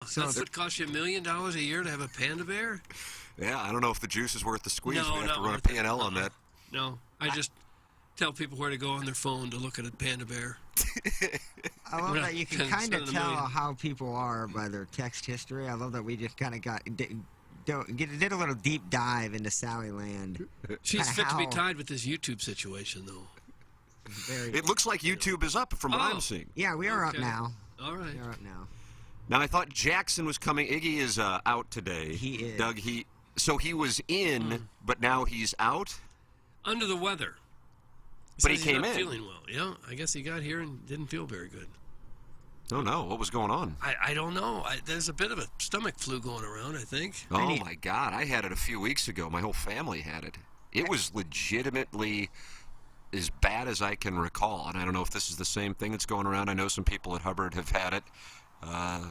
So That's what costs you $1 million a year to have a panda bear? Yeah, I don't know if the juice is worth the squeeze. No, we have not to run a worth it. P&L on that. No, I just tell people where to go on their phone to look at a panda bear. I love We're that you not can kind spending of $1 tell million. how people are by their text history. I love that we just kind of did a little deep dive into Sally Land. She's Kinda fit to be how- tied with this YouTube situation, though. Very, It looks like YouTube is up from what Oh. I'm seeing. yeah, we are up Okay. now. All right. We are up now. Now, I thought Jackson was coming. Iggy is out today. He is. Doug, so he was in, but now he's out? Under the weather. But he Says came he's not in. feeling well. Yeah, I guess he got here and didn't feel very good. Oh, no. What was going on? I don't know. There's a bit of a stomach flu going around, I think. Oh, my God. I had it a few weeks ago. My whole family had it. It was legitimately as bad as I can recall. And I don't know if this is the same thing that's going around. I know some people at Hubbard have had it.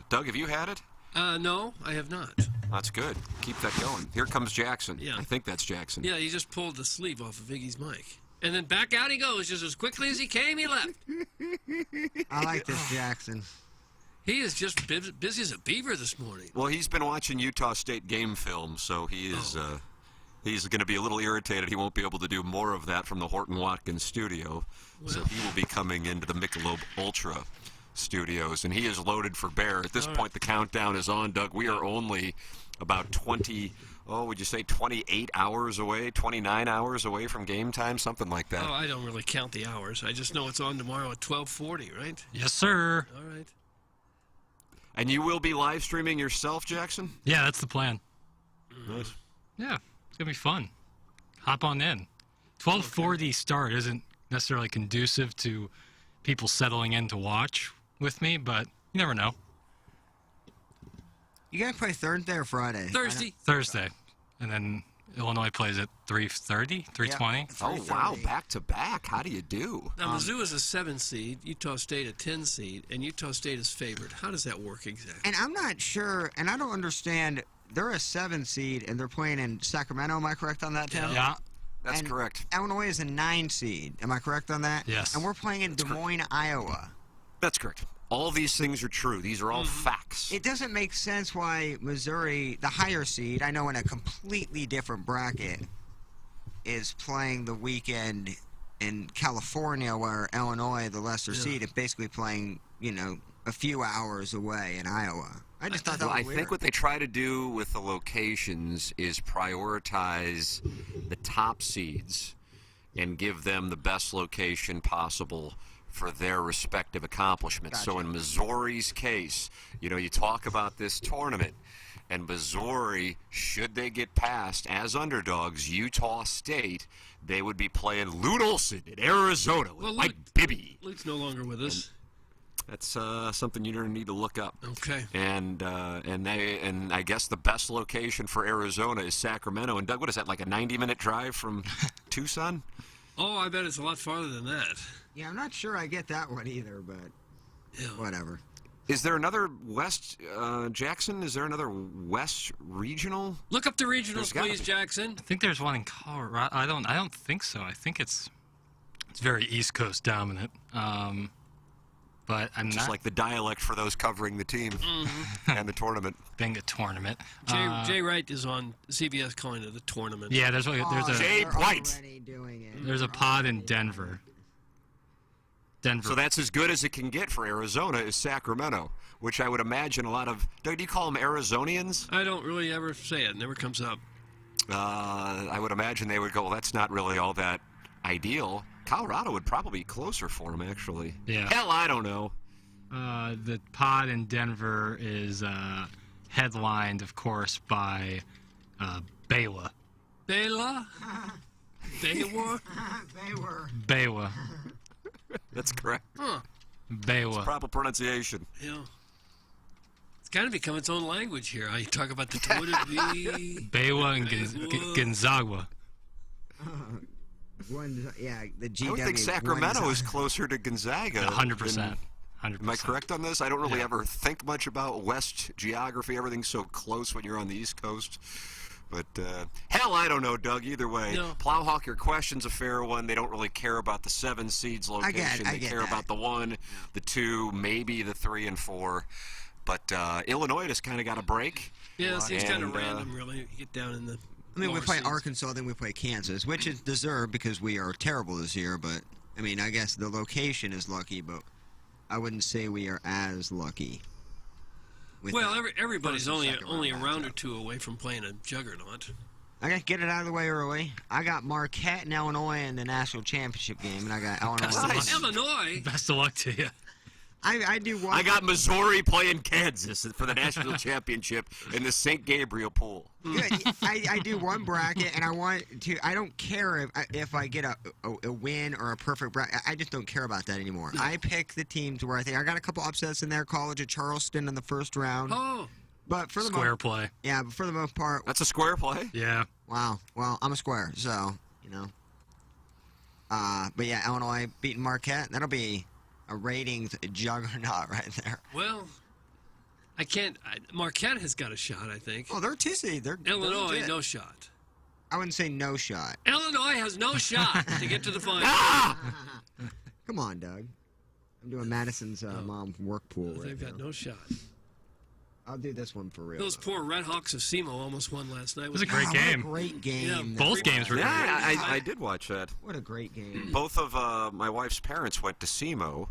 Doug, have you had it? No, I have not. That's good. Keep that going. Here comes Jackson. Yeah. I think that's Jackson. Yeah, he just pulled the sleeve off of Iggy's mic. And then back out he goes. Just as quickly as he came, he left. I like this Jackson. He is just busy as a beaver this morning. Well, he's been watching Utah State game film, so he is he's going to be a little irritated. He won't be able to do more of that from the Horton Watkins studio. So he will be coming into the Michelob Ultra studios, and he is loaded for bear. At this point, the countdown is on, Doug. We are only about 28 hours away, 29 hours away from game time, something like that. Oh, I don't really count the hours. I just know it's on tomorrow at 12:40, right? Yes, sir. All right. And you will be live streaming yourself, Jackson? Yeah, that's the plan. Nice. Yeah, it's gonna be fun. Hop on in. 12:40 start isn't necessarily conducive to people settling in to watch with me, but you never know. You guys play Thursday or Friday? Thursday. Thursday, and then Illinois plays at 3:30, 3:20. Oh, wow, 3:30. back to back. How do you do? Now, Mizzou is a 7 seed, Utah State a 10 seed, and Utah State is favored. How does that work exactly? And I'm not sure, and I don't understand. They're a 7 seed, and they're playing in Sacramento. Am I correct on that, Tim? Yeah, That's And correct. Illinois is a 9 seed. Am I correct on that? Yes. And we're playing in Des Moines, Iowa. That's correct. All these things are true. These are all facts. It doesn't make sense why Missouri, the higher seed, I know in a completely different bracket, is playing the weekend in California, where Illinois, the lesser seed, is basically playing, a few hours away in Iowa. I just thought that Well, was I weird. think what they try to do with the locations is prioritize the top seeds and give them the best location possible for their respective accomplishments. So Gotcha. in Missouri's case, you talk about this tournament, and Missouri, should they get past as underdogs Utah State, they would be playing Lute Olson in Arizona with Well, Mike Luke- Bibby. Luke's no longer with us. That's something you're going to need to look up. Okay. And I guess the best location for Arizona is Sacramento. And Doug, what is that, like a 90-minute drive from Tucson? Oh, I bet it's a lot farther than that. Yeah, I'm not sure I get that one either, but Yeah. whatever. Is there another West, Jackson? Is there another West regional? Look up the regionals, There's gotta please, be. Jackson. I think there's one in Colorado. I don't think so. I think it's very East Coast dominant. But I'm Just not like the dialect for those covering the team and the tournament. being a tournament. Jay Wright is on CBS calling it the tournament. Yeah, there's a Jay They're White. already doing it. there's a pod in Denver. So that's as good as it can get for Arizona is Sacramento, which I would imagine a lot of, Doug, do you call them Arizonians? I don't really ever say it. It never comes up. I would imagine they would go, well, that's not really all that ideal. Colorado would probably be closer for them, actually. Yeah. Hell, I don't know. The pod in Denver is headlined, of course, by Baywa. Bela? Baylor? They were. Baywa. That's correct. Huh. Baywa. Proper pronunciation. Yeah. It's kind of become its own language here. I talk about the Tour de Vie. Baywa and Gonzaga. The GW. I would think Sacramento is closer to Gonzaga. 100%. than- 100%. Am I correct on this? I don't really ever think much about West geography. Everything's so close when you're on the East Coast. But, hell, I don't know, Doug, either way. No. Plowhawk, your question's a fair one. They don't really care about the 7 seeds location. I They get care that. about the 1, the 2, maybe the 3 and 4. But Illinois just kind of got a break. Yeah, it seems kind of And, random, really. You get down in the. I mean, we lower play seeds. Arkansas, then we play Kansas, which is deserved because we are terrible this year. But I mean, I guess the location is lucky, but I wouldn't say we are as lucky. with Well, that everybody's first and only second only a round round or matchup. two away from playing a juggernaut. Okay, get it out of the way early. I got Marquette and Illinois in the national championship game, and I got Illinois. Nice. Illinois. Best of luck to you. I do one. I got Missouri playing Kansas for the national championship in the St. Gabriel pool. Good. I do one bracket, and I want to. I don't care if I get a win or a perfect bracket. I just don't care about that anymore. I pick the teams where I think I got a couple upsets in there. College of Charleston in the first round, Oh, but for the Square most, play. yeah, but for the most part, That's a square play. Yeah. wow. Well, I'm a square, so you know. But yeah, Illinois beating Marquette. That'll be a ratings juggernaut right there. well, I can't. Marquette has got a shot, I think. Oh, they're two seed. They're Illinois, legit. no shot. I wouldn't say no shot. Illinois has no shot to get to the final. Come on, Doug. I'm doing Madison's mom's work pool right They've now. got no shot. I'll do this one for real. Those though. poor Red Hawks of SEMO almost won last night. It was a great Wow, game. What a great game. Yeah, Both games were Yeah, great. I did watch that. What a great game. Both of my wife's parents went to SEMO,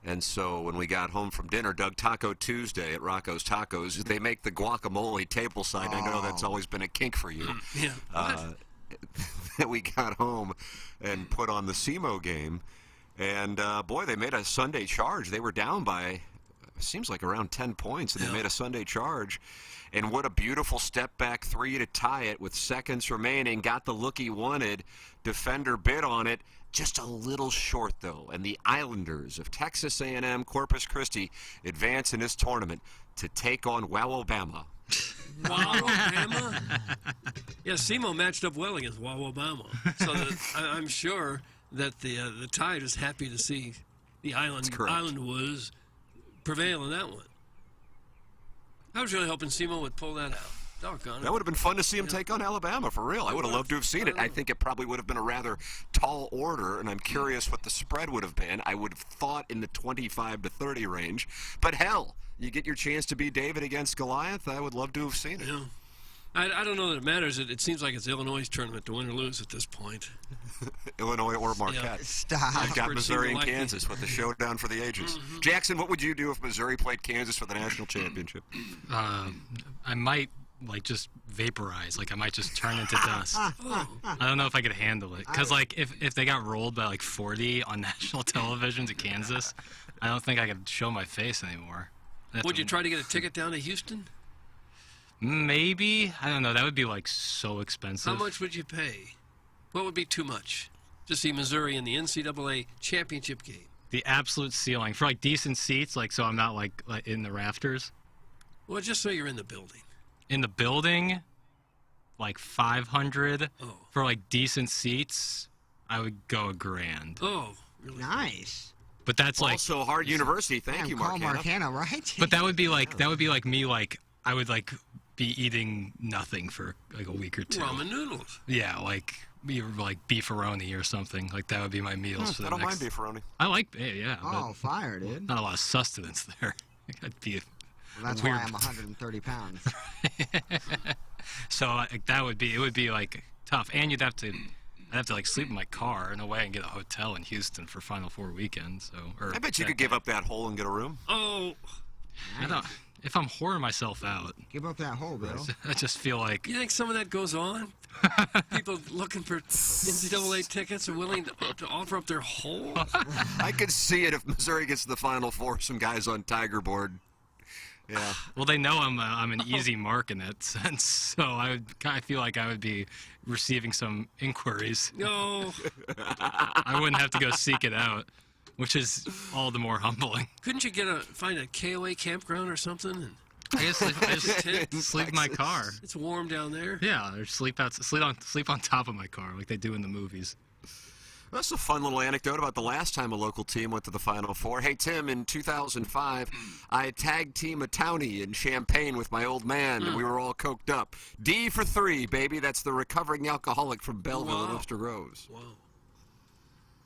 and so when we got home from dinner, Doug, Taco Tuesday at Rocco's Tacos, they make the guacamole tableside. I know that's Oh. always been a kink for you. Yeah. What? We got home and put on the SEMO game, and boy, they made a Sunday charge. They were down by, seems like around 10 points, and they made a Sunday charge. And what a beautiful step back three to tie it with seconds remaining. Got the look he wanted. Defender bid on it. Just a little short, though. And the Islanders of Texas A&M Corpus Christi advance in this tournament to take on Wowobama. Wowobama? Yeah, SEMO matched up well against Wowobama. So I'm sure that the Tide is happy to see the correct. Islandwoods prevail in that one. I was really hoping SEMO would pull that out. Doggone it. That would have been fun to see him take on Alabama, for real. I would have loved to have seen it. I think it probably would have been a rather tall order, and I'm curious what the spread would have been. I would have thought in the 25 to 30 range. But hell, you get your chance to be David against Goliath. I would love to have seen it. Yeah. I don't know that it matters. It seems like it's Illinois' tournament to win or lose at this point. Illinois or Marquette. Stop. I've got Experts Missouri seem and to like Kansas with the showdown for the ages. Jackson, what would you do if Missouri played Kansas for the national championship? I might just vaporize. I might just turn into dust. I don't know if I could handle it. Because if they got rolled by 40 on national television to Kansas, I don't think I could show my face anymore. I'd have Would to- you try to get a ticket down to Houston? Maybe. I don't know. That would be so expensive. How much would you pay? What would be too much to see Missouri in the NCAA championship game? The absolute ceiling for decent seats, so I'm not like in the rafters. Well, just so you're in the building. In the building, 500 Oh. for decent seats. I would go $1,000. Oh, really? Nice. But that's Also, Hard University. Thank Damn, you, call Marcana. Marcana, right? But that would be me I would be eating nothing for a week or two. Ramen noodles. Yeah, beefaroni or something. That would be my meals for I the don't next. mind beefaroni. I like yeah, Oh, fire, dude. but not a lot of sustenance there. I'd be Well, that's weird. why I'm 130 pounds. so it would be tough, and I'd have to sleep in my car in a way and get a hotel in Houston for Final Four weekend. So I bet you could give up that hole and get a room. Oh, I don't. If I'm whoring myself out, Give up that hole, bro. I just feel like you think some of that goes on? People looking for NCAA tickets are willing to offer up their whole? I could see it if Missouri gets to the Final Four. Some guys on Tiger Board. Yeah. well, they know I'm an easy mark in that sense. So I feel like I would be receiving some inquiries. No. I wouldn't have to go seek it out, which is all the more humbling. Couldn't you find a KOA campground or something? And I just sleep in my car. it's warm down there. Yeah, or sleep on top of my car like they do in the movies. That's a fun little anecdote about the last time a local team went to the Final Four. Hey, Tim, in 2005, I tag team a townie in Champaign with my old man, and we were all coked up. D for 3, baby. That's the recovering alcoholic from Belleville and Wow. Oyster Groves. Wow.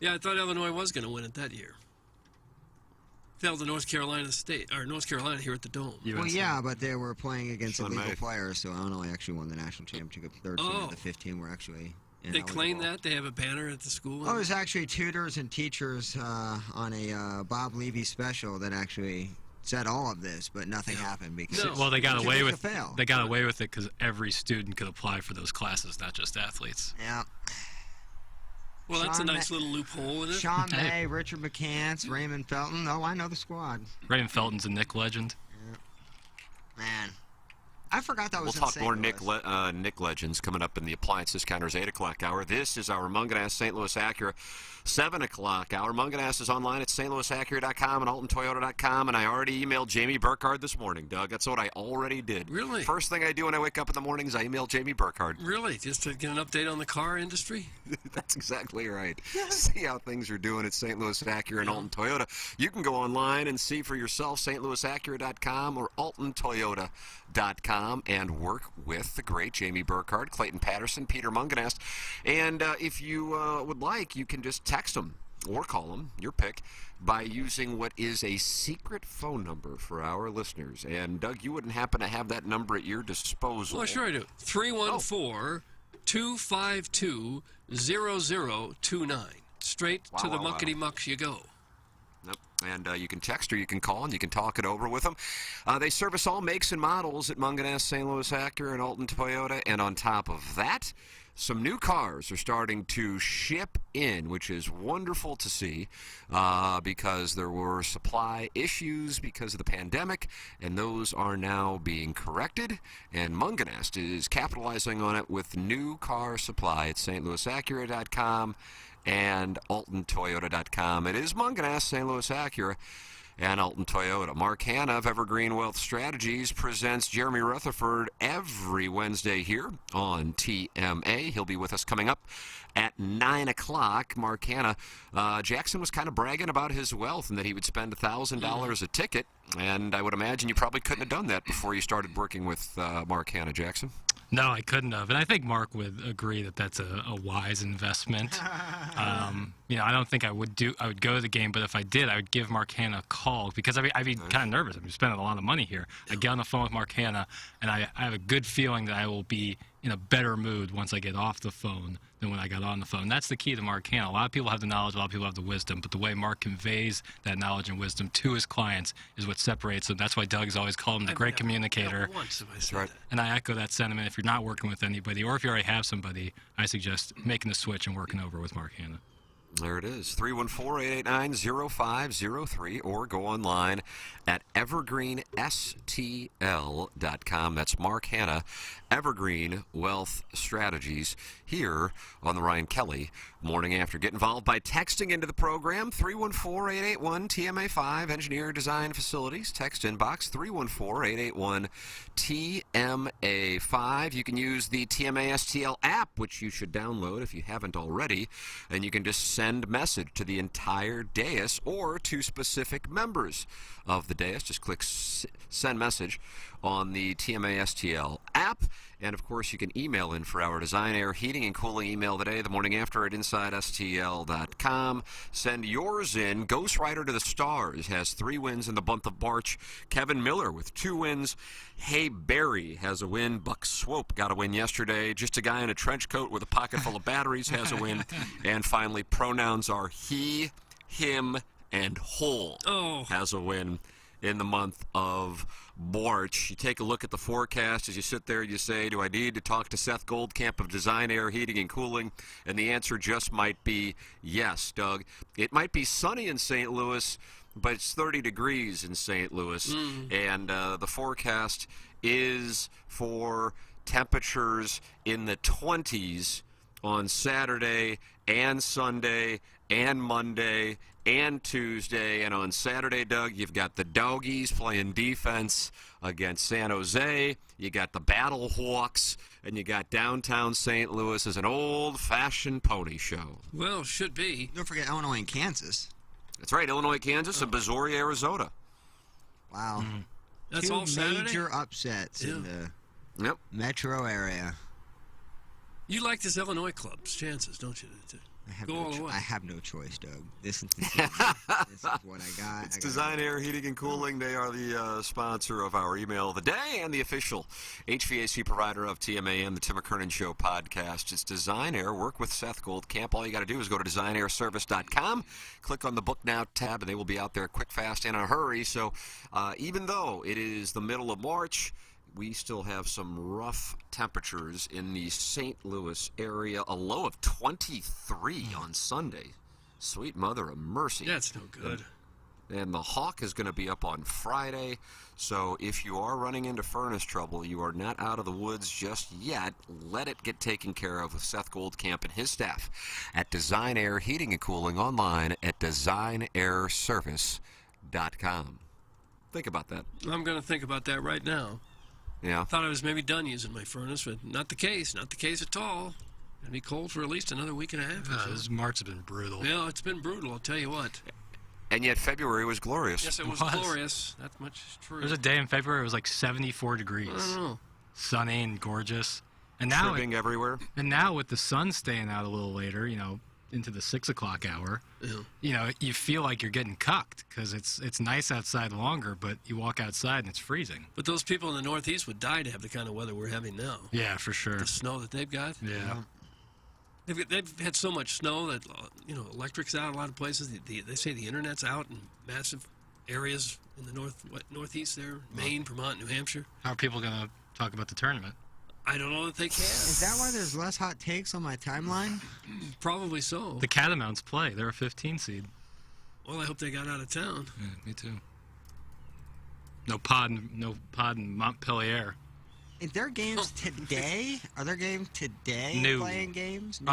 Yeah, I thought Illinois was going to win it that year. fell to North Carolina State or North Carolina here at the Dome. Well, UNC. yeah, but they were playing against Sean illegal May. players, so Illinois actually won the national championship. 13 Oh. of the 15 were actually They claim ineligible. that they have a banner at the school. Oh, it was actually tutors and teachers on a Bob Levy special that actually said all of this, but nothing happened because No. Well, they got Too away big with to fail. they got away with it because every student could apply for those classes, not just athletes. Yeah. Well, that's a Sean nice little loophole in it. Sean Hey. May, Richard McCants, Raymond Felton. Oh, I know the squad. Raymond Felton's a Nick legend. Man, I forgot that We'll was in talk St. more Louis. Nick legends coming up in the Appliance Discounters 8 o'clock hour. This is our Munganast St. Louis Acura 7 o'clock hour. Munganast is online at stlouisacura.com and altontoyota.com, and I already emailed Jamie Burkhardt this morning, Doug. That's what I already did. Really? First thing I do when I wake up in the morning is I email Jamie Burkhardt. Really? Just to get an update on the car industry? That's exactly right. See how things are doing at St. Louis Acura and Alton Toyota. You can go online and see for yourself, stlouisacura.com or altontoyota.com, and work with the great Jamie Burkhardt, Clayton Patterson, Peter Munganast. And if you would like, you can just text them or call them, your pick, by using what is a secret phone number for our listeners. And, Doug, you wouldn't happen to have that number at your disposal. Well, sure I do. 314-252-0029. Straight to Wow, the wow, wow. muckety mucks you go. Yep. And you can text or you can call and you can talk it over with them. They service all makes and models at Munganast, St. Louis Acura, and Alton Toyota. And on top of that, some new cars are starting to ship in, which is wonderful to see because there were supply issues because of the pandemic, and those are now being corrected. And Munganast is capitalizing on it with new car supply at stlouisacura.com and altontoyota.com. It is Munganast, St. Louis Acura, and Alton Toyota. Mark Hanna of Evergreen Wealth Strategies presents Jeremy Rutherford every Wednesday here on TMA. He'll be with us coming up at 9 o'clock. Mark Hanna, Jackson was kind of bragging about his wealth and that he would spend $1,000 a ticket, and I would imagine you probably couldn't have done that before you started working with Mark Hanna, Jackson. No, I couldn't have, and I think Mark would agree that that's a wise investment. I don't think I would go to the game, but if I did, I would give Mark Hanna a call because I'd be kind of nervous. I'm spending a lot of money here. I get on the phone with Mark Hanna, and I have a good feeling that I will be in a better mood once I get off the phone than when I got on the phone. That's the key to Mark Hanna. A lot of people have the knowledge, a lot of people have the wisdom, but the way Mark conveys that knowledge and wisdom to his clients is what separates them. That's why Doug's always called him the great communicator. Not once have I said right. that. And I echo that sentiment. If you're not working with anybody, or if you already have somebody, I suggest making the switch and working over with Mark Hanna. There it is, 314-889-0503, or go online at evergreenstl.com. That's Mark Hanna, Evergreen Wealth Strategies, here on the Ryan Kelly Morning After. Get involved by texting into the program, 314-881-TMA5, Engineer Design Facilities. Text inbox, 314-881-TMA5. You can use the TMA STL app, which you should download if you haven't already, and you can just send message to the entire dais or to specific members of the dais. Just click send message on the TMA STL app. And, of course, you can email in for our Design Air Heating and Cooling email today, the morning after at InsideSTL.com. Send yours in. Ghost Rider to the Stars has 3 wins in the month of March. Kevin Miller with 2 wins. Hey Barry has a win. Buck Swope got a win yesterday. Just a guy in a trench coat with a pocket full of batteries has a win. And finally, pronouns are he, him, and whole has a win in the month of March. You take a look at the forecast as you sit there, you say, do I need to talk to Seth Goldcamp of Design Air Heating and Cooling? And the answer just might be yes, Doug. It might be sunny in St. Louis, but it's 30 degrees in St. Louis. And the forecast is for temperatures in the 20s on Saturday and Sunday and Monday and Tuesday. And on Saturday, Doug, you've got the Doggies playing defense against San Jose. You got the Battle Hawks, and you got downtown St. Louis as an old-fashioned pony show. Well, should be. Don't forget Illinois and Kansas. That's right, Illinois, Kansas, and Missouri, Arizona. Wow. That's 2 all Saturday? major upsets in the Yep. metro area. You like this Illinois club's chances, don't you? Go all the way. I have no choice, Doug. This is what I got. It's Design Air Heating and Cooling. They are the sponsor of our email of the day and the official HVAC provider of TMAM, the Tim McKernan Show podcast. It's Design Air. Work with Seth Goldcamp. All you got to do is go to designairservice.com, click on the Book Now tab, and they will be out there quick, fast, and in a hurry. So even though it is the middle of March, we still have some rough temperatures in the St. Louis area. A low of 23 on Sunday. Sweet mother of mercy. That's no good. And the Hawk is going to be up on Friday. So if you are running into furnace trouble, you are not out of the woods just yet. Let it get taken care of with Seth Goldcamp and his staff at Design Air Heating and Cooling, online at designairservice.com. Think about that. I'm going to think about that right now. Yeah. Thought I was maybe done using my furnace, but not the case. Not the case at all. It'll be cold for at least another week and a half. or so. This March has been brutal. Yeah, it's been brutal, I'll tell you what. And yet February was glorious. Yes, it was glorious. That much is true. There was a day in February it was like 74 degrees. I don't know. Sunny and gorgeous. And now, Tripping everywhere. and now with the sun staying out a little later, into the 6 o'clock hour, Yeah. you feel like you're getting cucked because it's nice outside longer, but you walk outside and it's freezing. But those people in the Northeast would die to have the kind of weather we're having now. Yeah, for sure. The snow that they've got. Yeah. They've had so much snow that, electric's out in a lot of places. They say the internet's out in massive areas in the Northeast there, Maine, Vermont, New Hampshire. How are people going to talk about the tournament? I don't know that they can. Is that why there's less hot takes on my timeline? Probably so. The Catamounts play. They're a 15 seed. Well, I hope they got out of town. Yeah, me too. No pod in Montpellier. Is there games today? Are there games today? No. Playing games? Is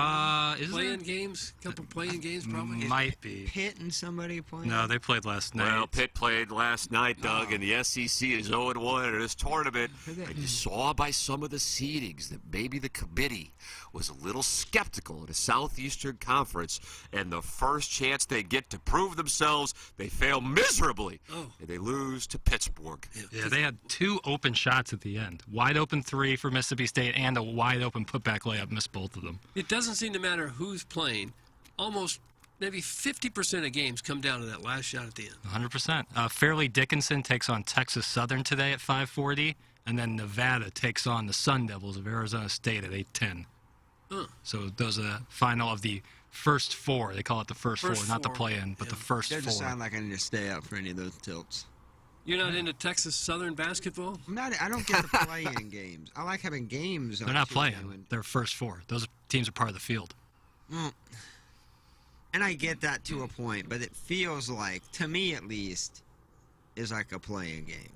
Playing there? games? A couple playing games, probably? Might be. Pitt and somebody playing? No, they played last night. Well, Pitt played last night, Doug, and the SEC is 0-1 in this tournament. And you saw by some of the seedings that maybe the committee was a little skeptical of the Southeastern Conference, and the first chance they get to prove themselves, they fail miserably, and they lose to Pittsburgh. Yeah, they had 2 open shots at the end. Wide open 3 for Mississippi State and a wide open putback layup. Missed both of them. It doesn't seem to matter who's playing. Almost maybe 50% of games come down to that last shot at the end. 100%. Fairleigh Dickinson takes on Texas Southern today at 5:40, and then Nevada takes on the Sun Devils of Arizona State at 8:10. So those are the final of the first 4. They call it the first 4, not the play-in, but the first They 4. just sound like I need to stay up for any of those tilts. You're not into Texas Southern basketball? I don't get the play-in games. I like having games. They're not playing. They're first 4. Those teams are part of the field. Well, and I get that to a point, but it feels like, to me at least, is like a playing game.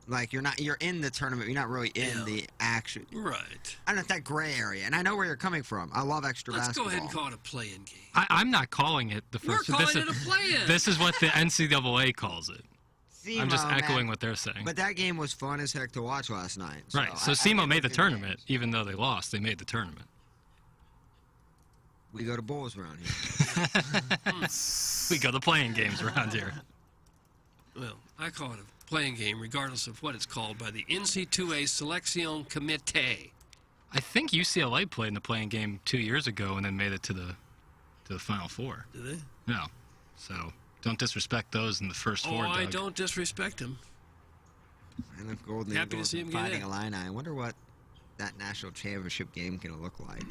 Like you're in the tournament, you're not really in the action. Right. I don't know, that gray area, and I know where you're coming from. I love extra Let's basketball. go ahead and call it a play-in game. I'm not calling it the We're first. calling it a play-in. This is what the NCAA calls it. I'm just SEMO, echoing man. what they're saying. But that game was fun as heck to watch last night. Right. So I SEMO get made the good tournament, games. even though they lost. They made the tournament. We go to Bulls around here. We go to playing games around here. Well, I call it a playing game regardless of what it's called by the NC2A Selección Comité. I think UCLA played in the playing game 2 years ago and then made it to the Final Four. Do they? No. So don't disrespect those in the first 4, I Doug. don't disrespect them. And the Golden Happy to Eagles see him get Fighting in. Illini. I wonder what that national championship game can look like.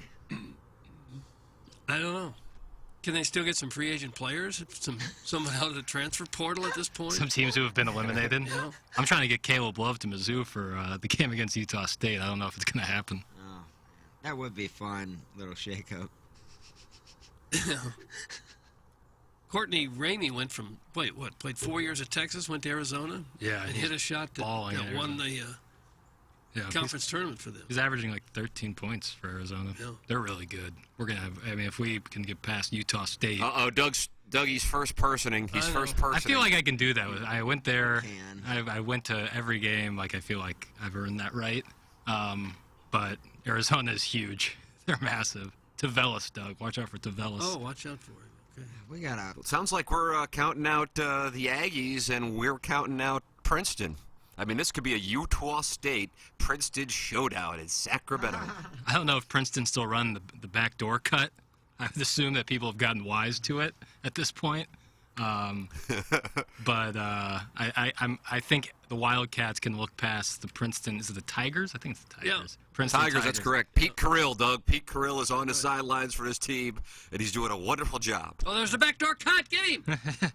I don't know. Can they still get some free agent players? Someone out of the transfer portal at this point? Some teams who have been eliminated. Yeah. I'm trying to get Caleb Love to Mizzou for the game against Utah State. I don't know if it's going to happen. Oh, that would be fun, little shakeup. Courtney Ramey went from, played 4 years at Texas, went to Arizona? Yeah, And he's hit a shot that balling in won the Yeah, conference tournament for them. He's averaging like 13 points for Arizona. Yeah. They're really good. We're going to have, if we can get past Utah State. Dougie's first personing. He's I know. first personing. I feel like I can do that. I went there. Can. I went to every game. Like I feel like I've earned that right. But Arizona is huge. They're massive. Tavelis, Doug. Watch out for Tavelis. Oh, watch out for him. Okay. We got a It sounds like we're counting out the Aggies, and we're counting out Princeton. I mean, this could be a Utah State-Princeton showdown in Sacramento. I don't know if Princeton still run the backdoor cut I would assume that people have gotten wise to it at this point. But I think the Wildcats can look past the Princeton. Is it the Tigers? I think it's the Tigers. Yeah. Princeton Tigers, that's correct. Pete Carrill, Doug. Pete Carrill is on the sidelines for his team, and he's doing a wonderful job. Oh, there's a backdoor cut. Get him.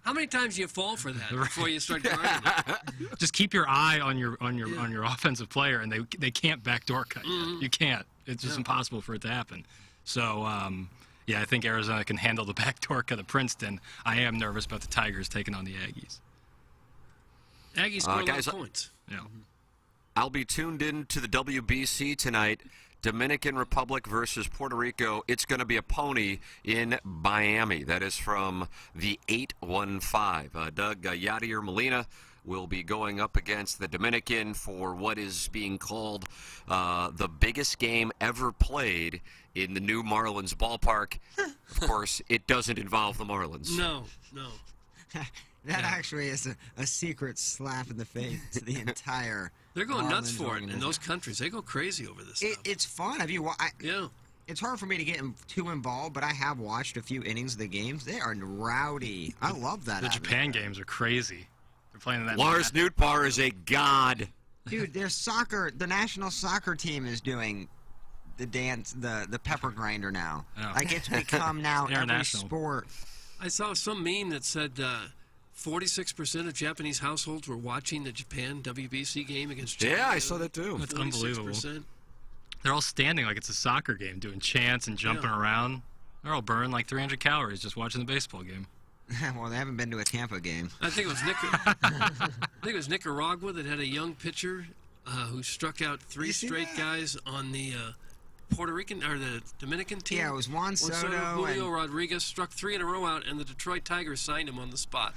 How many times do you fall for that before you start guarding it? Just keep your eye on your offensive player, and they can't backdoor cut you. You can't. It's just impossible for it to happen. So yeah, I think Arizona can handle the backdoor cut of Princeton. I am nervous about the Tigers taking on the Aggies. Aggies score a lot guys, of points. Yeah. I'll be tuned in to the WBC tonight. Dominican Republic versus Puerto Rico. It's going to be a pony in Miami. That is from the 815. Doug Yadier Molina will be going up against the Dominican for what is being called the biggest game ever played in the new Marlins ballpark. Of course, it doesn't involve the Marlins. No. That actually is a secret slap in the face to the entire. They're going nuts Marlins for it in organization. those countries. They go crazy over this stuff. It's fun. Have you? Yeah. It's hard for me to get too involved, but I have watched a few innings of the games. They are rowdy. I love that. The Japan games are crazy. They're playing that. Lars Nootbaar is a god. Dude, their soccer. The national soccer team is doing the dance, the pepper grinder now. Oh. Like it's become now every International. sport. I saw some meme that said 46% of Japanese households were watching the Japan WBC game against China. Yeah, I saw that too. That's 46%. unbelievable. They're all standing like it's a soccer game, doing chants and jumping around. They're all burning like 300 calories just watching the baseball game. Well, they haven't been to a Tampa game. I think it was Nicaragua that had a young pitcher who struck out three You see straight that? guys on the Puerto Rican or the Dominican team. Yeah, it was Juan Soto Julio and Rodriguez struck 3 in a row out, and the Detroit Tigers signed him on the spot.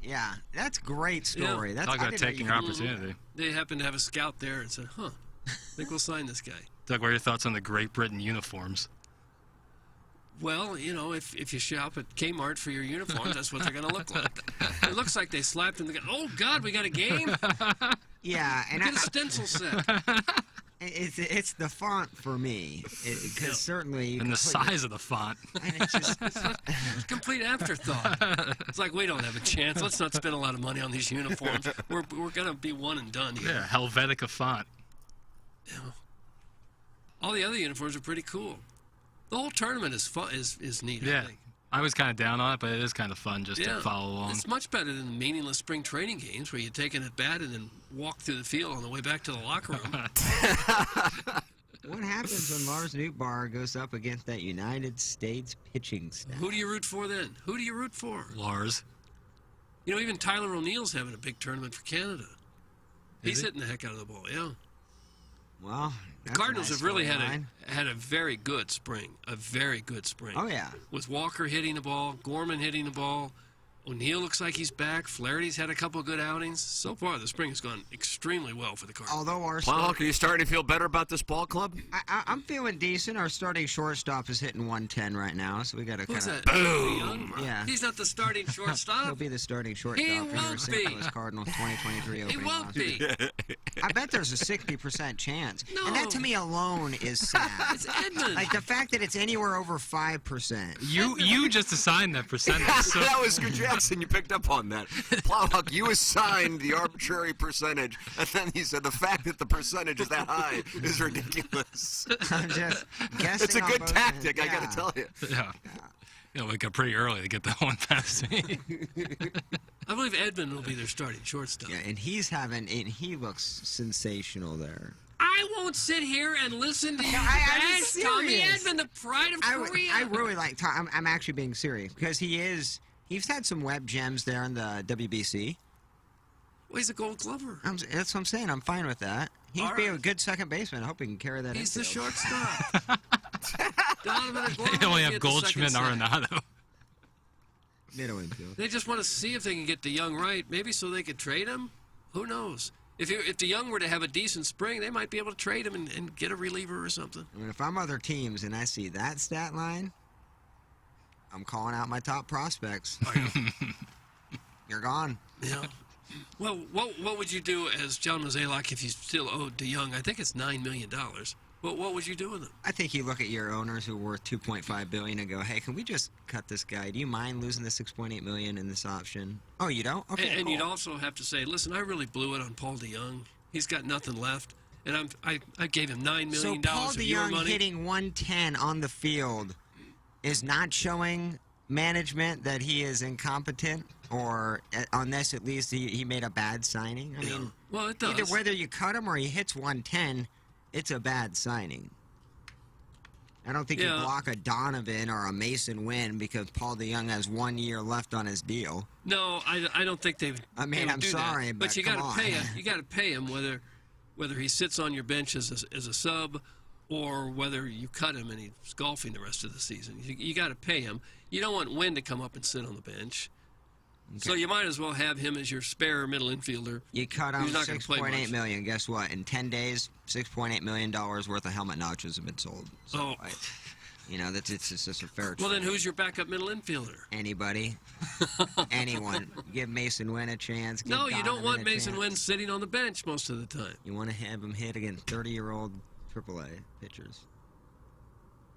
yeah. That's a great story. Yeah. That's Talk I about didn't know taking you your could- opportunity. They happened to have a scout there and said, "Huh, I think we'll sign this guy." Doug, what are your thoughts on the Great Britain uniforms? Well, you know, if you shop at Kmart for your uniforms, that's what they're going to look like. It looks like they slapped in the. Oh God, we got a game. Yeah, and Get a stencil set. it's the font for me because certainly you And the can put your- size of the font. and it's just, Complete afterthought. It's like we don't have a chance. Let's not spend a lot of money on these uniforms. We're going to be one and done here. Yeah, Helvetica font. All the other uniforms are pretty cool. The whole tournament is fun. Is neat. I Yeah. think. I was kind of down on it, but it is kind of fun just to follow along. It's much better than the meaningless spring training games where you take an at bat and then walk through the field on the way back to the locker room. what happens when Lars Nootbaar goes up against that United States pitching staff? Who do you root for then? Who do you root for? Lars. You know, even Tyler O'Neill's having a big tournament for Canada. He's hitting the heck out of the ball. Yeah. Well, The that's a Cardinals nice have really storyline. had a very good spring. A very good spring. Oh yeah. With Walker hitting the ball, Gorman hitting the ball, O'Neill looks like he's back. Flaherty's had a couple of good outings. So far, the spring has gone extremely well for the Cardinals. Although our Plowhawk, are you starting to feel better about this ball club? I'm feeling decent. Our starting shortstop is hitting 110 right now, so we got to kind Who's of. that? Young? Yeah. He's not the starting He'll shortstop. be the starting shortstop He for your won't St. be. Louis Cardinals 2023 He opening won't roster. be. I bet there's a 60% chance. And that to No. me alone is sad. It's Edmund. Like the fact that it's anywhere over 5%. You just assigned that percentage. So that was good, Jackson. You picked up on that. Plowhawk, you assigned the arbitrary percentage, and then he said the fact that the percentage is that high is ridiculous. I'm just guessing. It's a on good both tactic, ends. I got to tell you. yeah. Wake up pretty early to get that one past me. I believe Edmund will be their starting shortstop. Yeah, and he looks sensational there. I won't sit here and listen to you I'm bash Tommy serious. Edmund, the pride of Korea. I really like. I'm actually being serious because he's had some web gems there in the WBC. Well, he's a Gold Glover. That's what I'm saying. I'm fine with that. He'd All be a right. good second baseman. I hope he can carry that. He's the infield. shortstop. Donovan Aguilar They only will have get the Goldschmidt and second set. Arenado. Middle infield. They just want to see if they can get the Young right, maybe so they could trade him. Who knows? If the Young were to have a decent spring, they might be able to trade him and get a reliever or something. I mean, if I'm other teams and I see that stat line, I'm calling out my top prospects. You're gone. Yeah. Well, what would you do as John Mozeliak if you still owed DeYoung? I think it's $9 million. But what would you do with him? I think you look at your owners who are worth $2.5 billion and go, "Hey, can we just cut this guy? Do you mind losing the $6.8 million in this option?" Oh, you don't? Okay. And you'd cool. also have to say, listen, I really blew it on Paul DeYoung. He's got nothing left, and I gave him $9 So million Paul of your DeYoung money. hitting 110 on the field is not showing management that he is incompetent, or on this at least he made a bad signing. I Yeah. mean, Well, it does. either whether you cut him or he hits 110, it's a bad signing. I don't think you Yeah. block a Donovan or a Mason Wynn because Paul DeYoung has 1 year left on his deal. No, I don't think they've. I mean, they would I'm do sorry, that. but you come got to pay on. him. You got to pay him whether he sits on your bench as a sub, or whether you cut him and he's golfing the rest of the season. You got to pay him. You don't want Wynn to come up and sit on the bench. So you might as well have him as your spare middle infielder. You cut him He's not gonna play $6.8 much. million. Guess what? In 10 days, $6.8 million worth of helmet notches have been sold. So, Oh. you know, it's just a fair Well, then trade. who's your backup middle infielder? Anybody, anyone. Give Mason Wynn a chance. Give No, you don't Donovan want a Mason chance. Wynn sitting on the bench most of the time. You want to have him hit against 30-year-old AAA pitchers.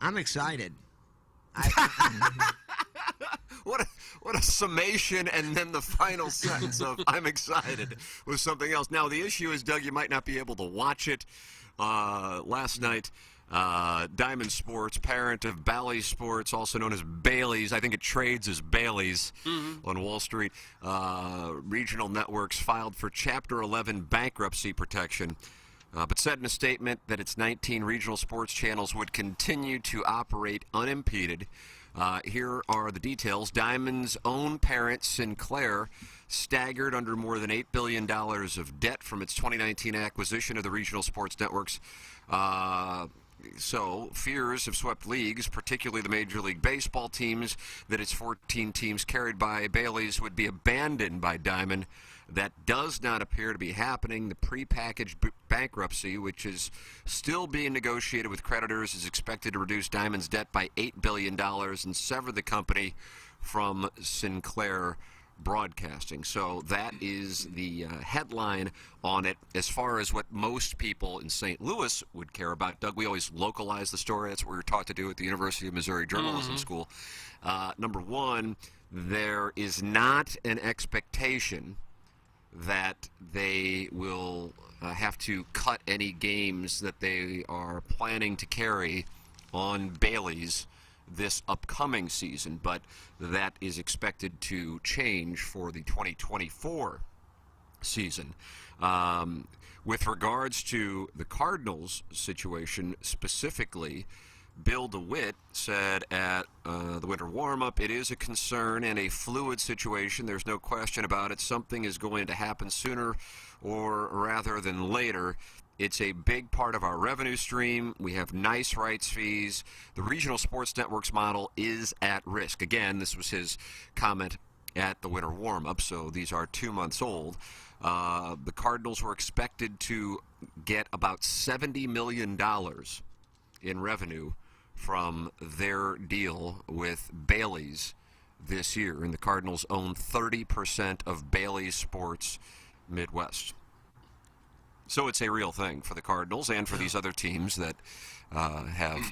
I'm excited. What a summation, and then the final sentence of "I'm excited" was something else. Now the issue is, Doug, you might not be able to watch it. Last night, Diamond Sports, parent of Bally Sports, also known as Bailey's, I think it trades as Bailey's on Wall Street. Regional networks filed for Chapter 11 bankruptcy protection. But said in a statement that its 19 regional sports channels would continue to operate unimpeded. Here are the details. Diamond's own parent, Sinclair, staggered under more than $8 billion of debt from its 2019 acquisition of the regional sports networks. So fears have swept leagues, particularly the Major League Baseball teams, that its 14 teams carried by Bailey's would be abandoned by Diamond. That does not appear to be happening. The prepackaged bankruptcy, which is still being negotiated with creditors, is expected to reduce Diamond's debt by $8 billion and sever the company from Sinclair Broadcasting. So that is the headline on it. As far as what most people in St. Louis would care about, Doug, we always localize the story. That's what we were taught to do at the University of Missouri Journalism School. Number one, there is not an expectation that they will have to cut any games that they are planning to carry on Bailey's this upcoming season, but that is expected to change for the 2024 season. With regards to the Cardinals situation specifically, Bill DeWitt said at the winter warm-up, "It is a concern and a fluid situation. There's no question about it. Something is going to happen sooner or rather than later. It's a big part of our revenue stream. We have nice rights fees. The regional sports networks model is at risk." Again, this was his comment at the winter warm-up, so these are 2 months old. The Cardinals were expected to get about $70 million in revenue from their deal with Bailey's this year, and the Cardinals own 30% of Bailey's Sports Midwest. So it's a real thing for the Cardinals and for these other teams that have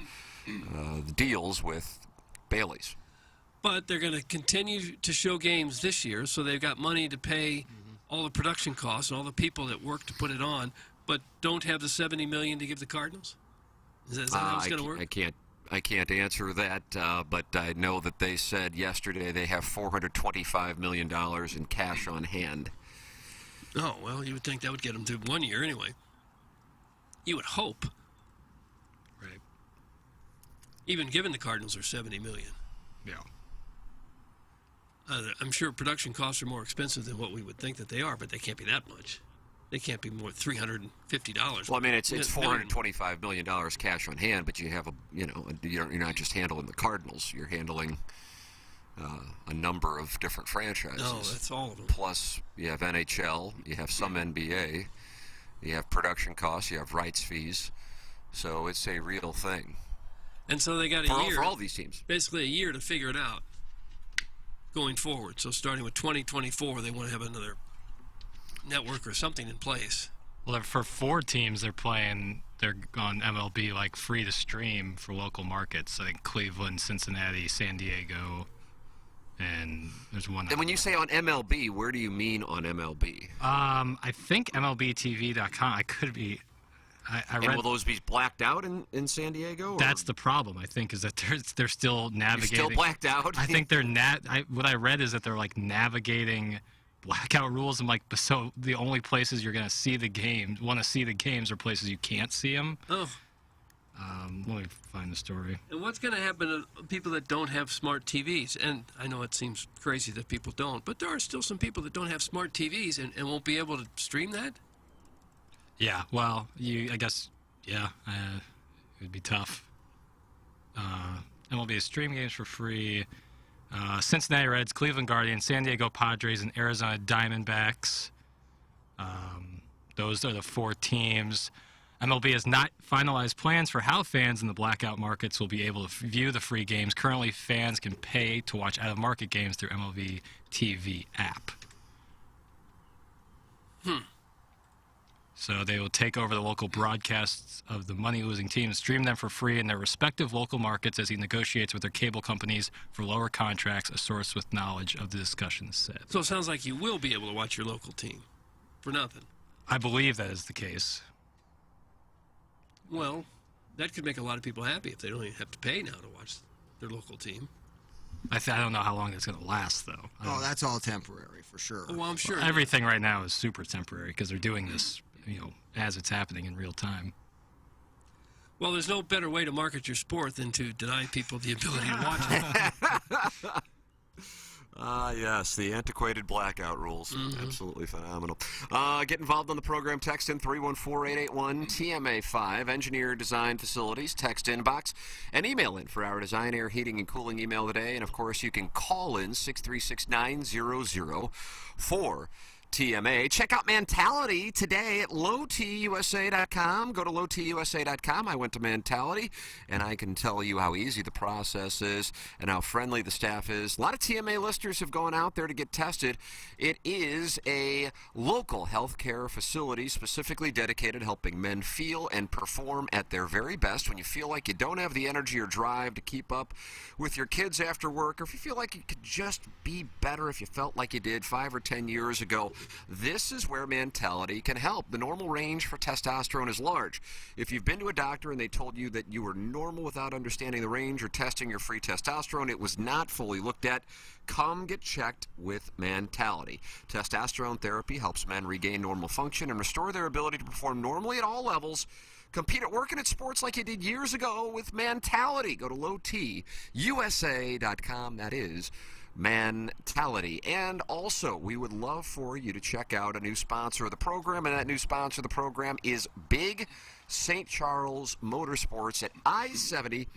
deals with Bailey's. But they're going to continue to show games this year, so they've got money to pay all the production costs and all the people that work to put it on, but don't have the $70 million to give the Cardinals? Is that how it's going to work? I can't answer that, but I know that they said yesterday they have $425 million in cash on hand. Oh, well, you would think that would get them through 1 year anyway. You would hope. Right. Even given the Cardinals are $70 million. Yeah. I'm sure production costs are more expensive than what we would think that they are, but they can't be that much. They can't be more $350. Well, I mean, it's million. $425 million cash on hand, but you have you're not just handling the Cardinals. You're handling a number of different franchises. No, that's all of them. Plus, you have NHL, you have some NBA, you have production costs, you have rights fees. So it's a real thing And so they got a year, for all these teams. basically a year to figure it out going forward. So starting with 2024, they want to have another network or something in place. Well, for 4 teams, they're on MLB like free to stream for local markets. I think Cleveland, Cincinnati, San Diego, and there's one. And when you say on MLB, where do you mean on MLB? I think MLBTV.com. I could be. I And read. will those be blacked out in San Diego? Or That's the problem. I think is that they're still you're navigating. still blacked out? I think they're what I read is that they're like navigating blackout rules. I'm like, so the only places you're gonna see the games, want to see the games, are places you can't see them. Oh, Let me find the story. and what's going to happen to people that don't have smart TVs? And I know it seems crazy that people don't, but there are still some people that don't have smart TVs and won't be able to stream that. Yeah, well, I guess, yeah, it would be tough. MLB stream games for free. Cincinnati Reds, Cleveland Guardians, San Diego Padres, and Arizona Diamondbacks. Those are the 4 teams. MLB has not finalized plans for how fans in the blackout markets will be able to view the free games. Currently, fans can pay to watch out-of-market games through MLB TV app. So they will take over the local broadcasts of the money-losing teams, stream them for free in their respective local markets as he negotiates with their cable companies for lower contracts, a source with knowledge of the discussion said. So it sounds like you will be able to watch your local team for nothing. I believe that is the case. Well, that could make a lot of people happy if they don't even have to pay now to watch their local team. I don't know how long it's going to last, though. Oh, that's all temporary for sure. Well, I'm sure. Everything right now is super temporary because they're doing this, as it's happening in real time. Well, there's no better way to market your sport than to deny people the ability to watch it. Yes, the antiquated blackout rules. Absolutely phenomenal. Get involved on the program. Text in 314-881-TMA5. Engineer Design Facilities. Text inbox. And email in for our design, air, heating, and cooling email today. And, of course, you can call in 636-900-4 TMA. Check out Mentality today at lowtusa.com. Go to lowtusa.com. I went to Mentality, and I can tell you how easy the process is and how friendly the staff is. A lot of TMA listeners have gone out there to get tested. It is a local healthcare facility specifically dedicated to helping men feel and perform at their very best. When you feel like you don't have the energy or drive to keep up with your kids after work, or if you feel like you could just be better if you felt like you did 5 or 10 years ago, this is where Mentality can help. The normal range for testosterone is large. If you've been to a doctor and they told you that you were normal without understanding the range or testing your free testosterone, it was not fully looked at. Come get checked with Mentality. Testosterone therapy helps men regain normal function and restore their ability to perform normally at all levels. Compete at work and at sports like you did years ago with Mentality. Go to lowtusa.com. That is Mentality. And also, we would love for you to check out a new sponsor of the program, and that new sponsor of the program is Big St. Charles Motorsports at I-70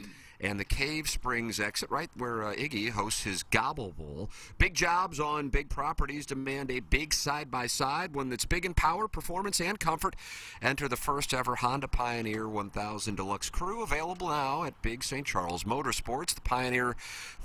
and the Cave Springs exit, right where Iggy hosts his Gobble Bowl. Big jobs on big properties demand a big side-by-side, one that's big in power, performance, and comfort. Enter the first-ever Honda Pioneer 1000 Deluxe Crew, available now at Big St. Charles Motorsports. The Pioneer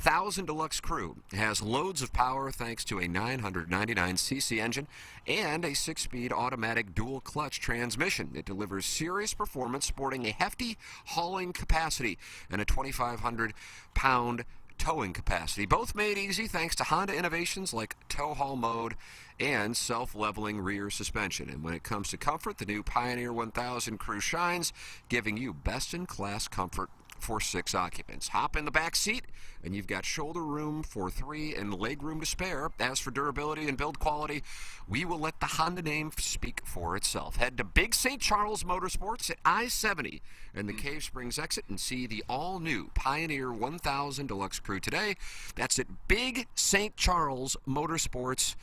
1000 Deluxe Crew has loads of power thanks to a 999cc engine and a 6-speed automatic dual-clutch transmission. It delivers serious performance, sporting a hefty hauling capacity and a 2,500-pound towing capacity. Both made easy thanks to Honda innovations like tow haul mode and self-leveling rear suspension. And when it comes to comfort, the new Pioneer 1000 Crew shines, giving you best-in-class comfort for 6 occupants. Hop in the back seat, and you've got shoulder room for 3 and leg room to spare. As for durability and build quality, we will let the Honda name speak for itself. Head to Big St. Charles Motorsports at I-70 and the Cave Springs exit and see the all-new Pioneer 1000 Deluxe Crew today. That's at Big St. Charles Motorsports.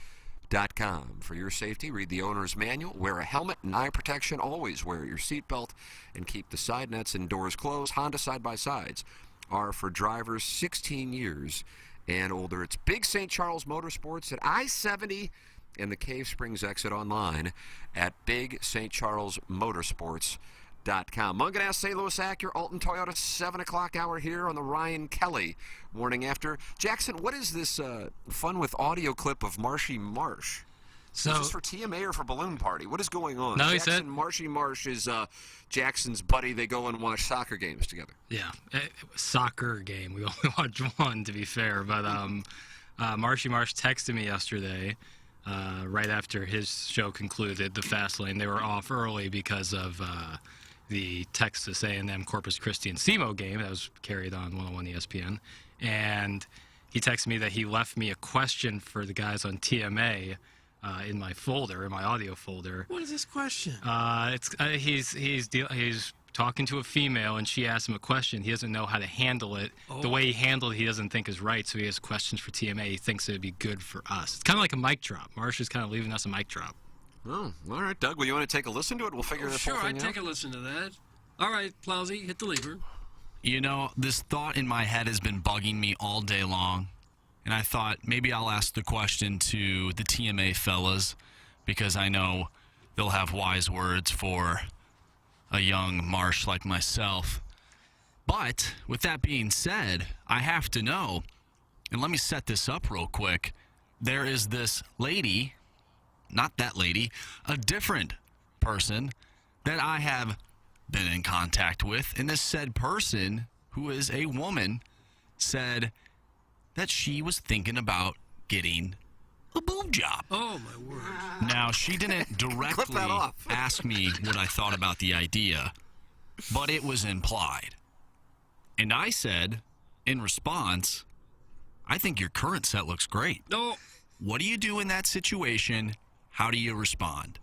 For your safety, read the owner's manual, wear a helmet and eye protection, always wear your seatbelt, and keep the side nets and doors closed. Honda side-by-sides are for drivers 16 years and older. It's Big St. Charles Motorsports at I-70 and the Cave Springs exit, online at BigStCharlesMotorsports.com. Munganess, St. Louis Acura, Alton Toyota, 7 o'clock hour here on the Ryan Kelly Morning After. Jackson, what is this fun with audio clip of Marshy Marsh? Is this for TMA or for Balloon Party? What is going on? No, he Jackson said- Marshy Marsh is Jackson's buddy. They go and watch soccer games together. Yeah, soccer game. We only watched one, to be fair. But Marshy Marsh texted me yesterday, right after his show concluded, the Fast Lane. They were off early because of the Texas A&M Corpus Christi and SEMO game that was carried on 101 ESPN. And he texted me that he left me a question for the guys on TMA in my folder, in my audio folder. What is this question? He's talking to a female, and she asked him a question. He doesn't know how to handle it. The way he handled it, he doesn't think is right, so he has questions for TMA. He thinks it would be good for us. It's kind of like a mic drop. Marsh is kind of leaving us a mic drop. Oh, all right, Doug. Well, you want to take a listen to it? We'll figure this Sure, whole thing I'd out. take a listen to that. All right, Plowsy, hit the lever. You know, this thought in my head has been bugging me all day long. And I thought maybe I'll ask the question to the TMA fellas, because I know they'll have wise words for a young Marsh like myself. But with that being said, I have to know, and let me set this up real quick. There is this lady, not that lady, a different person that I have been in contact with, and this said person, who is a woman, said that she was thinking about getting a boob job. Oh, my word. Now, she didn't directly that off. ask me what I thought about the idea, but it was implied. And I said, in response, I think your current set looks great. No. What do you do in that situation? How do you respond?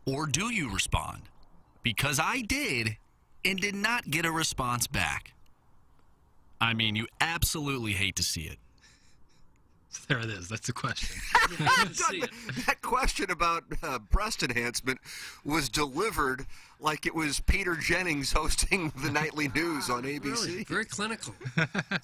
Or do you respond? Because I did and did not get a response back. I mean, you absolutely hate to see it. There it is. That's the question. See it. That question about breast enhancement was delivered like it was Peter Jennings hosting the nightly news on ABC. Really, very clinical.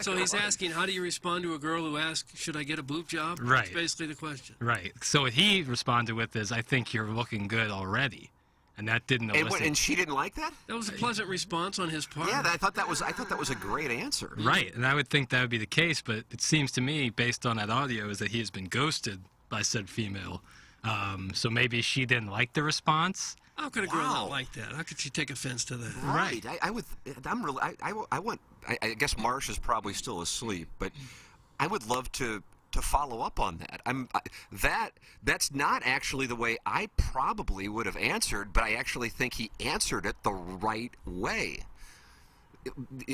So he's asking, how do you respond to a girl who asks, should I get a boob job? Right. That's basically the question. Right. So what he responded with is, I think you're looking good already. And that didn't elicit... And she didn't like that? That was a pleasant response on his part. Yeah, I thought that was a great answer. Right, and I would think that would be the case, but it seems to me, based on that audio, is that he has been ghosted by said female. So maybe she didn't like the response. How could a girl Wow. not like that? How could she take offense to that? Right. I would. I'm really. I want. I guess Marsh is probably still asleep, but I would love to follow up on that. That's not actually the way I probably would have answered, but I actually think he answered it the right way.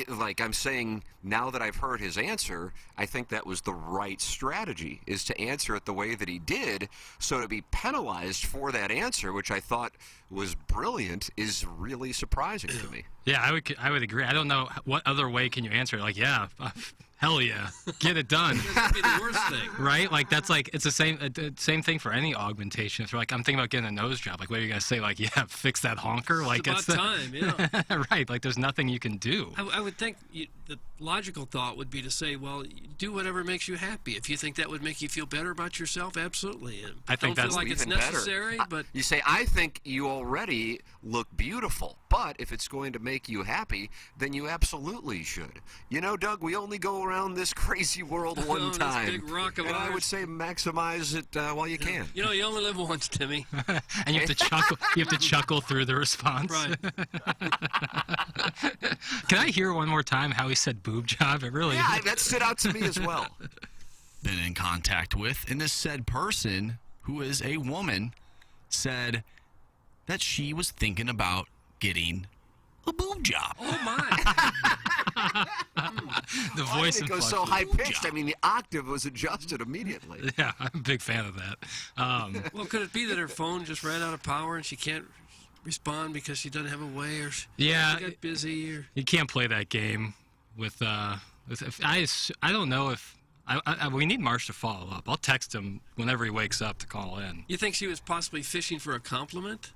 Like I'm saying, now that I've heard his answer, I think that was the right strategy, is to answer it the way that he did. So to be penalized for that answer, which I thought was brilliant, is really surprising to me. Yeah, I would agree. I don't know what other way can you answer it. Like, yeah, hell yeah, get it done. That would be the worst thing. Right? Like, that's like, it's the same thing for any augmentation. If you're like, I'm thinking about getting a nose job, like, what are you going to say? Like, yeah, fix that honker? Like, It's about time, yeah. Right, like, there's nothing you can do. I would think the logical thought would be to say, well, do whatever makes you happy. If you think that would make you feel better about yourself, absolutely. And I think don't that's feel like it's Even better. necessary, but You say, I think you already look beautiful, but if it's going to make you happy, then you absolutely should. You know, Doug, we only go around this crazy world one Oh, this time. big rock of and I ours. would say maximize it while you can. you know, you only live once, Timmy. And you have to chuckle. You have to chuckle through the response. Right. Can I hear one more time how he said boob job? It really. Yeah, that stood out to me as well. Been in contact with, and this said person, who is a woman, said that she was thinking about getting a boob job. Oh, my. The Why voice did it go so inflection. high pitched? I mean, the octave was adjusted immediately. Yeah, I'm a big fan of that. Well, could it be that her phone just ran out of power and she can't respond because she doesn't have a way, or Yeah, she got busy, or you can't play that game with. I don't know if we need Marsh to follow up. I'll text him whenever he wakes up to call in. you think she was possibly fishing for a compliment?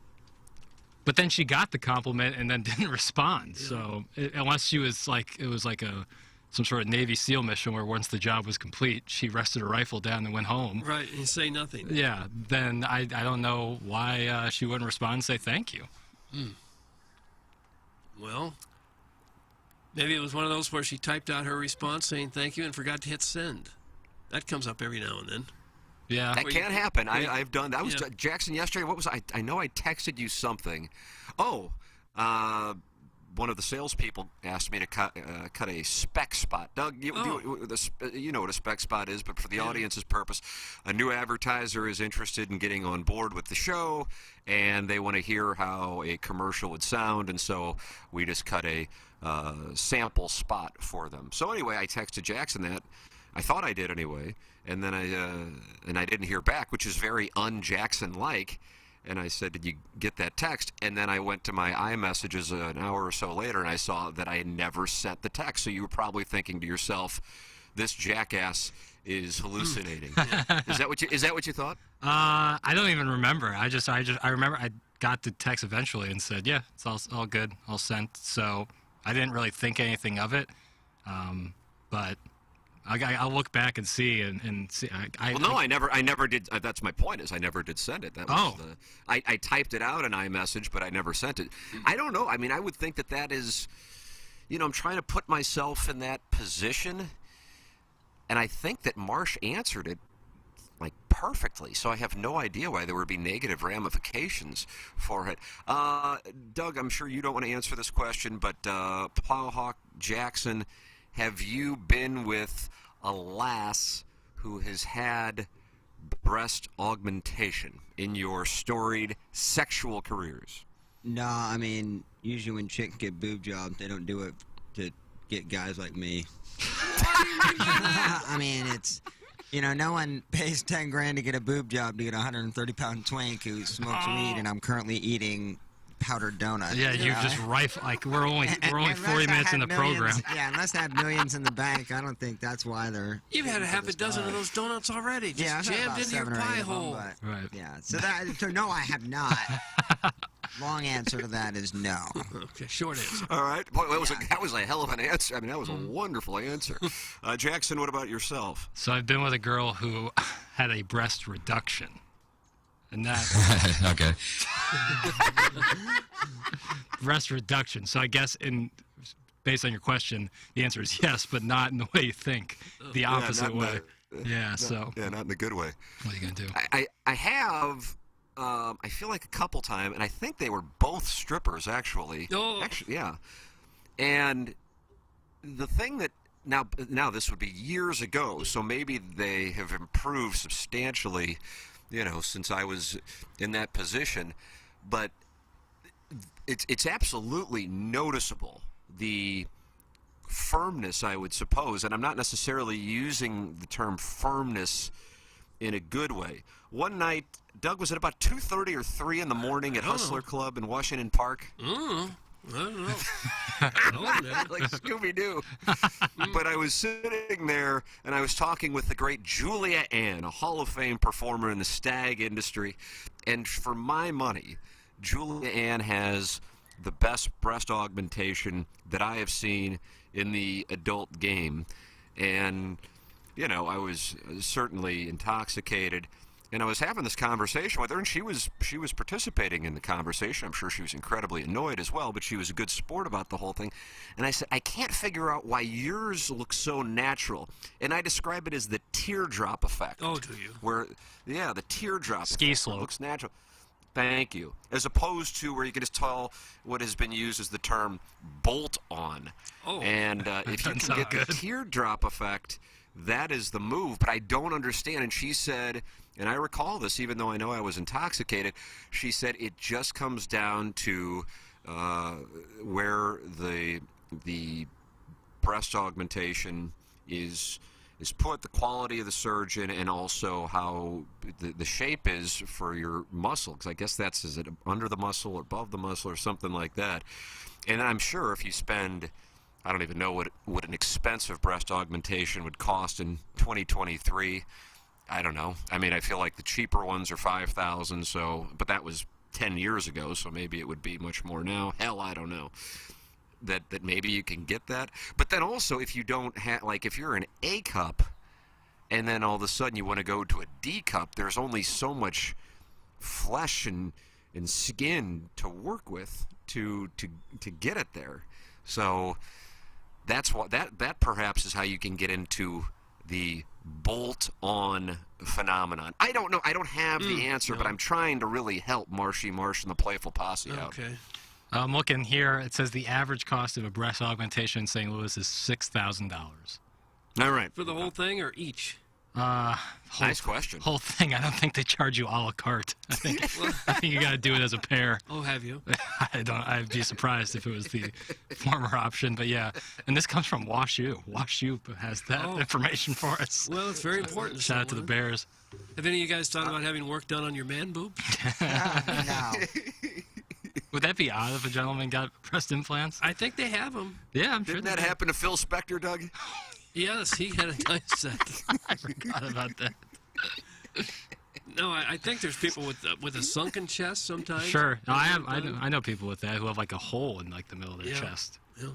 But then she got the compliment and then didn't respond. So unless she was like, it was like some sort of Navy SEAL mission where once the job was complete, she rested her rifle down and went home. Right, and say nothing. Yeah, then I don't know why she wouldn't respond and say thank you. Well, maybe it was one of those where she typed out her response saying thank you and forgot to hit send. That comes up every now and then. Yeah. That can happen. I've done that. I was Yeah. Jackson yesterday. What was I know I texted you something. Oh, one of the salespeople asked me to cut a spec spot. Doug, you know what a spec spot is, but for the audience's purpose, a new advertiser is interested in getting on board with the show, and they want to hear how a commercial would sound, and so we just cut a sample spot for them. So anyway, I texted Jackson that. I thought I did anyway, and then I didn't hear back, which is very un-Jackson-like. And I said, "Did you get that text?" And then I went to my iMessages an hour or so later, and I saw that I had never sent the text. So you were probably thinking to yourself, "This jackass is hallucinating." Is that what you thought? I don't even remember. I remember I got the text eventually and said, "Yeah, it's all good, all sent." So I didn't really think anything of it, but I'll look back and see and see. I never did. That's my point. Is I never did send it. That was I typed it out in iMessage, but I never sent it. I don't know. I mean, I would think that is, I'm trying to put myself in that position, and I think that Marsh answered it like perfectly. So I have no idea why there would be negative ramifications for it. Doug, I'm sure you don't want to answer this question, but Plowhawk Jackson, have you been with a lass who has had breast augmentation in your storied sexual careers? No, I mean, usually when chicks get boob jobs, they don't do it to get guys like me. I mean, it's, no one pays 10 grand to get a boob job to get a 130-pound twink who smokes weed, and I'm currently eating powdered donuts. Yeah, you just rifle. Like we're only 40 minutes in the program. Yeah, unless I have millions in the bank, I don't think that's why they're. You've had a half a dozen of those donuts already. Just I've had jammed about into your 7 or 8 pie of them, hole. but, Right. Yeah. So no, I have not. Long answer to that is no. Okay, short answer. All right. Boy, that was a hell of an answer. I mean, that was a wonderful answer. Jackson, what about yourself? So I've been with a girl who had a breast reduction, and that Okay. breast reduction. So I guess based on your question, the answer is yes, but not in the way you think. The opposite way. So not in the good way. what are you gonna do? I have. I feel like a couple times, and I think they were both strippers, actually. Oh. Actually, yeah. And the thing that now this would be years ago, so maybe they have improved substantially, since I was in that position. But it's absolutely noticeable, the firmness, I would suppose, and I'm not necessarily using the term firmness in a good way. One night, Doug, was it about 2:30 or 3 in the morning at Hustler Club in Washington Park? I don't know. I don't know. Like Scooby-Doo. But I was sitting there, and I was talking with the great Julia Ann, a Hall of Fame performer in the stag industry. And for my money, Julia Ann has the best breast augmentation that I have seen in the adult game. And, I was certainly intoxicated. And I was having this conversation with her, and she was participating in the conversation. I'm sure she was incredibly annoyed as well, but she was a good sport about the whole thing. And I said, I can't figure out why yours looks so natural. And I describe it as the teardrop effect. Oh, do you? The teardrop Ski effect. slope. Looks natural. Thank you. As opposed to where you can just tell what has been used as the term bolt on. Oh. And if you can get the teardrop effect, that is the move. But I don't understand. And she said, and I recall this even though I know I was intoxicated, she said it just comes down to where the breast augmentation is put, the quality of the surgeon, and also how the shape is for your muscle. Because I guess is it under the muscle or above the muscle or something like that. And I'm sure if you spend, I don't even know what an expensive breast augmentation would cost in 2023. I don't know. I mean, I feel like the cheaper ones are $5,000. So, but that was 10 years ago. So maybe it would be much more now. Hell, I don't know. That maybe you can get that. But then also, if you don't have, like, if you're an A cup, and then all of a sudden you want to go to a D cup, there's only so much flesh and skin to work with to get it there. So that's what that perhaps is how you can get into the bolt-on phenomenon? I don't know. I don't have the answer, but I'm trying to really help Marshy Marsh and the Playful Posse out. Okay. I'm looking here. It says the average cost of a breast augmentation in St. Louis is $6,000. All right. For the whole thing or each? Nice question. Whole thing. I don't think they charge you a la carte. I think you got to do it as a pair. Oh, have you? I'd be surprised if it was the former option, but yeah. And this comes from Wash U. Wash U has that information for us. Well, it's very important. to Shout out to the someone. Bears. Have any of you guys thought about having work done on your man boob? No. Would that be odd if a gentleman got breast implants? I think they have them. Yeah, I'm sure. Didn't that happen to Phil Spector, Doug? Yes, he had a nice set. I forgot about that. No, I think there's people with a sunken chest sometimes. Sure. No, I know people with that who have like a hole in like the middle of their Yeah. chest. Yeah.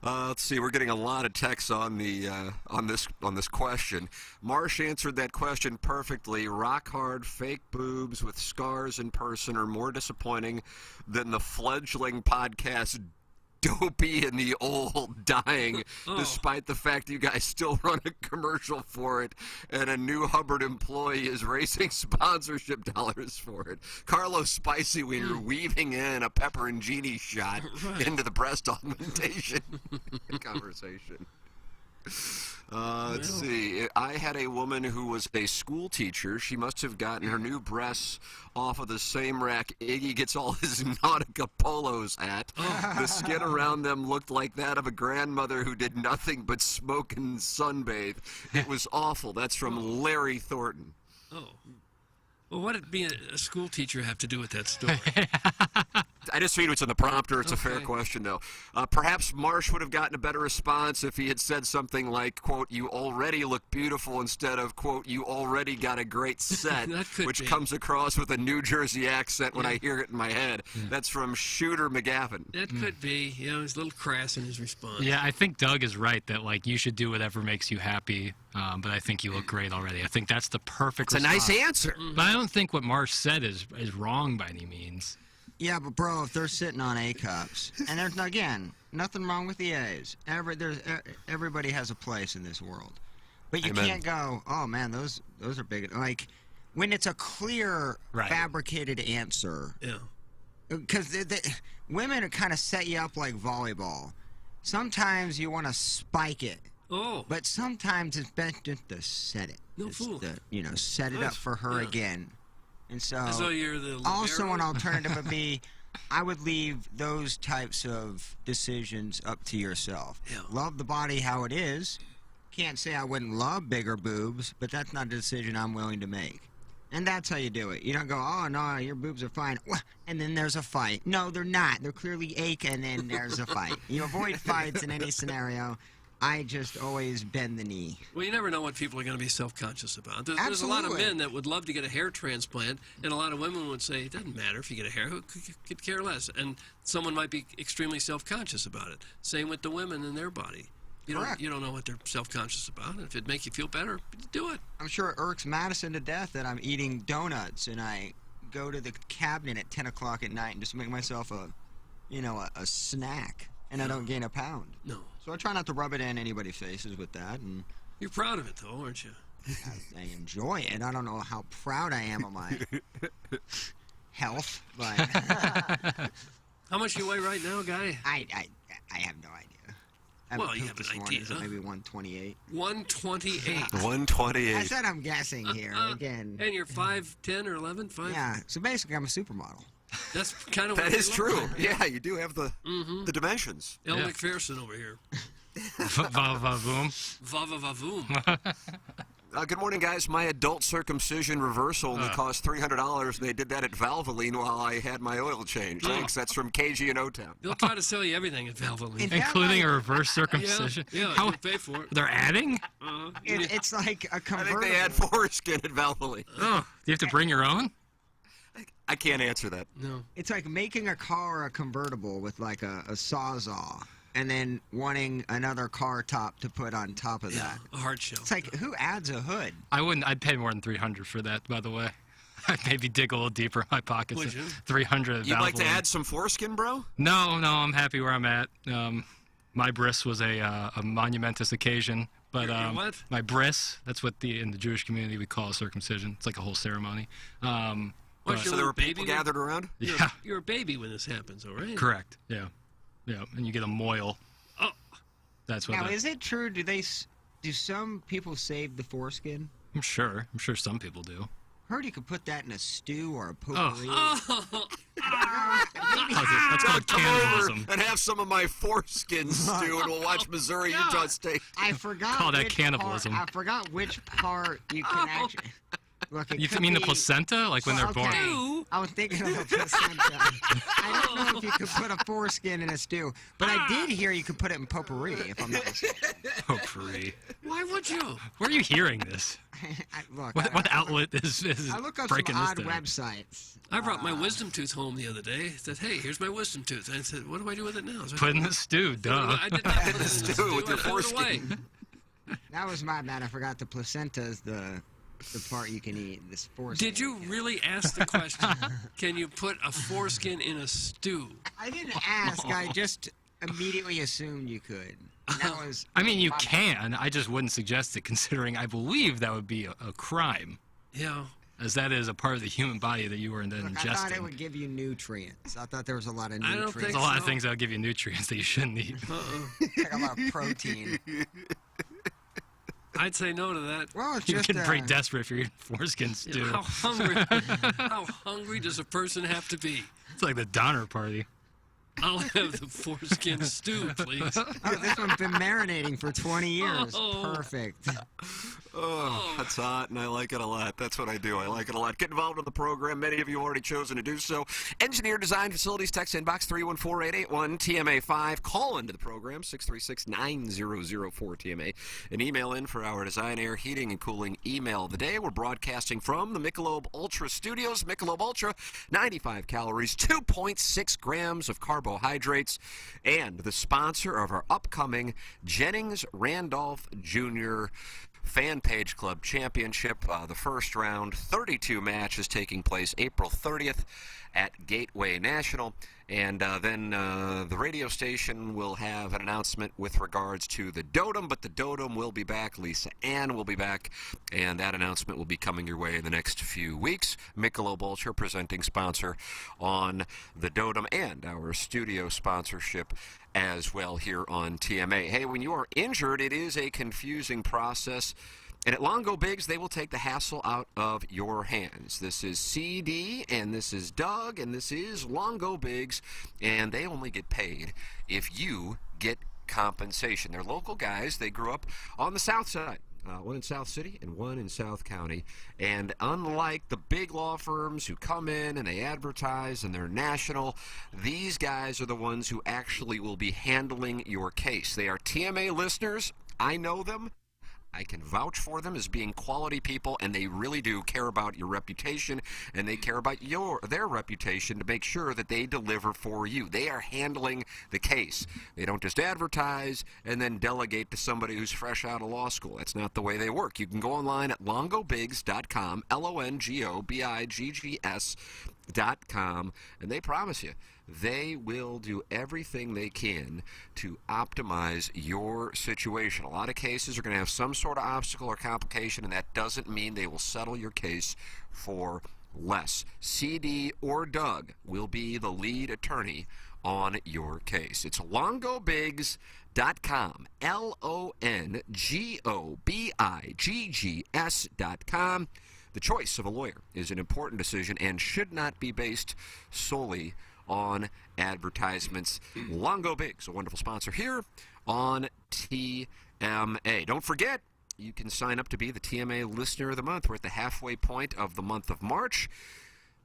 Let's see. We're getting a lot of texts on the on this question. Marsh answered that question perfectly. Rock hard, fake boobs with scars in person are more disappointing than the fledgling podcast Dopey and the Old dying, despite the fact you guys still run a commercial for it, and a new Hubbard employee is raising sponsorship dollars for it. Carlos Spicy Wiener weaving in a Pepper and Genie shot into the breast augmentation conversation. Let's see. I had a woman who was a school teacher. She must have gotten her new breasts off of the same rack Iggy gets all his Nautica polos at. The skin around them looked like that of a grandmother who did nothing but smoke and sunbathe. It was awful. That's from Larry Thornton. Oh. Well, what did being a school teacher have to do with that story? I just read what's in the prompter. It's a fair Okay. question, though. Perhaps Marsh would have gotten a better response if he had said something like, quote, "You already look beautiful," instead of, quote, "You already got a great set," That could which be. comes across with a New Jersey accent when I hear it in my head. That's from Shooter McGavin. That could be. You know, he's a little crass in his response. Yeah, I think Doug is right that like you should do whatever makes you happy. But I think you look great already. I think that's the perfect. It's a nice response. answer. But I don't think what Marsh said is wrong by any means. Yeah, but bro, if they're sitting on A cups, and there's again nothing wrong with the A's. Everybody has a place in this world, but you Amen. can't go. Oh man, those are big. Like when it's a clear, Right. fabricated answer, Yeah. because women kind of set you up like volleyball. Sometimes you want to spike it, Oh. but sometimes it's best just to set it. No Just fool. to, set it Nice. up for her Yeah. again. And so, As though you're the also libero? an alternative would be, I would leave those types of decisions up to yourself. Yeah. Love the body how it is. Can't say I wouldn't love bigger boobs, but that's not a decision I'm willing to make. And that's how you do it. You don't go, oh no, your boobs are fine, and then there's a fight. No, they're not. They're clearly ache, and then there's a fight. You avoid fights in any scenario. I just always bend the knee. Well, you never know what people are going to be self-conscious about. There's a lot of Absolutely. men that would love to get a hair transplant, and a lot of women would say, it doesn't matter if you get a hair, who could care less? And someone might be extremely self-conscious about it. Same with the women in their body. Correct. You don't know what they're self-conscious about, and if it makes you feel better, do it. I'm sure it irks Madison to death that I'm eating donuts and I go to the cabinet at 10 o'clock at night and just make myself a snack, and I don't gain a pound. No. So I try not to rub it in anybody's faces with that, and You're proud of it, though, aren't you? I enjoy it. I don't know how proud I am of my health, but How much you weigh right now, guy? I have no idea. I haven't Well, you pooped have this an morning, idea. so maybe 128. 128. 128. I said I'm guessing here again. And you're 5'10" or 11? Yeah, so basically I'm a supermodel. That's kind of what That you is look true. like. Yeah, you do have the dimensions. Elle Yeah. McPherson over here. Va-va-voom. Va-va-va-voom. Good morning, guys. My adult circumcision reversal only cost $300, and they did that at Valvoline while I had my oil change. Thanks. That's from KG in O-Town. They'll try to sell you everything at Valvoline. In Including a fact, reverse circumcision. Yeah, How, you pay for it. they're adding? it's like a I convertible. think they had foreskin at Valvoline. Oh, do you have to bring your own? I can't answer that. No. It's like making a car a convertible with like a sawzall, and then wanting another car top to put on top of Yeah, that. a hard shell. It's like, who adds a hood? I wouldn't. I'd pay more than $300 for that. By the way, I'd maybe dig a little deeper in my pockets. Would you? $300. at You'd like to Valvoline. add some foreskin, bro? No, I'm happy where I'm at. My bris was a monumentous occasion, But Your what? my bris, that's what in the Jewish community we call a circumcision. It's like a whole ceremony. What's But- your So there little were people baby? gathered around? Yeah, You're a baby when this happens, all right? correct. Yeah, and you get a moil. Oh. That's what. Now, is it true? Do some people save the foreskin? I'm sure some people do. Heard you could put that in a stew or a potpourri. That's called Come over cannibalism. and have some of my foreskin stew, and we'll watch Missouri, Utah State. I forgot. Call that which cannibalism. Part, I forgot which part you can actually. Look, it You could mean the be- placenta, like when they're born? Okay. I was thinking of the placenta. I don't know if you could put a foreskin in a stew, but I did hear you could put it in potpourri, if I'm not mistaken. Oh, free. Why would you? Where are you hearing this? Look, What outlet is I look up breaking some this odd down? websites. I brought my wisdom tooth home the other day. I said, hey, here's my wisdom tooth. And I said, what do I do with it now? So I Put in said, the stew, duh. I did not put it in the stew with your I threw it away. foreskin. That was my bad. I forgot the placenta is the part you can eat. This foreskin. Did you really ask the question, can you put a foreskin in a stew? I didn't ask. I just immediately assumed you could. That was. I mean, you can. I just wouldn't suggest it, considering I believe that would be a crime, Yeah. as that is a part of the human body that you were then Look, I thought it ingesting. would give you nutrients. I thought there was a lot of I don't nutrients. think There's a lot of so. things that will give you nutrients that you shouldn't eat. Like a lot of protein. I'd say no to that. Well, it's You just. get pretty desperate if you're eating foreskin stew. How hungry does a person have to be? It's like the Donner Party. I'll have the foreskin stew, please. Oh, this one's been marinating for 20 years. Oh. Perfect. Oh, that's hot, and I like it a lot. That's what I do. I like it a lot. Get involved in the program. Many of you have already chosen to do so. Engineer Design Facilities, text inbox 314-881-TMA5. Call into the program, 636-9004-TMA. And email in for our Design, Air, Heating, and Cooling email of the day. We're broadcasting from the Michelob Ultra Studios. Michelob Ultra, 95 calories, 2.6 grams of carbohydrates, and the sponsor of our upcoming Jennings Randolph Jr. Fan Page Club Championship. The first round, 32 matches taking place April 30th at Gateway National. And then the radio station will have an announcement with regards to the Dotem, but the Dotem will be back. Lisa Ann will be back, and that announcement will be coming your way in the next few weeks. Michelob Ultra, presenting sponsor on the Dotem, and our studio sponsorship as well here on TMA. Hey, when you are injured, it is a confusing process. And at Longo Biggs, they will take the hassle out of your hands. This is CD, and this is Doug, and this is Longo Biggs, and they only get paid if you get compensation. They're local guys. They grew up on the south side. One in South City and one in South County. And unlike the big law firms who come in and they advertise and they're national, these guys are the ones who actually will be handling your case. They are TMA listeners. I know them. I can vouch for them as being quality people, and they really do care about your reputation, and they care about their reputation to make sure that they deliver for you. They are handling the case. They don't just advertise and then delegate to somebody who's fresh out of law school. That's not the way they work. You can go online at longobiggs.com, LONGOBIGGS.com, and they promise you they will do everything they can to optimize your situation. A lot of cases are going to have some sort of obstacle or complication, and that doesn't mean they will settle your case for less. CD or Doug will be the lead attorney on your case. It's longobiggs.com, LONGOBIGGS.com. The choice of a lawyer is an important decision and should not be based solely on advertisements. Longo Biggs, a wonderful sponsor here on TMA. Don't forget, you can sign up to be the TMA Listener of the Month. We're at the halfway point of the month of March.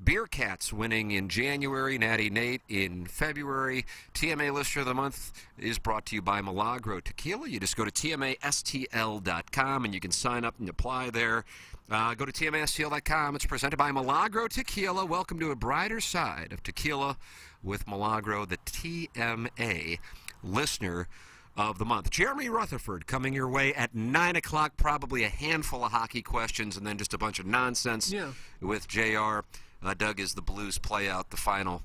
Beer Cats winning in January, Natty Nate in February. TMA Listener of the Month is brought to you by Milagro Tequila. You just go to TMASTL.com and you can sign up and apply there. Go to TMASTL.com. It's presented by Milagro Tequila. Welcome to a brighter side of tequila with Milagro, the TMA Listener of the Month. Jeremy Rutherford coming your way at 9 o'clock. Probably a handful of hockey questions and then just a bunch of nonsense with JR. Doug, as the Blues play out the final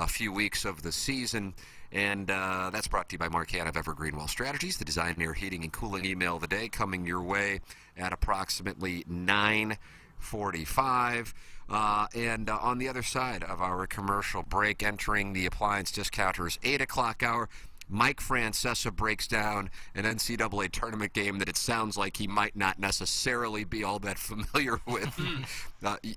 few weeks of the season. And that's brought to you by Mark Hanna of Evergreen Wealth Strategies, the design, air, heating, and cooling email of the day, coming your way at approximately 9:45. And on the other side of our commercial break, entering the appliance discounter's 8 o'clock hour, Mike Francesa breaks down an NCAA tournament game that it sounds like he might not necessarily be all that familiar with.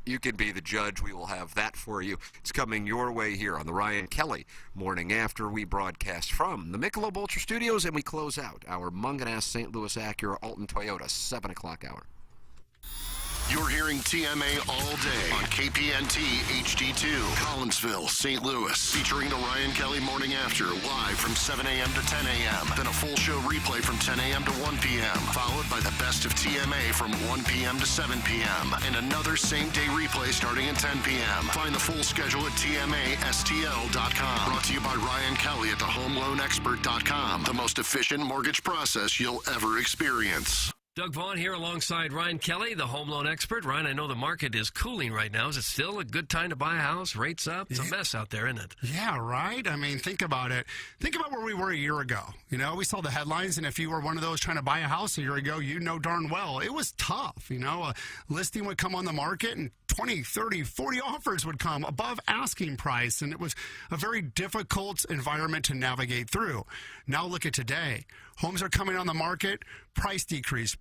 You can be the judge. We will have that for you. It's coming your way here on the Ryan Kelly Morning After. We broadcast from the Michelob Ultra Studios, and we close out our Munganast St. Louis Acura Alton Toyota 7 o'clock hour. You're hearing TMA all day on KPNT HD2, Collinsville, St. Louis, featuring the Ryan Kelly Morning After, live from 7 a.m. to 10 a.m. Then a full show replay from 10 a.m. to 1 p.m., followed by the best of TMA from 1 p.m. to 7 p.m., and another same-day replay starting at 10 p.m. Find the full schedule at TMASTL.com. Brought to you by Ryan Kelly at thehomeloanexpert.com, the most efficient mortgage process you'll ever experience. Doug Vaughn here alongside Ryan Kelly, the home loan expert. Ryan, I know the market is cooling right now. Is it still a good time to buy a house? Rates up? It's a mess out there, isn't it? Yeah, right? I mean, think about it. Think about where we were a year ago. You know, we saw the headlines, and if you were one of those trying to buy a house a year ago, you know darn well it was tough. You know, a listing would come on the market and 20, 30, 40 offers would come above asking price, and it was a very difficult environment to navigate through. Now look at today. Homes are coming on the market, price decrease.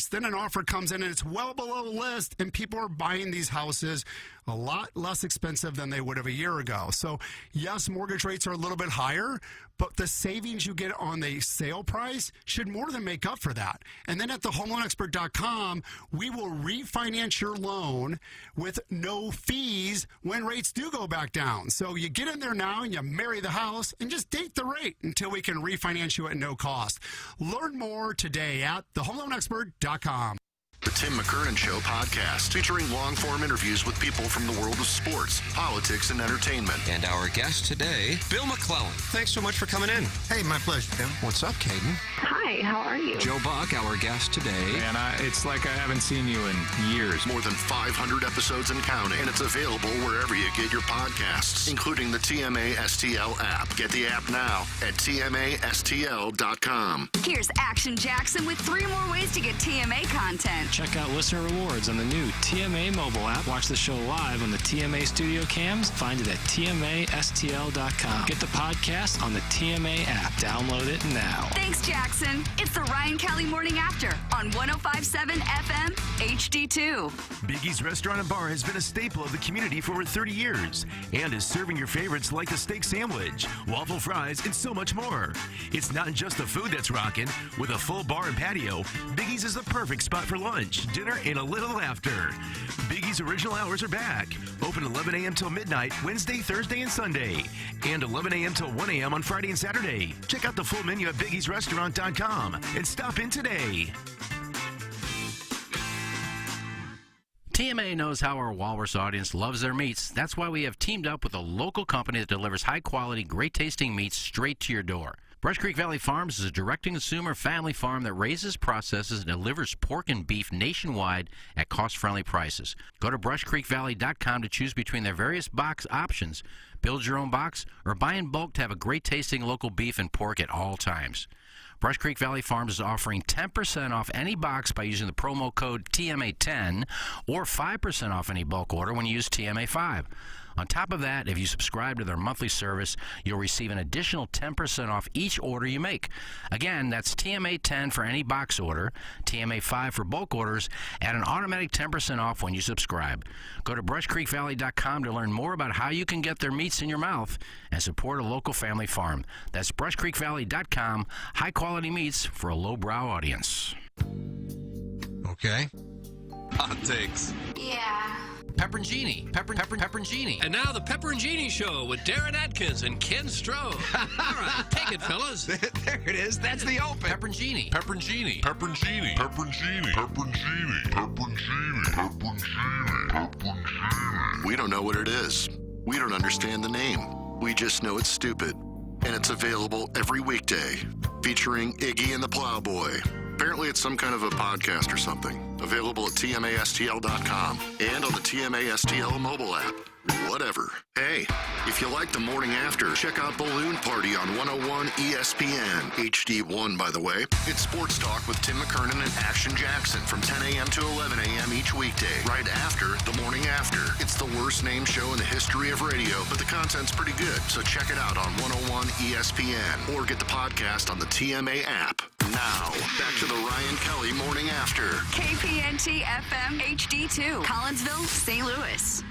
Then an offer comes in and it's well below list, and people are buying these houses a lot less expensive than they would have a year ago. So yes, mortgage rates are a little bit higher, but the savings you get on the sale price should more than make up for that. And then at thehomeloanexpert.com, we will refinance your loan with no fees when rates do go back down. So you get in there now and you marry the house and just date the rate until we can refinance you at no cost. Learn more today at thehomeloanexpert.com. The Tim McKernan Show podcast, featuring long-form interviews with people from the world of sports, politics, and entertainment. And our guest today, Bill McClellan. Thanks so much for coming in. Hey, my pleasure, Tim. What's up, Caden? Hi, how are you? Joe Buck, our guest today. And it's like I haven't seen you in years. More than 500 episodes and counting, and it's available wherever you get your podcasts, including the TMA STL app. Get the app now at TMASTL.com. Here's Action Jackson with 3 more ways to get TMA content. Check out listener rewards on the new TMA mobile app. Watch the show live on the TMA studio cams. Find it at TMASTL.com. Get the podcast on the TMA app. Download it now. Thanks, Jackson. It's the Ryan Kelly Morning After on 105.7 FM HD2. Biggie's Restaurant and Bar has been a staple of the community for over 30 years and is serving your favorites like the steak sandwich, waffle fries, and so much more. It's not just the food that's rocking. With a full bar and patio, Biggie's is the perfect spot for lunch, dinner, and a little laughter. Biggie's original hours are back. Open 11 a.m. till midnight, Wednesday, Thursday, and Sunday. And 11 a.m. till 1 a.m. on Friday and Saturday. Check out the full menu at biggiesrestaurant.com and stop in today. TMA knows how our Walrus audience loves their meats. That's why we have teamed up with a local company that delivers high-quality, great-tasting meats straight to your door. Brush Creek Valley Farms is a direct-to-consumer family farm that raises, processes, and delivers pork and beef nationwide at cost-friendly prices. Go to brushcreekvalley.com to choose between their various box options. Build your own box or buy in bulk to have a great-tasting local beef and pork at all times. Brush Creek Valley Farms is offering 10% off any box by using the promo code TMA10 or 5% off any bulk order when you use TMA5. On top of that, if you subscribe to their monthly service, you'll receive an additional 10% off each order you make. Again, that's TMA10 for any box order, TMA5 for bulk orders, and an automatic 10% off when you subscribe. Go to brushcreekvalley.com to learn more about how you can get their meats in your mouth and support a local family farm. That's brushcreekvalley.com, high-quality meats for a lowbrow audience. Okay. Hot takes. Yeah. Pepperoncini. And now the Pepperoncini Show with Darren Atkins and Ken Stroh. All right, take it, fellas. There it is. That's the open. Pepperoncini. We don't know what it is. We don't understand the name. We just know it's stupid. And it's available every weekday, featuring Iggy and the Plowboy. Apparently it's some kind of a podcast or something. Available at TMASTL.com and on the TMASTL mobile app. Whatever. Hey, if you like the morning after, check out Balloon Party on 101 ESPN. HD1, by the way. It's Sports Talk with Tim McKernan and Ashton Jackson from 10 a.m. to 11 a.m. each weekday, right after the morning after. It's the worst named show in the history of radio, but the content's pretty good, so check it out on 101 ESPN or get the podcast on the TMA app. Now, back to the Ryan Kelly Morning After. KPNT FM HD2, Collinsville, St. Louis.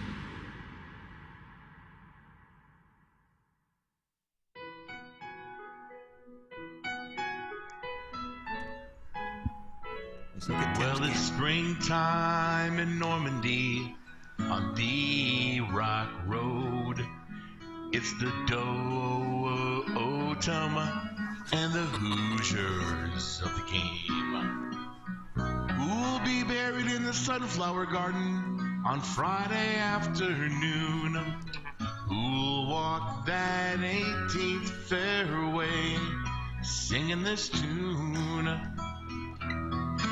Well, it's springtime in Normandy on the Rock Road. It's the Dotem and the Hoosiers of the game. Who'll be buried in the sunflower garden on Friday afternoon? Who'll walk that 18th fairway singing this tune?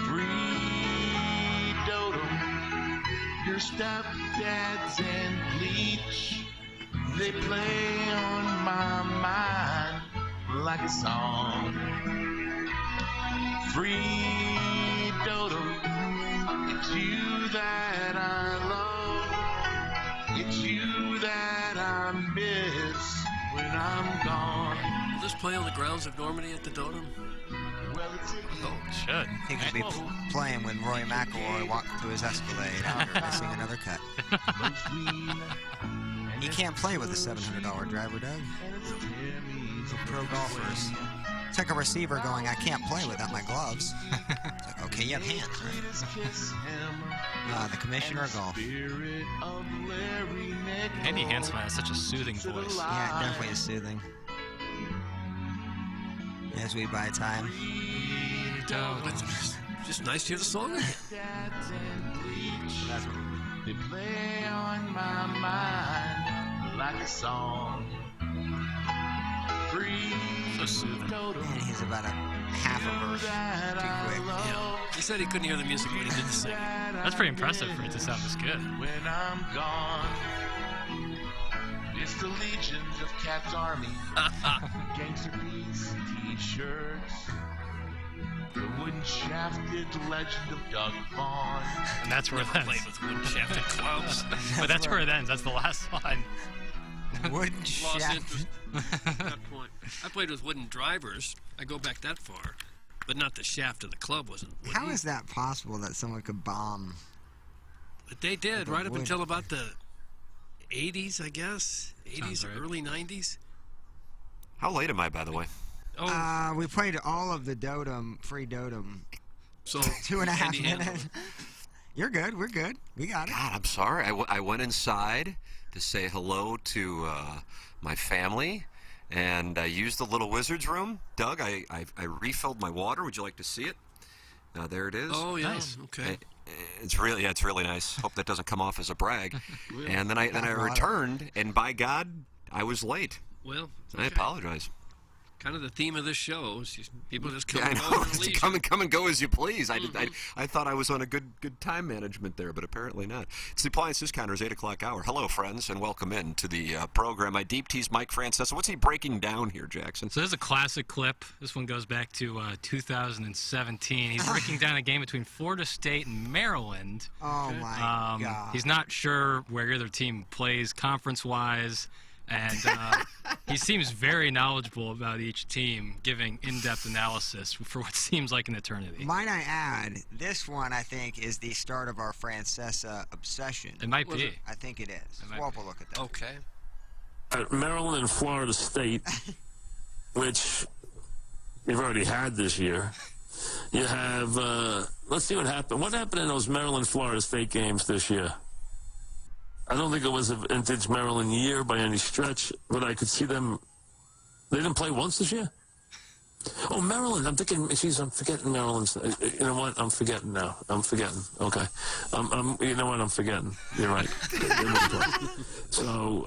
Free Dotem, your stepdads and Bleach, they play on my mind like a song. Free Dotem, it's you that I love, it's you that I miss when I'm gone. Will this play on the grounds of Normandy at the Dotem? Oh, it should. I think he'll be playing when Roy McIlroy walked through his Escalade after missing another cut. He can't play with a $700 driver, Doug. For pro golfers. It's like a receiver going, I can't play without my gloves. It's like, okay, you have hands, right? The commissioner of golf. Andy Hanselman has such a soothing voice. Yeah, it definitely is soothing. As we buy time. It's just nice to hear the song again. They play on my mind like a song. Free so soothing. And he's about a half a verse too quick. Yeah. He said he couldn't hear the music when he did the singing. That's pretty impressive for it to sound this good. When I'm gone, it's the legions of Cat's Army. Gangster Beats t-shirts. The wooden shafted legend of Doug Vaughn. And that's where it ends. Played with wooden shafted clubs. But that's where it ends. That's the last line. Wooden Lost shaft. interest at that point. I played with wooden drivers. I go back that far. But not the shaft of the club wasn't wooden. How is that possible that someone could bomb? But they did, right up wood. until about the 80s, I guess. 80s, right. early 90s. How late am I, by the way? Oh, We played all of the Dotem, free Dotem. so 2.5 Andy minutes. Hanselman. You're good. We're good. We got it. God, I'm sorry. I went inside to say hello to my family, and I used the little wizard's room. Doug, I refilled my water. Would you like to see it? There it is. Oh, yeah. Nice. Okay. It's really nice. Hope that doesn't come off as a brag. And then I Water. returned, and by God, I was late. Well, I okay. apologize. Kind of the theme of this show is just people just come Yeah, I and go know. at their It's leisure. come and go as you please. I thought I was on a good time management there, but apparently not. It's the Appliance Discounter's 8 o'clock hour. Hello, friends, and welcome in to the program. I deep tease Mike Francesa. What's he breaking down here, Jackson? So this is a classic clip. This one goes back to 2017. He's breaking down a game between Florida State and Maryland. Oh, my God. He's not sure where their team plays conference-wise, and he seems very knowledgeable about each team, giving in-depth analysis for what seems like an eternity. Might I add, this one, I think, is the start of our Francesa obsession. It might be. I think it is. might Swap a look at that. Okay. Maryland and Florida State, which you've already had this year. You have, let's see what happened. What happened in those Maryland-Florida State games this year? I don't think it was a vintage Maryland year by any stretch, but I could see them. They didn't play once this year? Oh, Maryland. I'm thinking, geez, I'm forgetting Maryland's. You know what? I'm forgetting now. I'm forgetting. Okay. You know what? I'm forgetting. You're right. So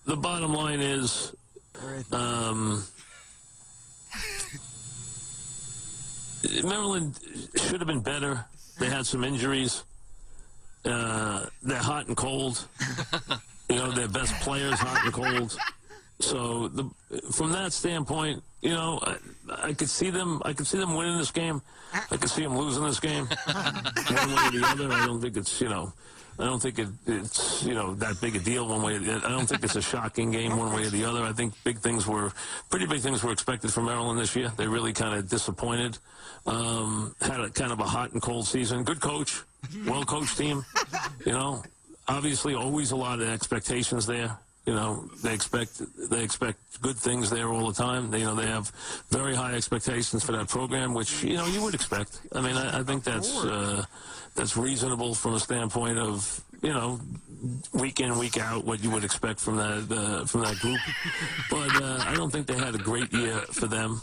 the bottom line is, Maryland should have been better. They had some injuries. They're hot and cold. Their best players hot and cold. So from that standpoint, I could see them. I could see them winning this game. I could see them losing this game, one way or the other. I don't think it's I don't think it's that big a deal one way. I don't think it's a shocking game one way or the other. I think pretty big things were expected from Maryland this year. They really kind of disappointed. Had a kind of a hot and cold season. Good coach, well-coached team. Obviously always a lot of expectations there. They expect good things there all the time. They have very high expectations for that program, which you would expect. I mean, I think that's reasonable from a standpoint of week in, week out, what you would expect from that group. But I don't think they had a great year for them.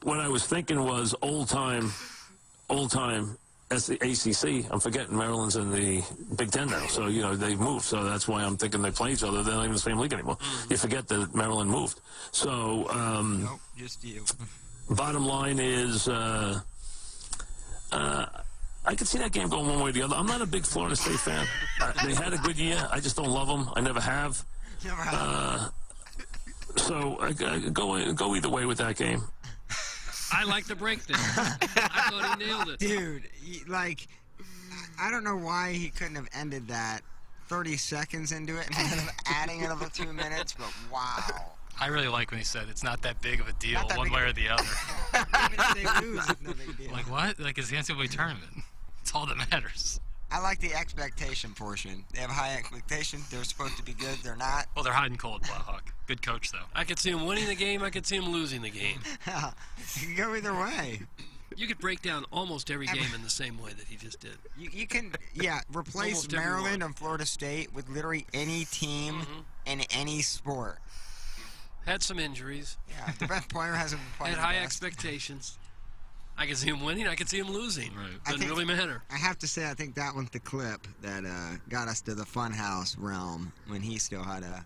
What I was thinking was old time. As the ACC, I'm forgetting Maryland's in the Big Ten now, so they've moved. So that's why I'm thinking they play each other. They're not even in the same league anymore. You forget that Maryland moved. So nope, just you. Bottom line is, I could see that game going one way or the other. I'm not a big Florida State fan. They had a good year. I just don't love them. I never have. Never have. So I go either way with that game. I like the breakdown. I thought he nailed it. Dude, I don't know why he couldn't have ended that 30 seconds into it instead of adding another 2 minutes, but wow. I really like when he said it's not that big of a deal one way or the other. Even if they lose, it's no big deal. Like what? Like it's the NCAA tournament. It's all that matters. I like the expectation portion. They have high expectation. They're supposed to be good. They're not. Well, they're hot and cold, Blauhawk. Good coach, though. I could see him winning the game. I could see him losing the game. You can go either way. You could break down almost every game in the same way that he just did. You can, replace Almost Maryland everyone. and Florida State with literally any team in any sport. Had some injuries. Yeah, the best player hasn't played. Had high expectations. I could see him winning. I could see him losing. Right. Doesn't really matter. I have to say, I think that one's the clip that got us to the Funhouse realm when he still had a.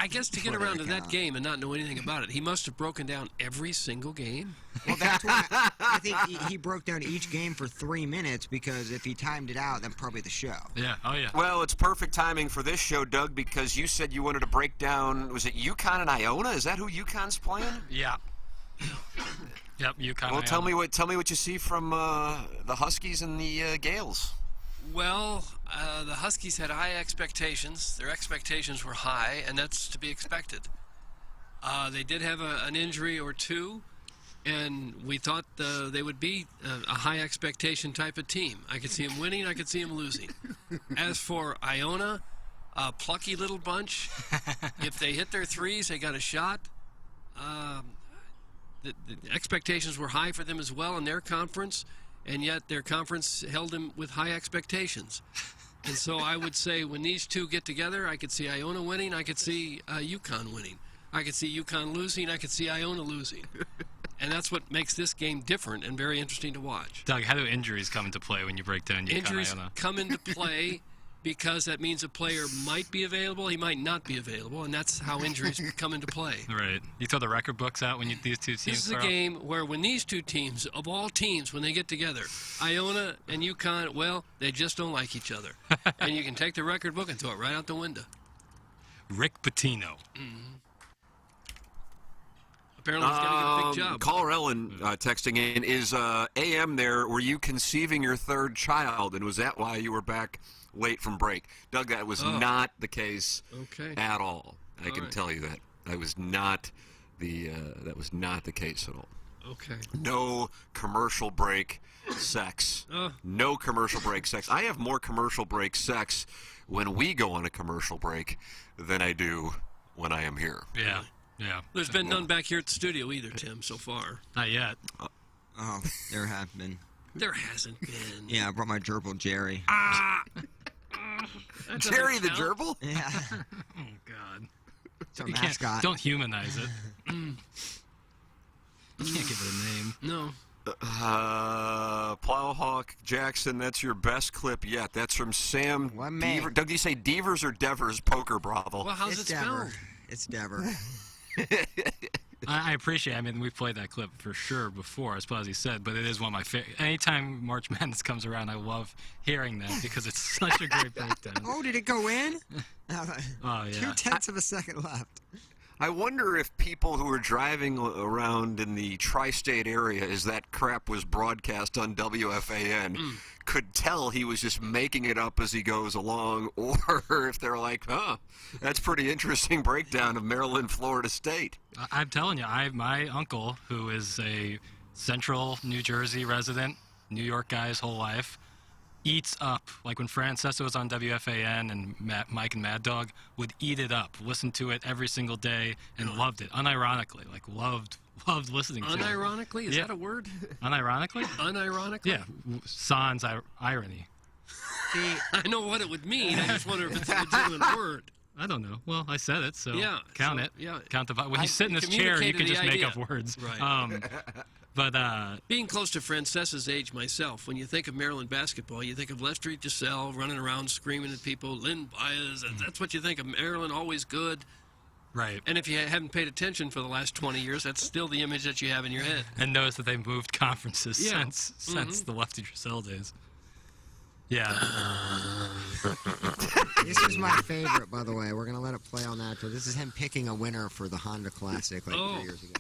I guess to get Twitter around to that account. game and not know anything about it, he must have broken down every single game. Well, that's why I think he broke down each game for 3 minutes because if he timed it out, then probably the show. Yeah. Oh, yeah. Well, it's perfect timing for this show, Doug, because you said you wanted to break down, was it UConn and Iona? Is that who UConn's playing? Yeah. Yep, UConn. Well, tell me what you see from the Huskies and the Gales. Well, the Huskies had high expectations. Their expectations were high, and that's to be expected. They did have an injury or two, and we thought they would be a high expectation type of team. I could see them winning. I could see them losing. As for Iona, a plucky little bunch. If they hit their threes, they got a shot. The expectations were high for them as well in their conference, and yet their conference held them with high expectations. And so I would say when these two get together, I could see Iona winning, I could see UConn winning. I could see UConn losing, I could see Iona losing. And that's what makes this game different and very interesting to watch. Doug, how do injuries come into play when you break down UConn Injuries Iona? come into play because that means a player might be available, he might not be available, and that's how injuries come into play. Right. You throw the record books out when these two teams This is a throw? game where when these two teams, of all teams, when they get together, Iona and UConn, well, they just don't like each other. And you can take the record book and throw it right out the window. Rick Pitino. Apparently he's going to get a big job. Caller Ellen texting in, is AM there, were you conceiving your third child, and was that why you were back late from break? Doug, that was not the case at all. I can tell you that. That was not the case at all. Okay. No commercial break sex. No commercial break sex. I have more commercial break sex when we go on a commercial break than I do when I am here. Yeah. Yeah. There's been none back here at the studio either, Tim, so far. Not yet. Oh, there have been. There hasn't been. Yeah, I brought my gerbil, Jerry. Jerry the gerbil? Yeah. Oh, God. It's our You mascot. don't humanize it. You can't give it a name. No. Plowhawk Jackson, that's your best clip yet. That's from Sam Dever. Doug, do you say Devers or Devers Poker Brothel? Well, how's It's it spelled? Dever. It's Dever. I appreciate it. I mean, we've played that clip for sure before, as he said, but it is one of my favorite. Anytime March Madness comes around, I love hearing that because it's such a great breakdown. Oh, did it go in? Oh, yeah. 0.2 of a second left. I wonder if people who are driving around in the tri-state area as that crap was broadcast on WFAN could tell he was just making it up as he goes along, or if they're like, that's pretty interesting breakdown of Maryland, Florida State. I'm telling you, my uncle, who is a central New Jersey resident, New York guy his whole life, eats up. Like when Francesa was on WFAN and Mike and Mad Dog would eat it up, listen to it every single day, and loved it. Unironically, like loved listening to it. Unironically? Is that a word? Unironically? Unironically? Yeah. Sans irony. See, I know what it would mean. I just wonder if it's a legitimate word. I don't know. Well, I said it, so count it. Yeah. Count the. When you sit in this chair, you can just make up words. Right. But being close to Francesa's age myself, when you think of Maryland basketball, you think of Lester Giselle running around screaming at people, Lynn Baez. That's what you think of Maryland, always good. Right. And if you haven't paid attention for the last 20 years, that's still the image that you have in your head. And notice that they've moved conferences since the Lefty Giselle days. Yeah. This is my favorite, by the way. We're going to let it play on that. This is him picking a winner for the Honda Classic 3 years ago.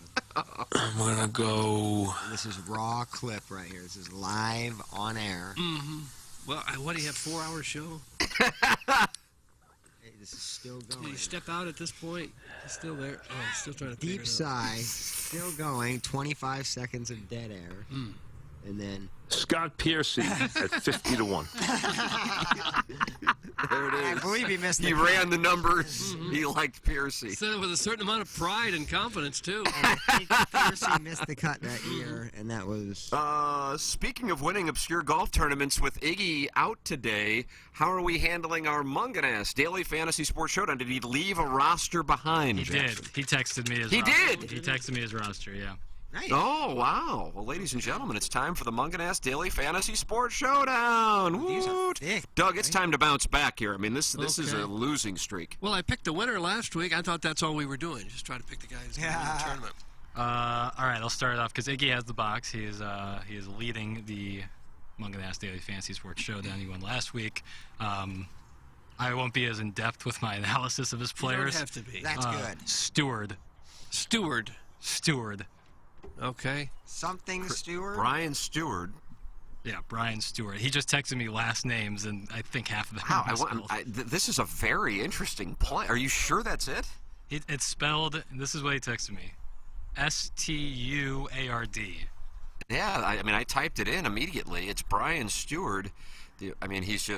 I'm going to go... And this is raw clip right here. This is live on air. Mm-hmm. Well, what do you have, 4-hour show? Hey, this is still going. Did he step out at this point? He's still there. Oh, he's still trying to figure Deep it out. sigh. Still going. 25 seconds of dead air. And then... Scott Piercy at 50-1. There it is. I believe he missed He the ran the numbers. He liked Piercy. Said it with a certain amount of pride and confidence, too. I think Piercy missed the cut that year, and that was... Speaking of winning obscure golf tournaments with Iggy out today, how are we handling our Munganess Daily Fantasy Sports Showdown? Did he leave a roster behind? He did. He texted me his He roster. did? He texted me his roster, yeah. Nice. Oh, wow. Well, ladies and gentlemen, it's time for the Munganess Daily Fantasy Sports Showdown. Woot. Doug, it's time to bounce back here. I mean, this is a losing streak. Well, I picked the winner last week. I thought that's all we were doing. Just try to pick the guy who's going to win the tournament. All right, I'll start it off because Iggy has the box. He is leading the Munganess Daily Fantasy Sports Showdown. He won last week. I won't be as in-depth with my analysis of his players. You don't have to be. That's good. Steward. Okay. Something Stewart? Brian Stewart. Yeah, Brian Stewart. He just texted me last names, and I think half of them Wow, are misspelled. this is a very interesting play. Are you sure that's it? It's spelled, this is what he texted me, S-T-U-A-R-D. Yeah, I mean, I typed it in immediately. It's Brian Stewart. I mean, he's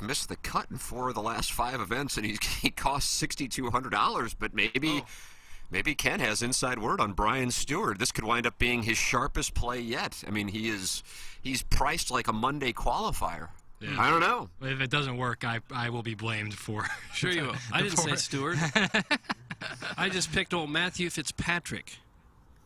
missed the cut in 4 of the last 5 events, and he costs $6,200. But maybe Ken has inside word on Brian Stewart. This could wind up being his sharpest play yet. I mean, he's priced like a Monday qualifier. Yeah. I don't know. If it doesn't work, I will be blamed for. Sure you will. I didn't say Stewart. I just picked old Matthew Fitzpatrick.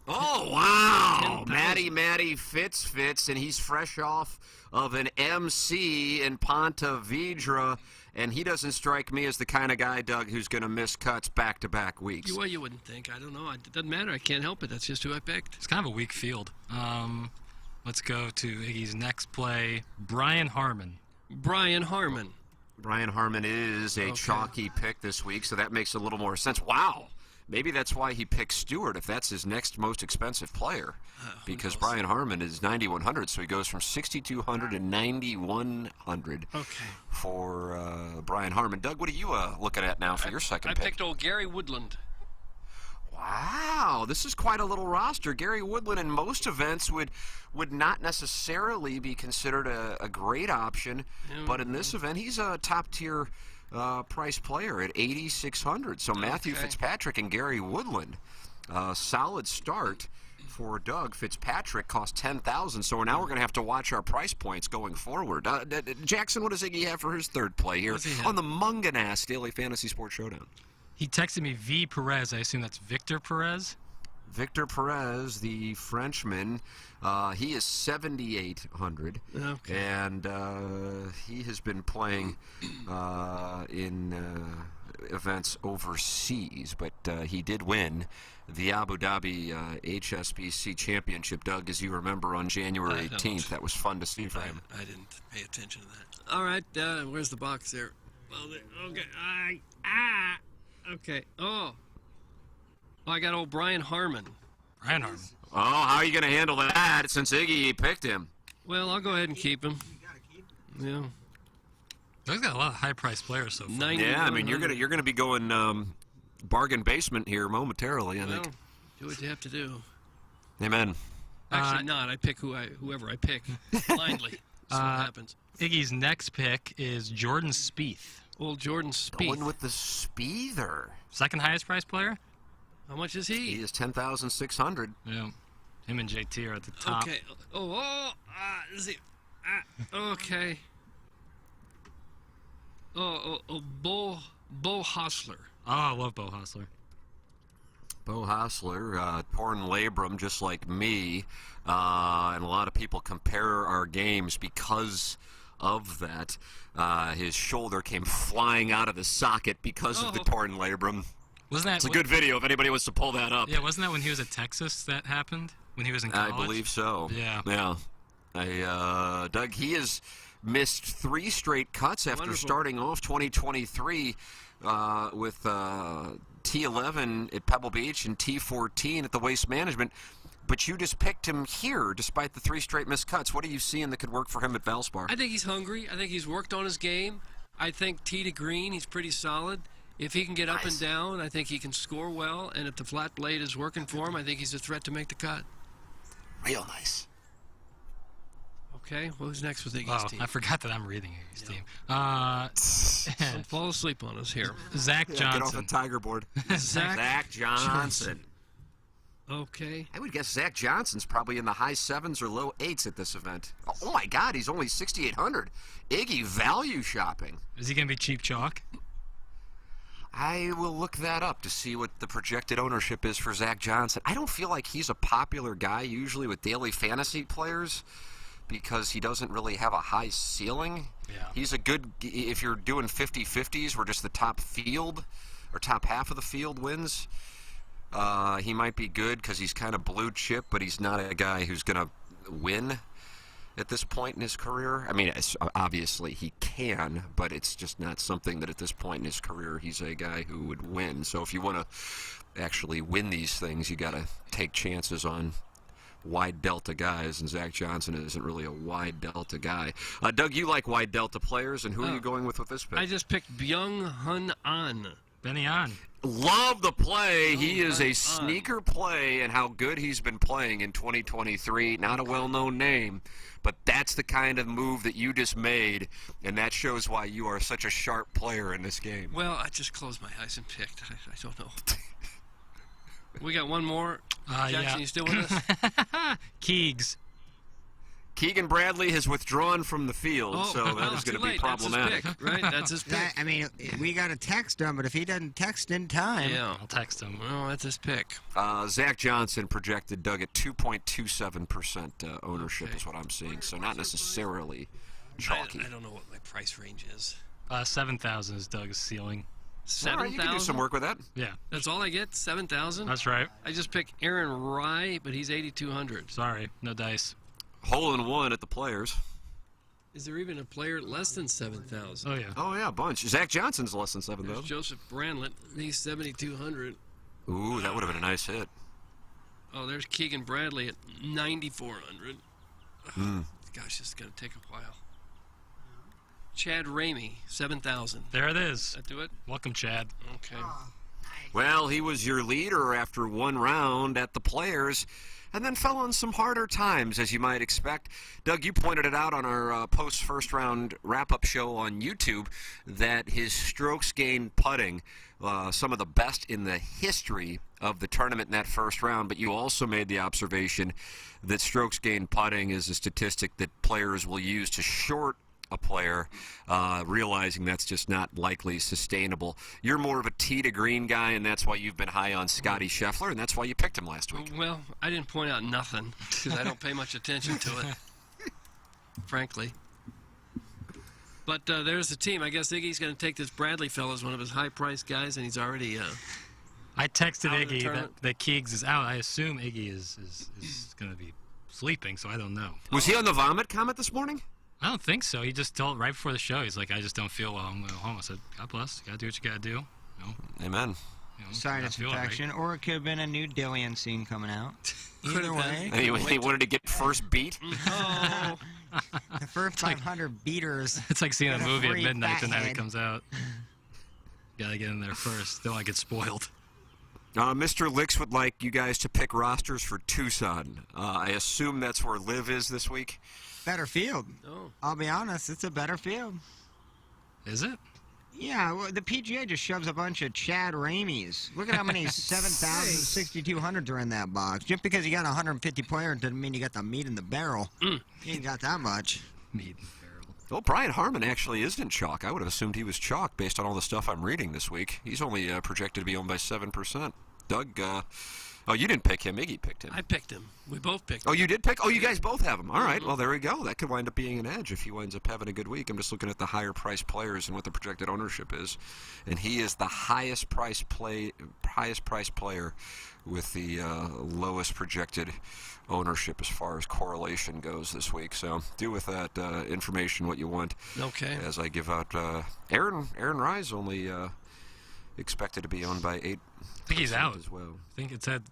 Oh, wow. Matty Fitz, and he's fresh off of an MC in Ponte Vedra, and he doesn't strike me as the kind of guy, Doug, who's going to miss cuts back-to-back weeks. Well, you wouldn't think. I don't know. It doesn't matter. I can't help it. That's just who I picked. It's kind of a weak field. Let's go to Iggy's next play, Brian Harmon. Brian Harmon is a chalky pick this week, so that makes a little more sense. Wow. Maybe that's why he picked Stewart, if that's his next most expensive player. Because Brian Harmon is 9,100, so he goes from 6,200 to 9,100 for Brian Harmon. Doug, what are you looking at now for your second pick? I picked old Gary Woodland. Wow, this is quite a little roster. Gary Woodland in most events would not necessarily be considered a great option, but in this event, he's a top-tier price player at 8,600. So Matthew Fitzpatrick and Gary Woodland, solid start for Doug. Fitzpatrick cost $10,000, so now we're going to have to watch our price points going forward. Jackson, what does Iggy have for his third play here on the Munganess Daily Fantasy Sports Showdown? He texted me V. Perez. I assume that's Victor Perez. Victor Perez, the Frenchman, he is 7,800, Okay. and he has been playing in events overseas, but he did win the Abu Dhabi HSBC Championship, Doug, as you remember, on January 18th. That was fun to see for him. I didn't pay attention to that. All right, where's the box there? Well, okay. Okay. Oh, I got old Brian Harmon. Brian Harmon. Oh, how are you going to handle that since Iggy picked him? Well, I'll go ahead and keep him. Yeah. Doug's got a lot of high-priced players so far. Yeah, I mean, you're gonna be going bargain basement here momentarily, I think. Well, do what you have to do. Amen. Actually, not. I pick whoever I pick blindly. That's what happens. Iggy's next pick is Jordan Spieth. Old Jordan Spieth. Going with the Spiether. Second highest priced player? How much is he? He is 10,600. Yeah. Him and JT are at the top. Okay. Is he? Okay. Bo Hostler. Oh, I love Bo Hostler. Bo Hostler, torn labrum, just like me, and a lot of people compare our games because of that. His shoulder came flying out of the socket because of the torn labrum. Wasn't that? It's a good video if anybody wants to pull that up. Yeah, wasn't that when he was at Texas that happened? When he was in college? I believe so. Yeah. Yeah. Doug, he has missed 3 straight cuts after starting off 2023 with T11 at Pebble Beach and T14 at the Waste Management. But you just picked him here despite the 3 straight missed cuts. What are you seeing that could work for him at Valspar? I think he's hungry. I think he's worked on his game. I think tee to green, he's pretty solid. If he can get up and down, I think he can score well. And if the flat blade is working for him, I think he's a threat to make the cut. Real nice. Okay, well, who's next with Iggy's team? I forgot that I'm reading Iggy's team. Don't fall asleep on us here. Zach Johnson. Get off the Tiger board. Zach Johnson. Okay. I would guess Zach Johnson's probably in the high 7s or low 8s at this event. Oh my God, he's only 6,800. Iggy value shopping. Is he going to be cheap chalk? I will look that up to see what the projected ownership is for Zach Johnson. I don't feel like he's a popular guy usually with daily fantasy players because he doesn't really have a high ceiling. Yeah. He's a good, if you're doing 50-50s where just the top field or top half of the field wins, he might be good because he's kind of blue chip, but he's not a guy who's going to win at this point in his career. I mean, obviously he can, but it's just not something that at this point in his career he's a guy who would win. So if you want to actually win these things, you got to take chances on wide delta guys, and Zach Johnson isn't really a wide delta guy. Doug, you like wide delta players, and who are you going with this pick? I just picked Byung-Hun An. Benny An. Love the play. He is a sneaker play, and how good he's been playing in 2023. Not a well-known name, but that's the kind of move that you just made, and that shows why you are such a sharp player in this game. Well, I just closed my eyes and picked. I don't know. We got one more. Jackson, you still with us? Keegs. Keegan Bradley has withdrawn from the field, so that is going to be problematic. That's his pick, right? That's his pick. I mean, we got to text him, but if he doesn't text in time, I'll text him. Well, that's his pick. Zach Johnson projected, Doug, at 2.27% ownership is what I'm seeing, so not necessarily chalky. I don't know what my price range is. 7,000 is Doug's ceiling. 7,000? You can do some work with that. Yeah. That's all I get? 7,000? That's right. I just picked Aaron Rye, but he's 8,200. Sorry, no dice. Hole in one at the Players. Is there even a player less than 7,000? Oh, yeah. Oh, yeah, a bunch. Zach Johnson's less than 7,000. Joseph Branlett, he's 7,200. Ooh, that would have been a nice hit. Oh, there's Keegan Bradley at 9,400. Gosh, this is going to take a while. Chad Ramey, 7,000. There it is. That do it? Welcome, Chad. Okay. Well, he was your leader after one round at the Players, and then fell on some harder times, as you might expect. Doug, you pointed it out on our post-first round wrap-up show on YouTube that his strokes gained putting, some of the best in the history of the tournament in that first round, but you also made the observation that strokes gained putting is a statistic that players will use to short a player, realizing that's just not likely sustainable. You're more of a tee to green guy, and that's why you've been high on Scotty Scheffler, and that's why you picked him last week. Well, I didn't point out nothing because I don't pay much attention to it, frankly. But there's the team. I guess Iggy's going to take this Bradley fellow as one of his high-priced guys, and he's already I texted out of the Iggy tournament. that Keegs is out. I assume Iggy is going to be sleeping, so I don't know. Was he on the vomit comment this morning? I don't think so. He just told right before the show, he's like, I just don't feel well. I'm going to go home. I said, God bless. You got to do what you got to do. You know, Amen. Sinus infection, or it could have been a new Dillian scene coming out. Either way. He wanted to get first beat? Oh. The first 500 beaters. It's like seeing a with movie at free midnight the night fathead. it comes out. Got to get in there first. Don't want to get spoiled. Mr. Licks would like you guys to pick rosters for Tucson. I assume that's where Liv is this week. Better field. Oh. I'll be honest, it's a better field. Is it? Yeah, well, the PGA just shoves a bunch of Chad Ramies. Look at how many 7,000, 6,200s are in that box. Just because you got 150 players doesn't mean you got the meat in the barrel. You ain't got that much. Meat in the barrel. Well, Brian Harmon actually isn't chalk. I would have assumed he was chalk based on all the stuff I'm reading this week. He's only projected to be owned by 7%. Doug, oh, you didn't pick him. Iggy picked him. I picked him. We both picked him. Oh, you did pick? Oh, you guys both have him. All right. Well, there we go. That could wind up being an edge if he winds up having a good week. I'm just looking at the higher priced players and what the projected ownership is, and he is the highest priced player with the lowest projected ownership as far as correlation goes this week. So do with that information what you want. Okay. As I give out, Aaron Rye's only expected to be owned by 8%. I think he's out as well. I think it said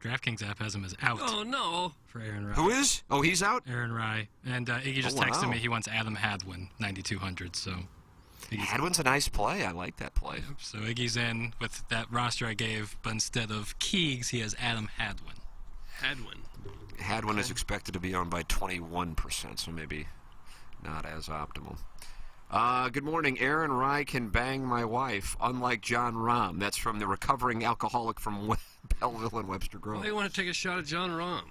DraftKings app has him as out. Oh, no. For Aaron Rye. Who is? Oh, he's out? Aaron Rye. And Iggy just texted me he wants Adam Hadwin, 9,200. So Hadwin's a nice play. I like that play. So Iggy's in with that roster I gave, but instead of Keegs, he has Adam Hadwin. Hadwin is expected to be owned by 21%, so maybe not as optimal. Good morning. Aaron Rye can bang my wife, unlike John Rahm. That's from the recovering alcoholic from Belleville and Webster Grove. Well, you want to take a shot at John Rahm.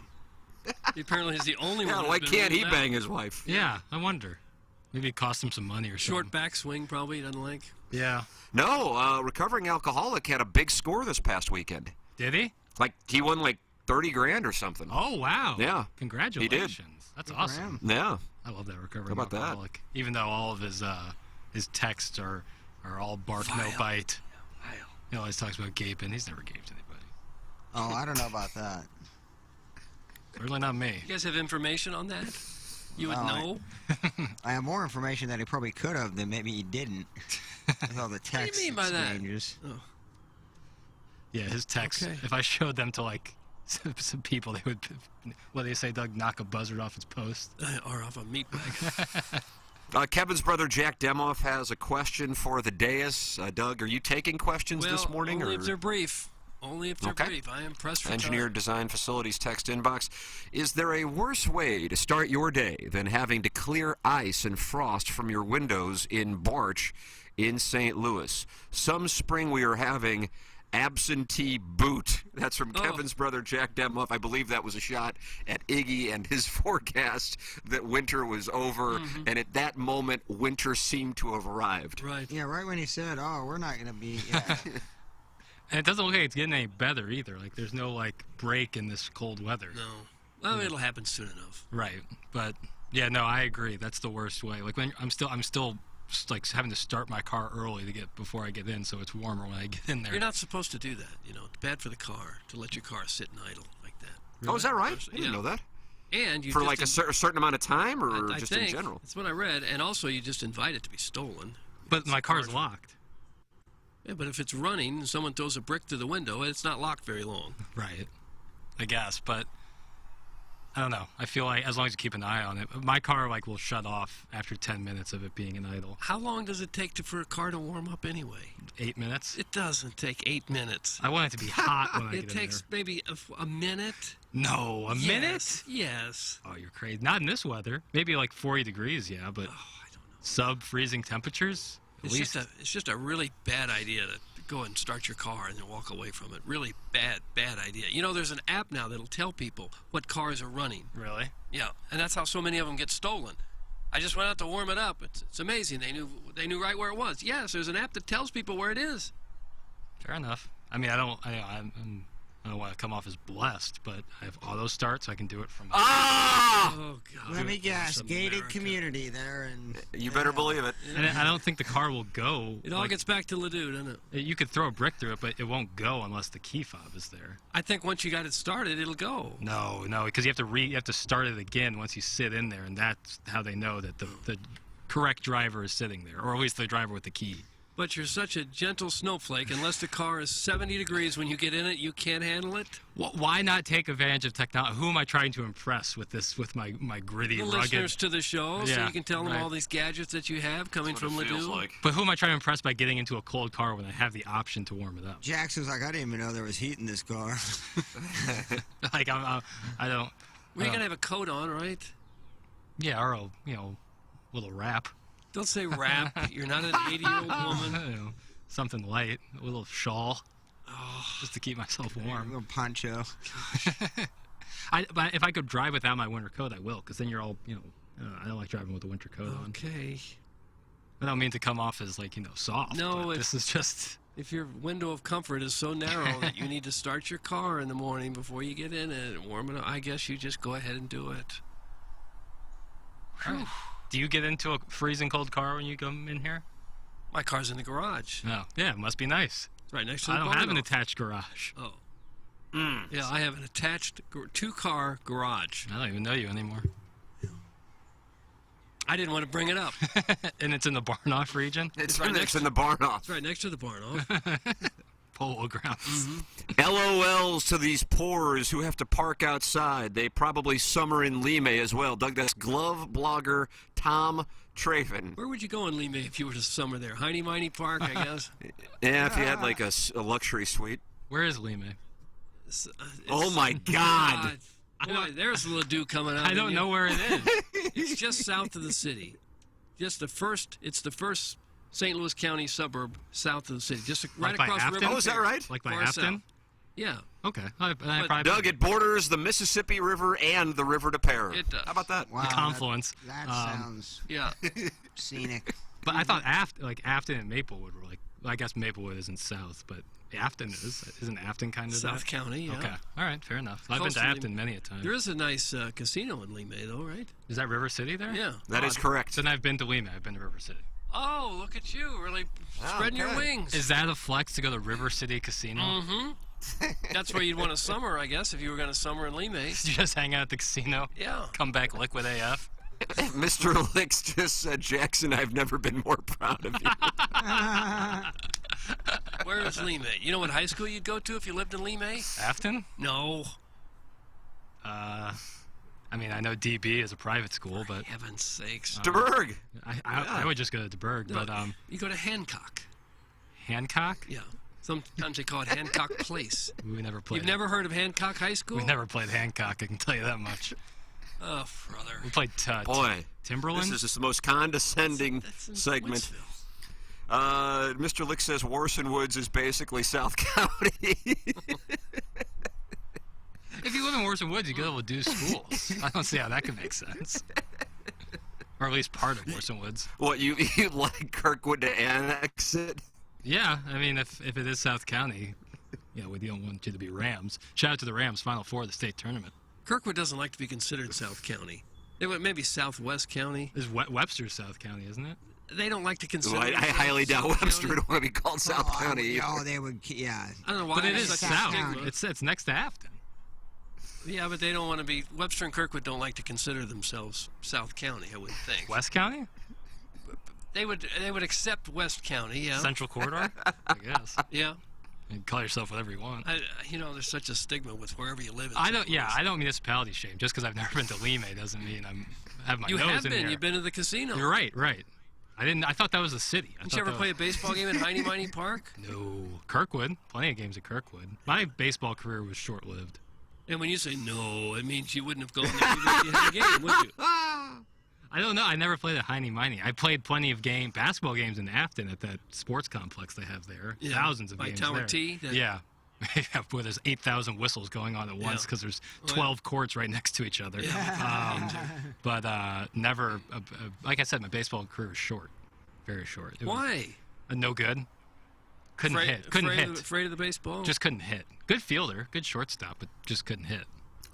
He apparently is the only one. Why who's been can't he ruled out. bang his wife? Yeah, I wonder. Maybe it cost him some money or something. Short backswing probably he doesn't like. Yeah. No, recovering alcoholic had a big score this past weekend. Did he? Like, he won like 30 grand or something. Oh, wow. Yeah. Congratulations. He did. That's awesome. Yeah. I love that recovering How about that? alcoholic. Even though all of his texts are all bark no bite. He always talks about gaping. He's never gaped anybody. Oh, I don't know about that. Certainly not me. You guys have information on that? You would Well, know? I have more information that he probably could have than maybe he didn't. With all the text mean by that? exchanges. Oh. Yeah, his texts. Okay. If I showed them to like some people, they would. What do they say, Doug? Knock a buzzard off its post. Or off a meat bag. Kevin's brother Jack Demoff has a question for the dais. Doug, are you taking questions this morning? Only or? if they're brief. Only if they're Okay. brief. I am pressed for Engineer time. Design Facilities text inbox. Is there a worse way to start your day than having to clear ice and frost from your windows in Barch in St. Louis? Some spring we are having absentee boot. That's from Kevin's brother Jack Demoff. I believe that was a shot at Iggy and his forecast that winter was over, and at that moment winter seemed to have arrived. Right. Yeah, right when he said, "Oh, we're not going to be." Yeah. And it doesn't look like it's getting any better either. Like there's no like break in this cold weather. No. Well, it'll happen soon enough. Right. But yeah, no, I agree. That's the worst way. Like when I'm still like having to start my car early to get before I get in, so it's warmer when I get in there. You're not supposed to do that. You know, it's bad for the car to let your car sit and idle like that. Oh, is that right? I didn't know that. And you For just like a certain amount of time, or I just think, in general? That's what I read. And also, you just invite it to be stolen. But my car's locked. Yeah, but if it's running and someone throws a brick through the window, it's not locked very long. Right. I guess, but I don't know. I feel like as long as you keep an eye on it, my car like will shut off after 10 minutes of it being in idle. How long does it take for a car to warm up anyway? 8 minutes. It doesn't take 8 minutes. I want it to be hot when I It get in there. takes maybe a minute. No, a minute? Yes. Oh, you're crazy. Not in this weather. Maybe like 40 degrees, yeah, but sub-freezing temperatures? At least. It's just a really bad idea to go and start your car and then walk away from it. Really bad idea. You know, there's an app now that'll tell people what cars are running. Really? Yeah, and that's how so many of them get stolen. I just went out to warm it up. It's amazing. They knew right where it was. Yes, there's an app that tells people where it is. Fair enough. I mean, I don't want to come off as blessed, but I have auto start, so I can do it from. Oh God! Let me guess, gated community there, and You better believe it. And I don't think the car will go. It all gets back to Ledoux, doesn't it? You could throw a brick through it, but it won't go unless the key fob is there. I think once you got it started, it'll go. No, because you have to start it again once you sit in there, and that's how they know that the correct driver is sitting there, or at least the driver with the key. But you're such a gentle snowflake. Unless the car is 70 degrees when you get in it, you can't handle it. Why not take advantage of technology? Who am I trying to impress with this? With my gritty, The rugged listeners to the show, so Yeah, you can tell them right. all these gadgets that you have coming from Ledoux. But who am I trying to impress by getting into a cold car when I have the option to warm it up? Jackson's like, I didn't even know there was heat in this car. Like I don't. Well, you gotta have a coat on, right? Yeah, or a little wrap. Don't say wrap. You're not an 80-year-old woman. Something light, a little shawl, just to keep myself A warm. little poncho. But if I could drive without my winter coat, I will, because then you're all, I don't like driving with a winter coat on. Okay. I don't mean to come off as soft. No, but this is just. If your window of comfort is so narrow that you need to start your car in the morning before you get in it and warm it up, I guess you just go ahead and do it. Right. Do you get into a freezing cold car when you come in here? My car's in the garage. No. Yeah, it must be nice. It's right next to the I don't have an bungalow. attached garage. Oh. Yeah, I have an attached two-car garage. I don't even know you anymore. I didn't want to bring it up. And it's in the barn-off region? It's right in next the barn off. It's right next to the barn off. Polo grounds. LOLs to these poors who have to park outside. They probably summer in Lime as well. Doug, that's glove blogger Tom Traven. Where would you go in Lime if you were to summer there? Heiny Miney Park, I guess. Yeah, if you had like a luxury suite. Where is Lime? Oh my God. Boy, there's a Ledoux coming out. I don't know where it is. It's just south of the city. It's the first St. Louis County suburb south of the city. Just right by across the Afton? river. Oh, is that right? Like by Far Afton? south. Yeah. Okay. Doug, it borders the Mississippi River and the River de Pere. It does. How about that? Wow, The confluence. That sounds Yeah. scenic. But I thought Afton and Maplewood were I guess Maplewood isn't south, but Afton is. Isn't Afton kind of South that? County, yeah. Okay. All right, fair enough. I've been Close to to Afton many a time. There is a nice casino in Lime, though, right? Is that River City there? Yeah. That is correct. Then I've been to Lima. I've been to River City. Oh, look at you, really spreading your wings. Is that a flex to go to River City Casino? Mm-hmm. That's where you'd want to summer, I guess, if you were going to summer in Lime. Just hang out at the casino? Yeah. Come back liquid AF? Mr. Licks just said, Jackson, I've never been more proud of you. Where is Lime? You know what high school you'd go to if you lived in Lime? Afton? No. I mean, I know DB is a private school, but Heaven's sakes. DeBerg. I would just go to DeBerg, No, but you go to Hancock. Hancock? Yeah. Sometimes they call it Hancock Place. We never played. You've never heard of Hancock High School? We never played Hancock. I can tell you that much. Oh, brother. We played Boy, Timberland. this is the most condescending That's in segment. Wentzville. Mr. Lick says Warson Woods is basically South County. If you live in Warson Woods, you go to Ledoux schools. I don't see how that could make sense. Or at least part of Warson Woods. What, you like Kirkwood to annex it? Yeah, I mean, if it is South County, we don't want you to be Rams. Shout out to the Rams, Final Four of the state tournament. Kirkwood doesn't like to be considered South County. They went maybe Southwest County. This is Webster's South County, isn't it? They don't like to consider. Well, I highly doubt South Webster County. would want to be called South County. Oh, they would, yeah. I don't know why. But it there's is such a south. stigma. It's next to Afton. Yeah, but they don't want to be. Webster and Kirkwood don't like to consider themselves South County, I would think. West County? They would accept West County, yeah. Central Corridor? I guess. Yeah. You can call yourself whatever you want. There's such a stigma with wherever you live. I don't municipality shame. Just because I've never been to Lime doesn't mean I have my You nose have in been. there. You've been to the casino. You're right. I thought that was a city. Did you ever play a baseball game at Heiny Miney Park? No. Kirkwood. Plenty of games at Kirkwood. My baseball career was short-lived. And when you say no, it means you wouldn't have gone there even if you had a game, would you? I don't know. I never played at Heiny Miney. I played plenty of basketball games in Afton at that sports complex they have there. Yeah, Thousands of by games Tower there. T? Yeah. where there's 8,000 whistles going on at once because there's 12 courts right next to each other. But never, like I said, my baseball career was short, very short. Why? No good. Couldn't hit. Afraid of the baseball? Just couldn't hit. Good fielder, good shortstop, but just couldn't hit.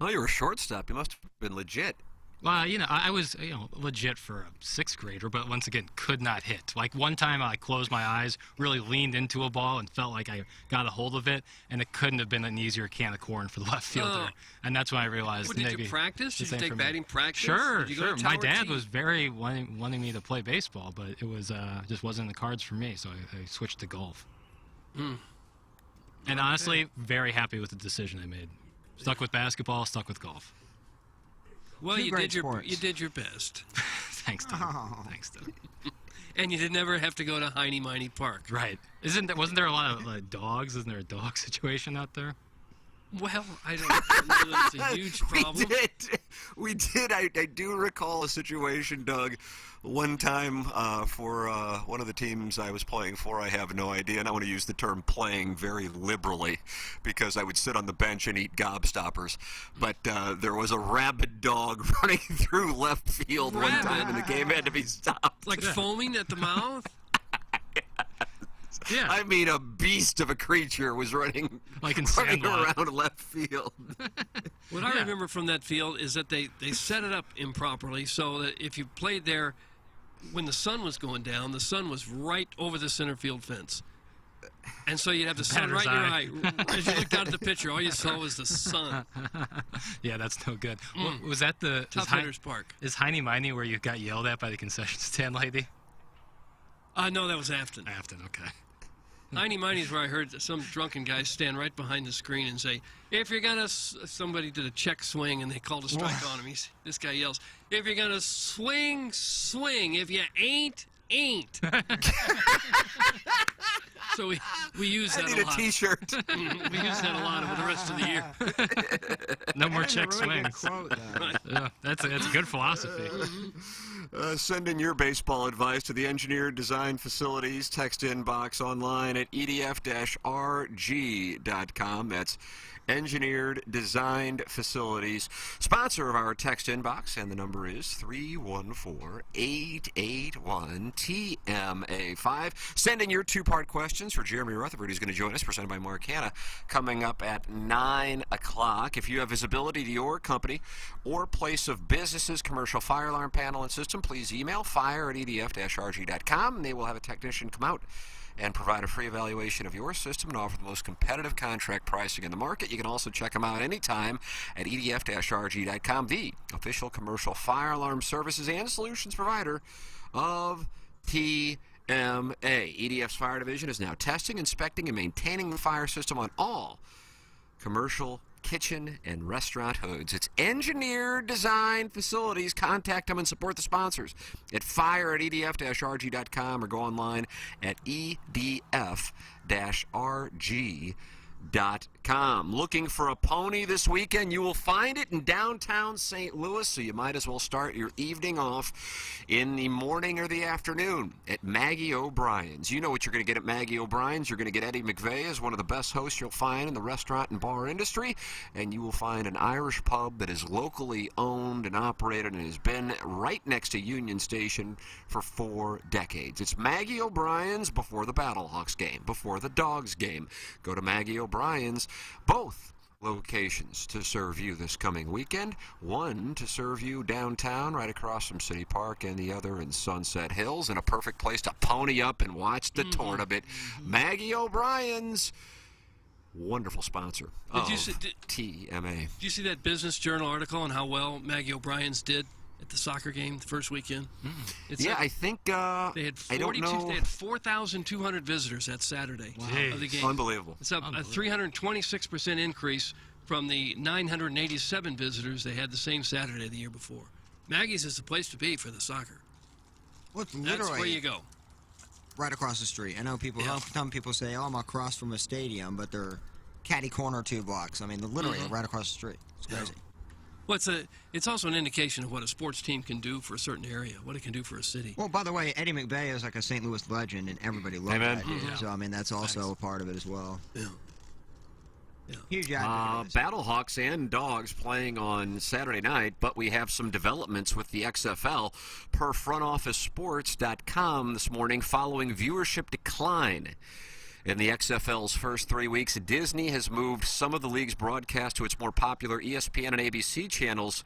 Oh, you were a shortstop. You must have been legit. Well, I was, legit for a sixth grader, but once again, could not hit. Like one time I closed my eyes, really leaned into a ball and felt like I got a hold of it, and it couldn't have been an easier can of corn for the left fielder. And that's when I realized did maybe... you practice? Did you take batting practice? Sure, Did you go to My Tower dad T? was very wanting me to play baseball, but it was just wasn't in the cards for me, so I switched to golf. And honestly, very happy with the decision I made. Stuck with basketball, stuck with golf. Well, you did your best. Thanks, Doug. Thanks, Doug. And you did never have to go to Heine Miney Park. Right. Wasn't there a lot of dogs? Isn't there a dog situation out there? Well, I don't know that it's a huge problem. We did. I do recall a situation, Doug, one time for one of the teams I was playing for. I have no idea, and I want to use the term playing very liberally because I would sit on the bench and eat gobstoppers. But there was a rabid dog running through left field one time, and the game had to be stopped. Like foaming at the mouth? Yeah. I mean, a beast of a creature was running around left field. What I remember from that field is that they set it up improperly so that if you played there when the sun was going down, the sun was right over the center field fence. And so you'd have the sun right in your eye. As you looked out at the pitcher, all you saw was the sun. Yeah, that's no good. Was that the... Tough Hitters Park. Is Heine Miney where you got yelled at by the concession stand lady? No, that was Afton. Afton, okay. Heine Miney is where I heard some drunken guys stand right behind the screen and say, if you're going to... Somebody did a check swing, and they called a strike on him. This guy yells, if you're going to swing, swing. If you ain't. So we use that a lot. I need a T-shirt. We use that a lot over the rest of the year. No more check swings. Yeah, that's a good philosophy. Send in your baseball advice to the Engineered Design Facilities text inbox online at edf-rg.com. That's Engineered Designed Facilities, sponsor of our text inbox, and the number is 314-881-TMA5. Send in your two-part questions for Jeremy Rutherford, who's going to join us, presented by Mark Hanna, coming up at 9 o'clock. If you have visibility to your company or place of business's commercial fire alarm panel and system, please email fire@edf-rg.com, and they will have a technician come out and provide a free evaluation of your system and offer the most competitive contract pricing in the market. You can also check them out anytime at edf-rg.com, the official commercial fire alarm services and solutions provider of TMA. EDF's fire division is now testing, inspecting, and maintaining the fire system on all commercial kitchen and restaurant hoods. It's Engineered Design Facilities. Contact them and support the sponsors at fire@edf-rg.com or go online at edf-rg.com. Looking for a pony this weekend? You will find it in downtown St. Louis, so you might as well start your evening off in the morning or the afternoon at Maggie O'Brien's. You know what you're going to get at Maggie O'Brien's. You're going to get Eddie McVeigh as one of the best hosts you'll find in the restaurant and bar industry, and you will find an Irish pub that is locally owned and operated and has been right next to Union Station for 4 decades. It's Maggie O'Brien's before the Battlehawks game, before the Dogs game. Go to Maggie O'Brien's. Both locations to serve you this coming weekend. One to serve you downtown right across from City Park, and the other in Sunset Hills, and a perfect place to pony up and watch the tournament. Maggie O'Brien's, wonderful sponsor of TMA. Did you see that Business Journal article on how well Maggie O'Brien's did at the soccer game the first weekend? I think they had they had 4,200 visitors that Saturday of the game. Unbelievable. It's up a 326% increase from the 987 visitors they had the same Saturday the year before. Maggie's is the place to be for the soccer. Well, it's That's literally where you go. right across the street. I know people. Some people say, "Oh, I'm across from a stadium," but they're catty corner 2 blocks. I mean, they're literally right across the street. It's crazy. Well, it's also an indication of what a sports team can do for a certain area, what it can do for a city. Well, by the way, Eddie McVeigh is like a St. Louis legend, and everybody loves that dude. So, I mean, that's also a part of it as well. Yeah. Huge advocate. Battlehawks and Dogs playing on Saturday night, but we have some developments with the XFL per frontofficesports.com this morning following viewership decline. In the XFL's first 3 weeks, Disney has moved some of the league's broadcast to its more popular ESPN and ABC channels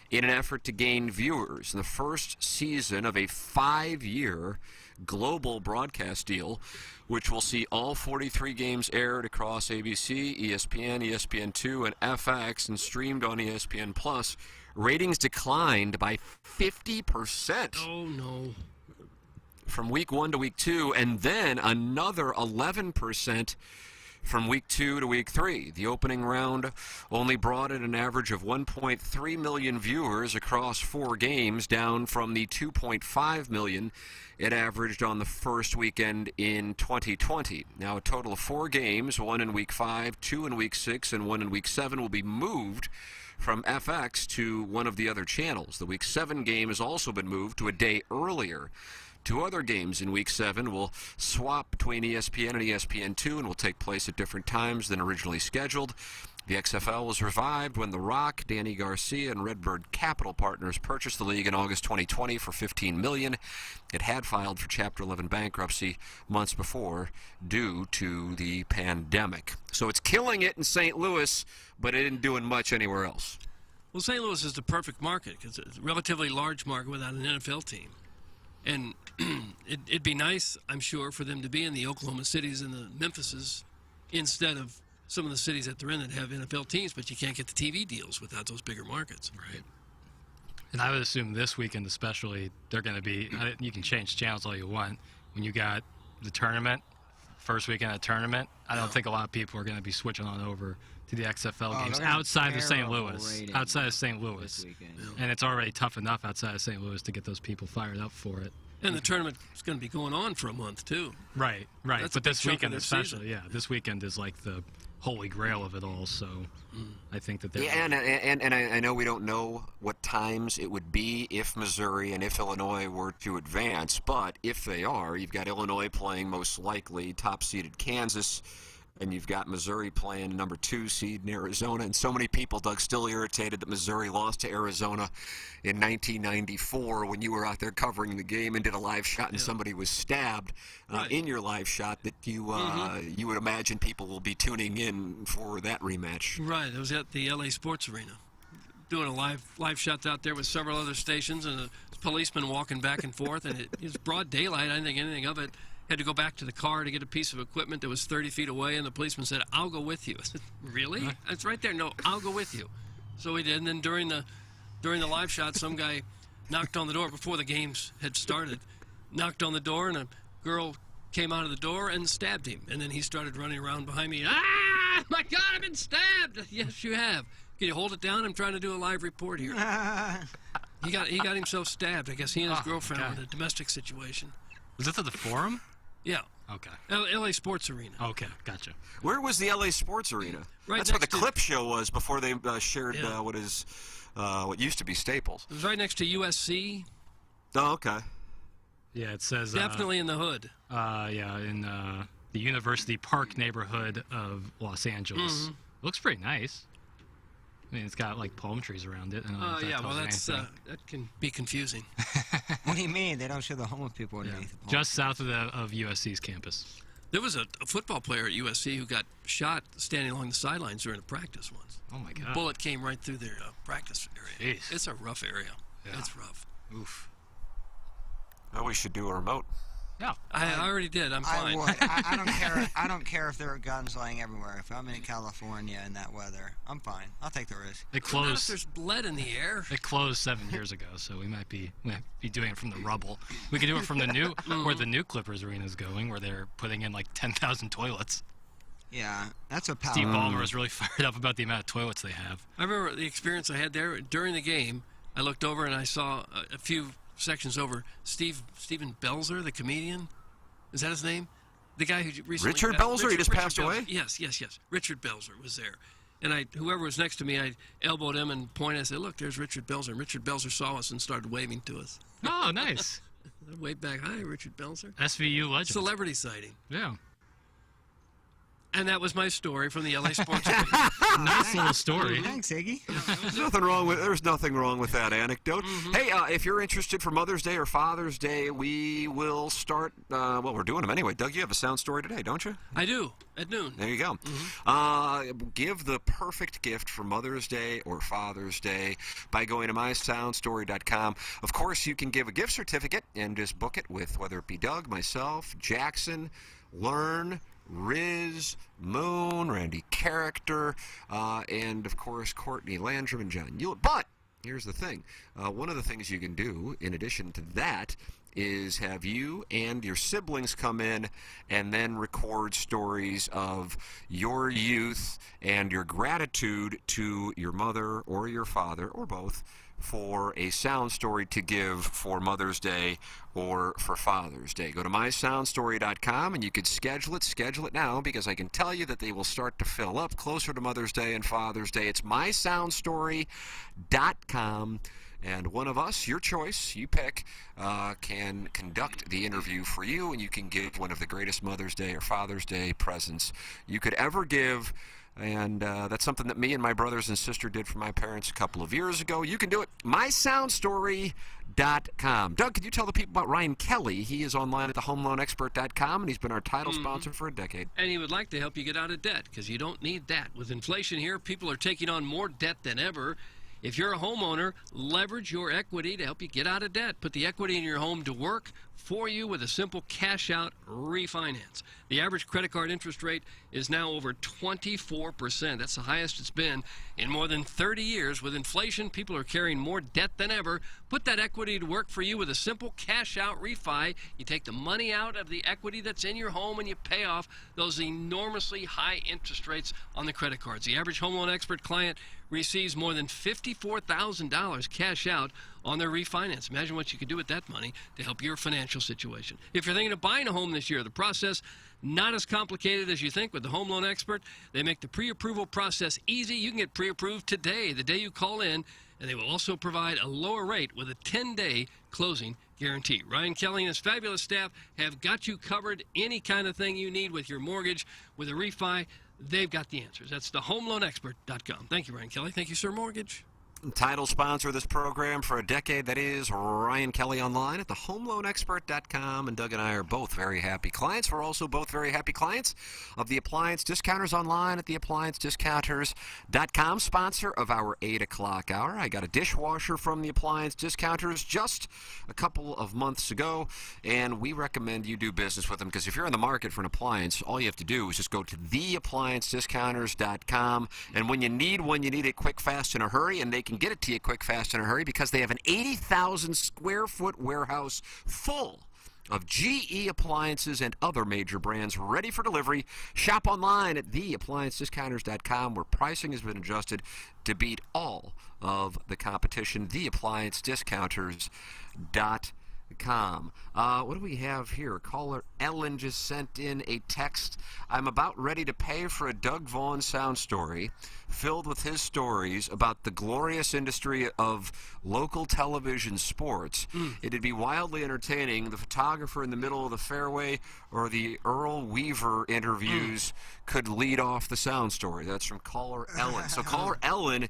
in an effort to gain viewers. The first season of a 5-year global broadcast deal, which will see all 43 games aired across ABC, ESPN, ESPN2, and FX and streamed on ESPN Plus. Ratings declined by 50%. Oh, no. From week 1 to week 2, and then another 11% from week 2 to week 3. The opening round only brought in an average of 1.3 million viewers across 4 games, down from the 2.5 million it averaged on the first weekend in 2020. Now, a total of 4 games, 1 in week 5, 2 in week 6, and 1 in week 7, will be moved from FX to one of the other channels. The week 7 game has also been moved to a day earlier. 2 other games in Week 7 will swap between ESPN and ESPN2 and will take place at different times than originally scheduled. The XFL was revived when The Rock, Danny Garcia, and Redbird Capital Partners purchased the league in August 2020 for $15 million. It had filed for Chapter 11 bankruptcy months before due to the pandemic. So it's killing it in St. Louis, but it isn't doing much anywhere else. Well, St. Louis is the perfect market because it's a relatively large market without an NFL team. And it'd be nice, I'm sure, for them to be in the Oklahoma cities and the Memphises instead of some of the cities that they're in that have NFL teams, but you can't get the TV deals without those bigger markets. Right. And I would assume this weekend especially, they're going to be, you can change channels all you want. When you got the tournament, first weekend of tournament, I don't think a lot of people are going to be switching on over to the XFL games outside of St. Louis. Outside of St. Louis. And it's already tough enough outside of St. Louis to get those people fired up for it. And the tournament is going to be going on for a month, too. Right. That's but this weekend especially, yeah, this weekend is like the holy grail of it all, so I think that they're... Yeah, and I know we don't know what times it would be if Missouri and if Illinois were to advance, but if they are, you've got Illinois playing most likely top-seeded Kansas, and you've got Missouri playing number 2 seed in Arizona. And so many people, Doug, still irritated that Missouri lost to Arizona in 1994 when you were out there covering the game and did a live shot and somebody was stabbed in your live shot, that you you would imagine people will be tuning in for that rematch. Right. It was at the LA Sports Arena doing a live shots out there with several other stations and a policeman walking back and forth. And it was broad daylight. I didn't think anything of it. Had to go back to the car to get a piece of equipment that was 30 feet away, and the policeman said, "I'll go with you." I said, "Really? It's right there." "No, I'll go with you." So we did, and then during the live shot, some guy knocked on the door before the games had started, knocked on the door, and a girl came out of the door and stabbed him. And then he started running around behind me. "Ah, my God, I've been stabbed!" "Yes, you have. Can you hold it down? I'm trying to do a live report here." He got himself stabbed. I guess he and his girlfriend were in a domestic situation. Was this at the Forum? Yeah. Okay. LA Sports Arena. Okay, gotcha. Where was the LA Sports Arena? Right. That's where the clip show was before they shared what used to be Staples. It was right next to USC. Oh, okay. Yeah, it says... Definitely in the hood. Yeah, in the University Park neighborhood of Los Angeles. Mm-hmm. Looks pretty nice. I mean, it's got like palm trees around it. That can be confusing. What do you mean? They don't show the homeless people underneath the palm. Just south of USC's campus. There was a football player at USC who got shot standing along the sidelines during a practice once. Oh, my God. A bullet came right through their practice area. Jeez. It's a rough area. Yeah. It's rough. Oof. Well, we should do a remote. No. I already did. I'm fine. I would. I don't care. I don't care if there are guns lying everywhere. If I'm in California in that weather, I'm fine. I'll take the risk. It Not if closed. there's lead in the air. It closed 7 years ago, so we might be doing it from the rubble. We could do it from the new where the new Clippers arena is going, where they're putting in like 10,000 toilets. Yeah, that's a power. Steve Ballmer is really fired up about the amount of toilets they have. I remember the experience I had there during the game. I looked over and I saw a few sections over Steven Belzer, the comedian. Is that his name? The guy who recently... Richard Belzer? He just passed away? Yes. Richard Belzer was there. And whoever was next to me, I elbowed him and pointed. I said, "Look, there's Richard Belzer." And Richard Belzer saw us and started waving to us. Oh, nice. I waved back, "Hi, Richard Belzer." SVU legend. Celebrity sighting. Yeah. And that was my story from the LA Sports Week. Nice little story. Thanks, Iggy. There's nothing wrong with that anecdote. Hey, if you're interested for Mother's Day or Father's Day, we will start. Well, we're doing them anyway. Doug, you have a sound story today, don't you? I do, at noon. There you go. Give the perfect gift for Mother's Day or Father's Day by going to mysoundstory.com. Of course, you can give a gift certificate and just book it with whether it be Doug, myself, Jackson, Learn, Riz, Moon, Randy Character, and of course Courtney Landrum and John Hewlett. But here's the thing. One of the things you can do in addition to that is have you and your siblings come in and then record stories of your youth and your gratitude to your mother or your father or both for a sound story to give for Mother's Day or for Father's Day. Go to mysoundstory.com and you can schedule it now, because I can tell you that they will start to fill up closer to Mother's Day and Father's Day. It's mysoundstory.com. And one of us, your choice, you pick, can conduct the interview for you, and you can give one of the greatest Mother's Day or Father's Day presents you could ever give. And that's something that me and my brothers and sister did for my parents a couple of years ago. You can do it. mysoundstory.com. Doug, could you tell the people about Ryan Kelly? He is online at thehomeloanexpert.com, and he's been our title sponsor for a decade. And he would like to help you get out of debt, because you don't need that. With inflation here, people are taking on more debt than ever. If you're a homeowner, leverage your equity to help you get out of debt. Put the equity in your home to work for you with a simple cash-out refinance. The average credit card interest rate is now over 24%. That's the highest it's been in more than 30 years. With inflation, people are carrying more debt than ever. Put that equity to work for you with a simple cash-out refi. You take the money out of the equity that's in your home and you pay off those enormously high interest rates on the credit cards. The average Home Loan Expert client receives more than $54,000 cash out on their refinance. Imagine what you could do with that money to help your financial situation. If you're thinking of buying a home this year, the process not as complicated as you think with the Home Loan Expert. They make the pre-approval process easy. You can get pre-approved today, the day you call in, and they will also provide a lower rate with a 10-day closing guarantee. Ryan Kelly and his fabulous staff have got you covered. Any kind of thing you need with your mortgage, with a refi, they've got the answers. That's thehomeloanexpert.com. Thank you, Ryan Kelly. Thank you, Sir Mortgage. Title sponsor of this program for a decade, that is Ryan Kelly, online at thehomeloanexpert.com. And Doug and I are both very happy clients. We're also both very happy clients of the Appliance Discounters online at theappliancediscounters.com, sponsor of our 8 o'clock hour. I got a dishwasher from the Appliance Discounters just a couple of months ago, and we recommend you do business with them, because if you're in the market for an appliance, all you have to do is just go to theappliancediscounters.com, and when you need one, you need it quick, fast, in a hurry, and they can get it to you quick, fast, in a hurry, because they have an 80,000 square foot warehouse full of GE appliances and other major brands ready for delivery. Shop online at theappliancediscounters.com, where pricing has been adjusted to beat all of the competition. Theappliancediscounters.com. What do we have here? Caller Ellen just sent in a text. I'm about ready to pay for a Doug Vaughn sound story filled with his stories about the glorious industry of local television sports. It'd be wildly entertaining. The photographer in the middle of the fairway or the Earl Weaver interviews could lead off the sound story. That's from caller Ellen. So caller Ellen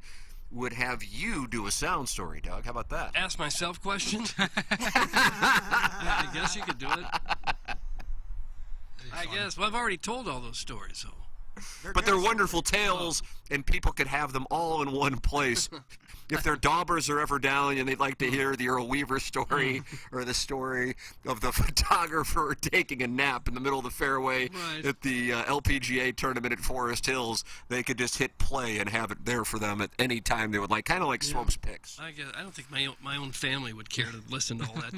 would have you do a sound story, Doug. How about that? Ask myself questions? I guess you could do it. I guess. Well, I've already told all those stories, so. But they're wonderful tales, and people could have them all in one place. If their daubers are ever down and they'd like to hear the Earl Weaver story or the story of the photographer taking a nap in the middle of the fairway at the LPGA tournament at Forest Hills, they could just hit play and have it there for them at any time they would like, kind of like Swope's Picks. I don't think my own family would care to listen to all that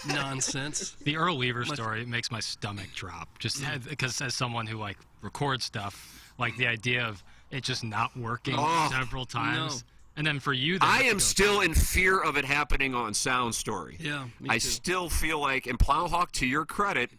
nonsense. The Earl Weaver story makes my stomach drop, just because as someone who like records stuff, like the idea of it just not working several times. And then for you, I am still in fear of it happening on Sound Story. Yeah, me I too. still feel like, and Plowhawk, to your credit,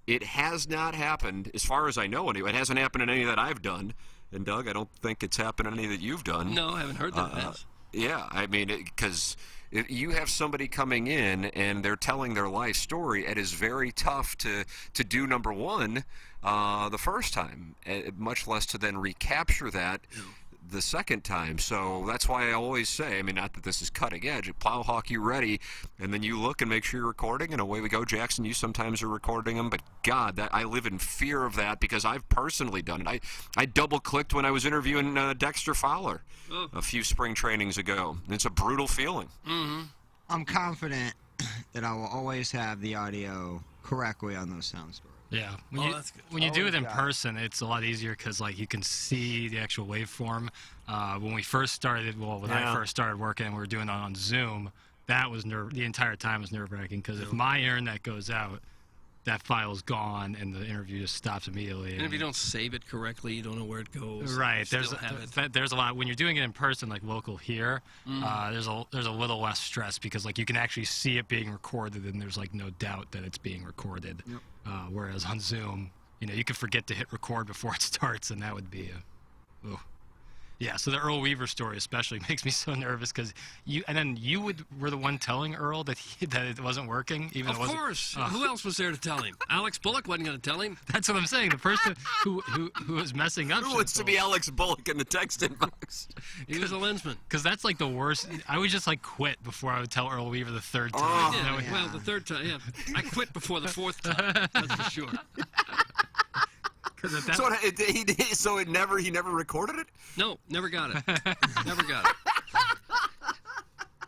it has not happened, as far as I know anyway. It hasn't happened in any that I've done. And Doug, I don't think it's happened in any that you've done. No, I haven't heard that. Yeah, I mean, because if you have somebody coming in and they're telling their life story, it is very tough to do number one the first time, much less to then recapture that the second time. So that's why I always say, I mean, not that this is cutting edge, plow hockey ready, and then you look and make sure you're recording, and away we go. Jackson, you sometimes are recording them, but God, that I live in fear of that because I've personally done it. I double-clicked when I was interviewing Dexter Fowler a few spring trainings ago. It's a brutal feeling. I'm confident that I will always have the audio correctly on those sound stories. Yeah, that's good. when you do it in person, it's a lot easier because like you can see the actual waveform. When we first started, when I first started working, and we were doing it on Zoom. That was the entire time was nerve-wracking because if my internet goes out, that file's gone and the interview just stops immediately. And if you don't save it correctly, you don't know where it goes. Right. There's a lot when you're doing it in person, like local here. There's a little less stress because like you can actually see it being recorded, and there's like no doubt that it's being recorded. Whereas on Zoom, you could forget to hit record before it starts, and that would be Yeah, so the Earl Weaver story especially makes me so nervous because you were the one telling Earl that it wasn't working, even Of though it wasn't. course. Who else was there to tell him? Alex Bullock wasn't going to tell him. That's what I'm saying. The person who was messing up. Who wants to be Alex Bullock in the text inbox? He was a lensman. Because that's like the worst. I would just like quit before I would tell Earl Weaver the third time. I did. Well, the third time, yeah. I quit before the fourth time. That's for sure. So he never recorded it? No, never got it. Never got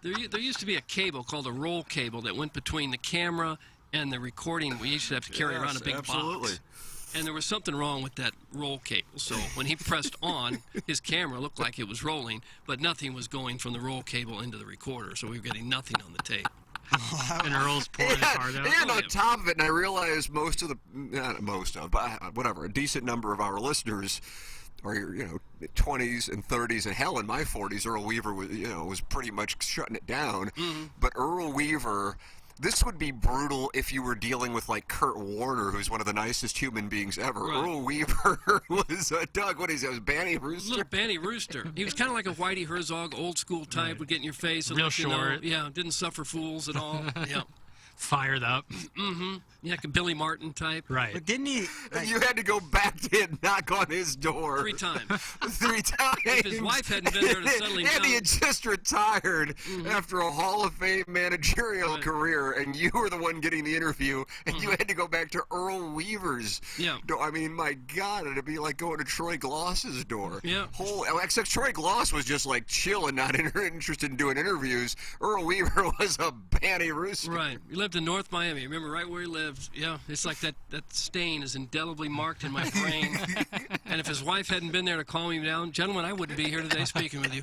it. There used to be a cable called a roll cable that went between the camera and the recording. We used to have to carry around a big box. And there was something wrong with that roll cable. So when he pressed on, his camera looked like it was rolling, but nothing was going from the roll cable into the recorder. So we were getting nothing on the tape. And Earl's pouring his heart out. And on top of it, and I realize a decent number of our listeners are 20s and 30s, and hell, in my 40s, Earl Weaver was pretty much shutting it down. But Earl Weaver, this would be brutal if you were dealing with like Kurt Warner, who's one of the nicest human beings ever. Right. Earl Weaver was Doug. What is it? Was Banny Rooster? Little Banny Rooster. He was kind of like a Whitey Herzog, old school type. Would get in your face. And real short. Didn't suffer fools at all. Yeah. Fired up. Yeah, like a Billy Martin type. Right. But didn't he? You had to go back to knock on his door 3 times. 3 times. If his wife hadn't been there to settle him down. And he had just retired after a Hall of Fame managerial career, and you were the one getting the interview, and you had to go back to Earl Weaver's door. I mean, my God, it'd be like going to Troy Gloss's door. Yeah. Except Troy Gloss was just like chill and not interested in doing interviews. Earl Weaver was a Banny Rooster. Right. He lived in North Miami. Remember right where he lived. Yeah, it's like that stain is indelibly marked in my brain. And if his wife hadn't been there to calm him down, gentlemen, I wouldn't be here today speaking with you.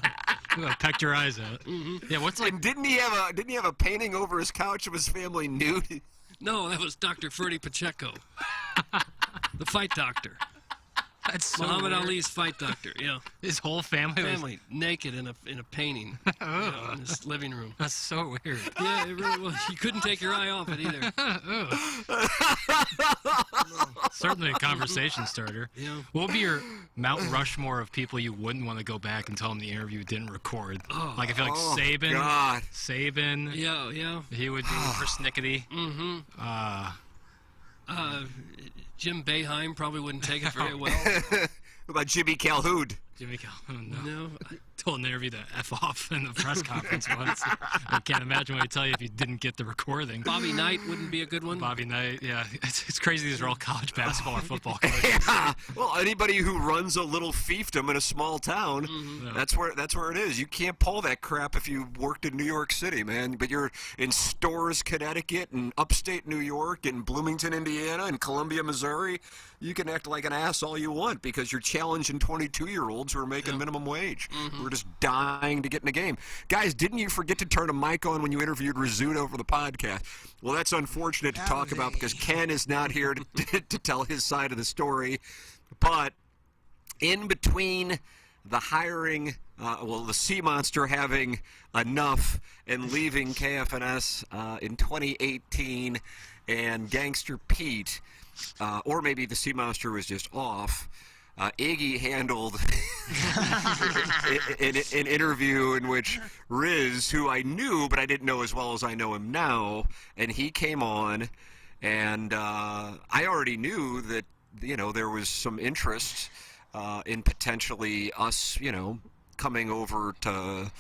Pecked your eyes out. Yeah, what's like? And didn't he have a painting over his couch of his family nude? No, that was Dr. Ferdy Pacheco, the fight doctor. That's so Muhammad weird. Ali's fight doctor. Yeah, his whole family naked in a painting in his living room. That's so weird. Yeah, it really was. You couldn't take your eye off it either. Certainly a conversation starter. Yeah. What would be your Mount Rushmore of people you wouldn't want to go back and tell them the interview didn't record? Like I feel like Saban. God. Saban. Yeah. He would be persnickety. Jim Boeheim probably wouldn't take it very well. What about Jimmy Calhoun? Jimmy Calhoun, No. I told an interview to F off in the press conference once. I can't imagine what he'd tell you if you didn't get the recording. Bobby Knight wouldn't be a good one. Bobby Knight, yeah. It's crazy these are all college basketball or football coaches. Yeah. Well, anybody who runs a little fiefdom in a small town, that's where it is. You can't pull that crap if you worked in New York City, man. But you're in Storrs, Connecticut, and upstate New York, and Bloomington, Indiana, and Columbia, Missouri. You can act like an ass all you want because you're challenging 22-year-olds who are making minimum wage. Who are just dying to get in the game. Guys, didn't you forget to turn a mic on when you interviewed Rizzuto for the podcast? Well, that's unfortunate to talk about because Ken is not here to tell his side of the story. But in between the hiring, the Sea Monster having enough and leaving KFNS in 2018 and Gangster Pete, or maybe the Sea Monster was just off, Iggy handled an interview in which Riz, who I knew but I didn't know as well as I know him now, and he came on, and I already knew that there was some interest in potentially us coming over to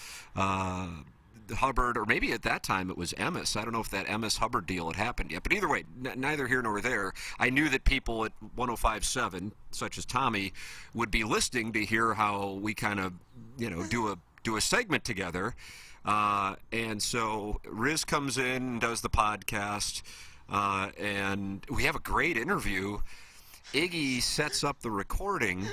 Hubbard, or maybe at that time it was Emmis. I don't know if that Emmis Hubbard deal had happened yet. But either way, neither here nor there. I knew that people at 105.7, such as Tommy, would be listening to hear how we kind of, do a segment together. And so Riz comes in and does the podcast, and we have a great interview. Iggy sets up the recording,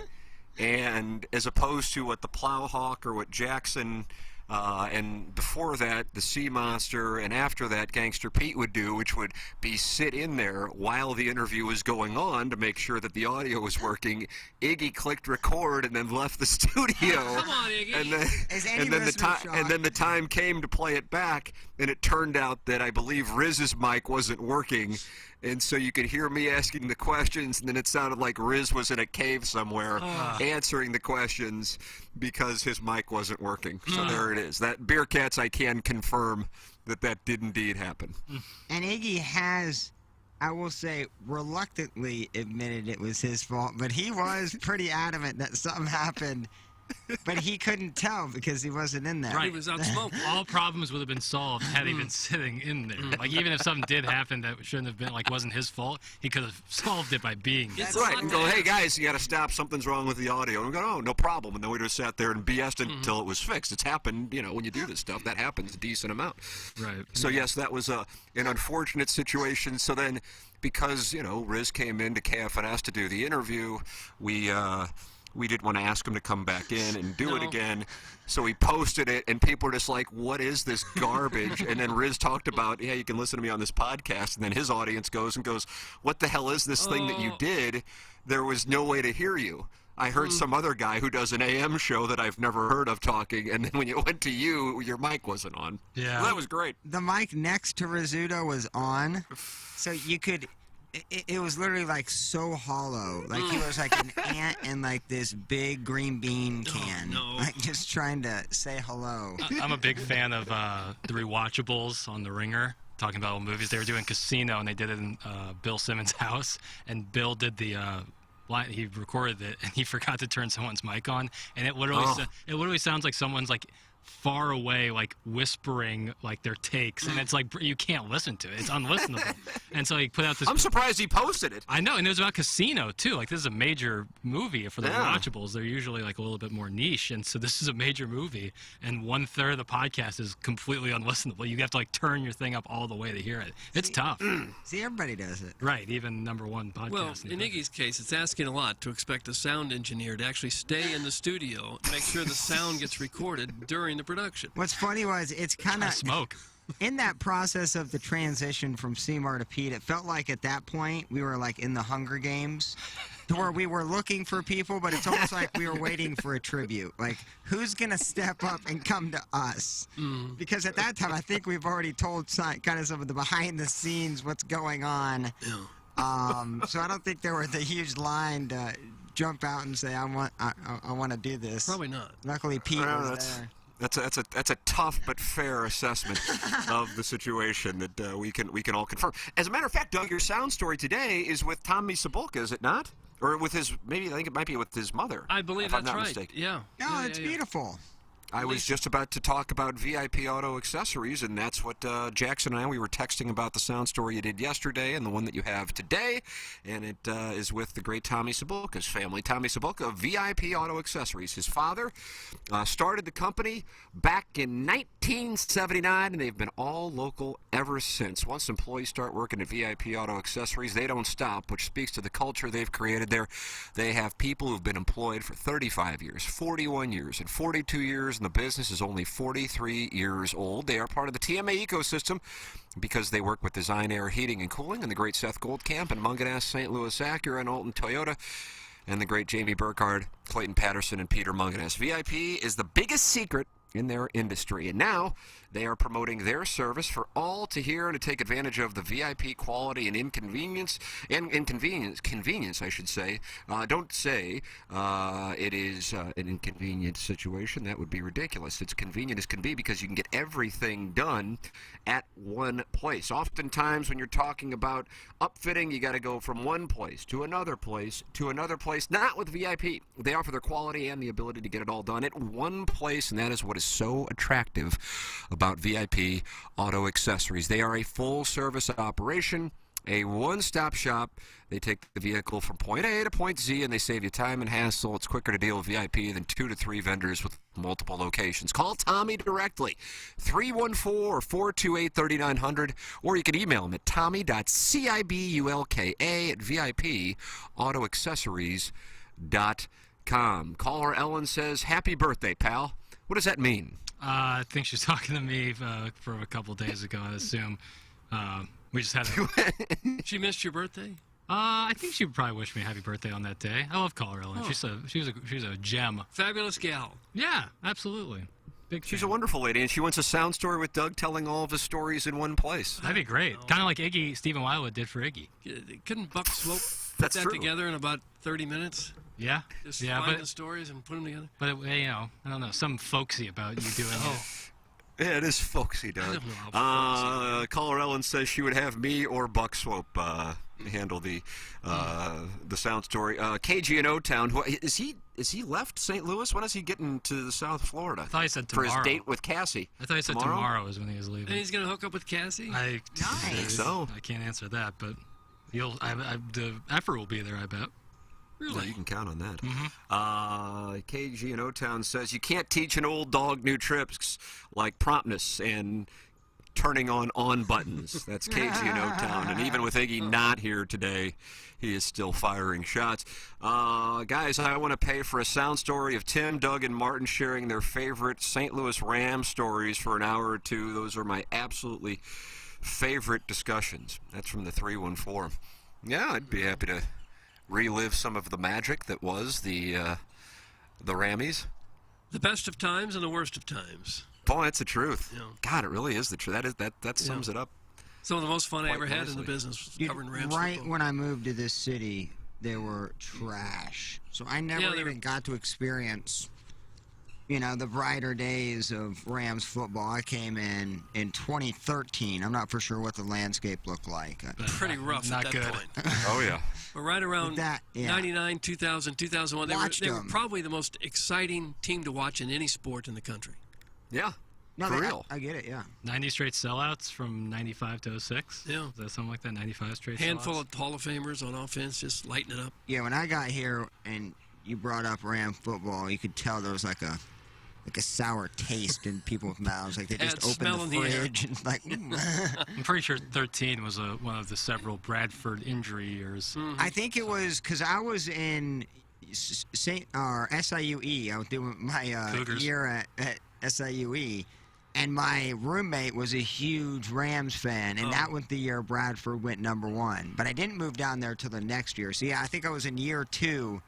and as opposed to what the Plowhawk or what Jackson and before that, the Sea Monster, and after that, Gangster Pete would do, which would be sit in there while the interview was going on to make sure that the audio was working. Iggy clicked record and then left the studio. Come on, Iggy. And then the time came to play it back, and it turned out that I believe Riz's mic wasn't working. And so you could hear me asking the questions, and then it sounded like Riz was in a cave somewhere answering the questions because his mic wasn't working. So there it is. That Beer Cats, I can confirm that did indeed happen. And Iggy has, I will say, reluctantly admitted it was his fault, but he was pretty adamant that something happened. But he couldn't tell because he wasn't in there. Right. He was out smoking. All problems would have been solved had he been sitting in there. Like, even if something did happen that shouldn't have been, wasn't his fault, he could have solved it by being there. Right, and go, hey, guys, you got to stop. Something's wrong with the audio. And we go, oh, no problem. And then we just sat there and BS'd until it was fixed. It's happened, when you do this stuff. That happens a decent amount. Right. So, yes, that was an unfortunate situation. So then, because, Riz came into KFNS to do the interview, we didn't want to ask him to come back in and do it again, so we posted it, and people were just like, what is this garbage? And then Riz talked about, you can listen to me on this podcast, and then his audience goes, what the hell is this thing that you did? There was no way to hear you. I heard some other guy who does an AM show that I've never heard of talking, and then when it went to you, your mic wasn't on. Yeah. Well, that was great. The mic next to Rizzuto was on, so you could... It was literally so hollow. He was like an ant in this big green bean can. Just trying to say hello. I'm a big fan of the rewatchables on The Ringer, talking about old movies. They were doing Casino, and they did it in Bill Simmons' house, and Bill did the... he recorded it, and he forgot to turn someone's mic on, and it literally sounds like someone's far away, whispering their takes, and it's you can't listen to it. It's unlistenable. And so he put out this... I'm surprised he posted it. I know, and it was about Casino too. This is a major movie for the watchables. They're usually a little bit more niche, and so this is a major movie, and 1/3 of the podcast is completely unlistenable. You have to turn your thing up all the way to hear it. It's tough. See, everybody does it. Right, even #1 podcast. Well, in Iggy's case, it's asking a lot to expect a sound engineer to actually stay in the studio and make sure the sound gets recorded during the production. What's funny was it's kind of smoke. In that process of the transition from Seymour to Pete, it felt like at that point we were in the Hunger Games, to where we were looking for people, but it's almost like we were waiting for a tribute. Who's gonna step up and come to us? Because at that time, I think we've already told kind of some of the behind the scenes what's going on. Yeah. So I don't think there was a huge line to jump out and say I want to do this. Probably not. Luckily, Pete was there. That's a tough but fair assessment of the situation that we can all confirm. As a matter of fact, Doug, your sound story today is with Tommy Cibulka, is it not? Or with I think it might be with his mother. I believe if that's I'm not right. mistaken. Yeah. No, it's beautiful. I was just about to talk about VIP Auto Accessories, and that's what Jackson and we were texting about the sound story you did yesterday and the one that you have today, and it is with the great Tommy Cibulka's family. Tommy Cibulka of VIP Auto Accessories. His father started the company back in 1979, and they've been all local ever since. Once employees start working at VIP Auto Accessories, they don't stop, which speaks to the culture they've created there. They have people who've been employed for 35 years, 41 years, and 42 years, and the business is only 43 years old. They are part of the TMA ecosystem because they work with Design Air Heating and Cooling and the great Seth Goldcamp and Munganess St. Louis Acura and Alton Toyota and the great Jamie Burkhardt, Clayton Patterson, and Peter Munganess. VIP is the biggest secret in their industry. And now they are promoting their service for all to hear and to take advantage of the VIP quality and convenience, I should say. Don't say it is an inconvenient situation. That would be ridiculous. It's convenient as can be because you can get everything done at one place. Oftentimes when you're talking about upfitting, you got to go from one place to another place to another place. Not with VIP. They offer their quality and the ability to get it all done at one place, and that is what is so attractive about VIP Auto Accessories. They are a full-service operation, a one-stop shop. They take the vehicle from point A to point Z, and they save you time and hassle. It's quicker to deal with VIP than 2 to 3 vendors with multiple locations. Call Tommy directly, 314-428-3900, or you can email him at tommy.cibulka@vipautoaccessories.com. Caller Ellen says, happy birthday, pal. What does that mean? I think she's talking to me for a couple days ago, I assume. We just had She missed your birthday? I think she would probably wish me a happy birthday on that day. I love Caller Ellen. Oh. She's a gem. Fabulous gal. Yeah, absolutely. She's a wonderful lady, and she wants a sound story with Doug telling all of his stories in one place. That'd be great. Kind of like Iggy, Stephen Wildwood did for Iggy. Couldn't Buck Swope put That's that true. together in about 30 minutes? Yeah. Just yeah, find but the stories and put them together? But you know, I don't know, something folksy about you doing it. Yeah, it is folksy, Doug. Caller Ellen says she would have me or Buck Swope handle the sound story. KG in O-Town, is he left St. Louis? When is he getting to South Florida? I thought he said for tomorrow. his date with Cassie. I thought he said tomorrow is when he was leaving. And he's going to hook up with Cassie? I think so. I can't answer that, but the effort will be there, I bet. Really? Yeah, you can count on that. Mm-hmm. KG in O-Town says you can't teach an old dog new tricks like promptness and turning on buttons. That's KG in O-Town. And even with Iggy not here today, he is still firing shots. Guys, I want to pay for a sound story of Tim, Doug, and Martin sharing their favorite St. Louis Rams stories for an hour or two. Those are my absolutely favorite discussions. That's from the 314. Yeah, I'd be happy to relive some of the magic that was the Rammies. The best of times and the worst of times. Boy, that's the truth. Yeah. God, it really is the truth. That sums it up. Some of the most fun I Quite ever had in nicely. the business was Dude, covering Rams right football. when I moved to this city, they were trash. So I never even got to experience, the brighter days of Rams football. I came in 2013. I'm not for sure what the landscape looked like. Pretty rough Not at good. that point. Oh, yeah. But right around That, yeah. 99, 2000, 2001, they Watched were them. probably the most exciting team to watch in any sport in the country. Yeah, No, for they- real. I get it, yeah. 90 straight sellouts from 95 to 06? Yeah. Is that something like that? 95 straight Handful sellouts? of Hall of Famers on offense, just lighting it up. Yeah, when I got here and you brought up Ram football, you could tell there was like a sour taste in people's mouths. Like they Yeah, just it's opened smelling the the air. fridge and like. I'm pretty sure 13 was one of the several Bradford injury years. I think it was because I was in SIUE. I was doing my Cougars. year at SIUE, and my roommate was a huge Rams fan, and that was the year Bradford went #1. But I didn't move down there till the next year. So yeah, I think I was in year 2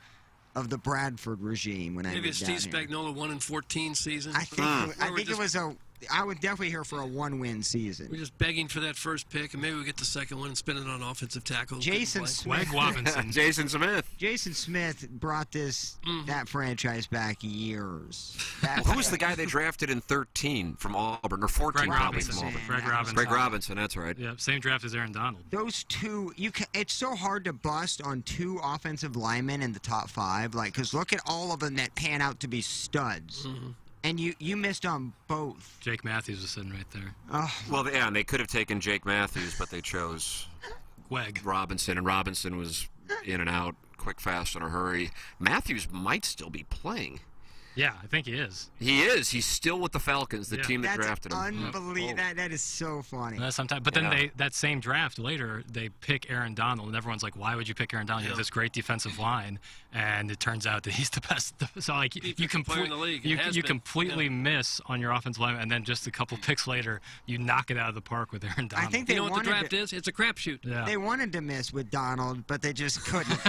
of the Bradford regime when I Maybe a moved down Steve here. Spagnuolo 1-14 season. I think it was I was definitely here for a 1-win season. We're just begging for that first pick, and maybe we get the second one and spend it on offensive tackles. Jason Smith. Jason Smith. Jason Smith brought that franchise back years. Well, who was the guy they drafted in 13 from Auburn, or 14 Greg probably Robinson. from Auburn? Greg Robinson. Greg Robinson, that's right. Yeah, same draft as Aaron Donald. Those two, it's so hard to bust on 2 offensive linemen in the top 5. Like, because look at all of them that pan out to be studs. And you missed on both. Jake Matthews was sitting right there. Well, yeah, and they could have taken Jake Matthews, but they chose Robinson, and Robinson was in and out, quick, fast, in a hurry. Matthews might still be playing. Yeah, I think he is. He is. He's still with the Falcons, the Yeah. team that That's drafted him. unbelievable. That is so funny. Sometimes, but then that same draft later, they pick Aaron Donald, and everyone's like, "Why would you pick Aaron Donald? You have this great defensive line," and it turns out that he's the best. So like you player in the league. It has you been. completely miss on your offensive line, and then just a couple picks later, you knock it out of the park with Aaron Donald. I think You they know what the wanted draft to, is? It's a crapshoot. Yeah. They wanted to miss with Donald, but they just couldn't.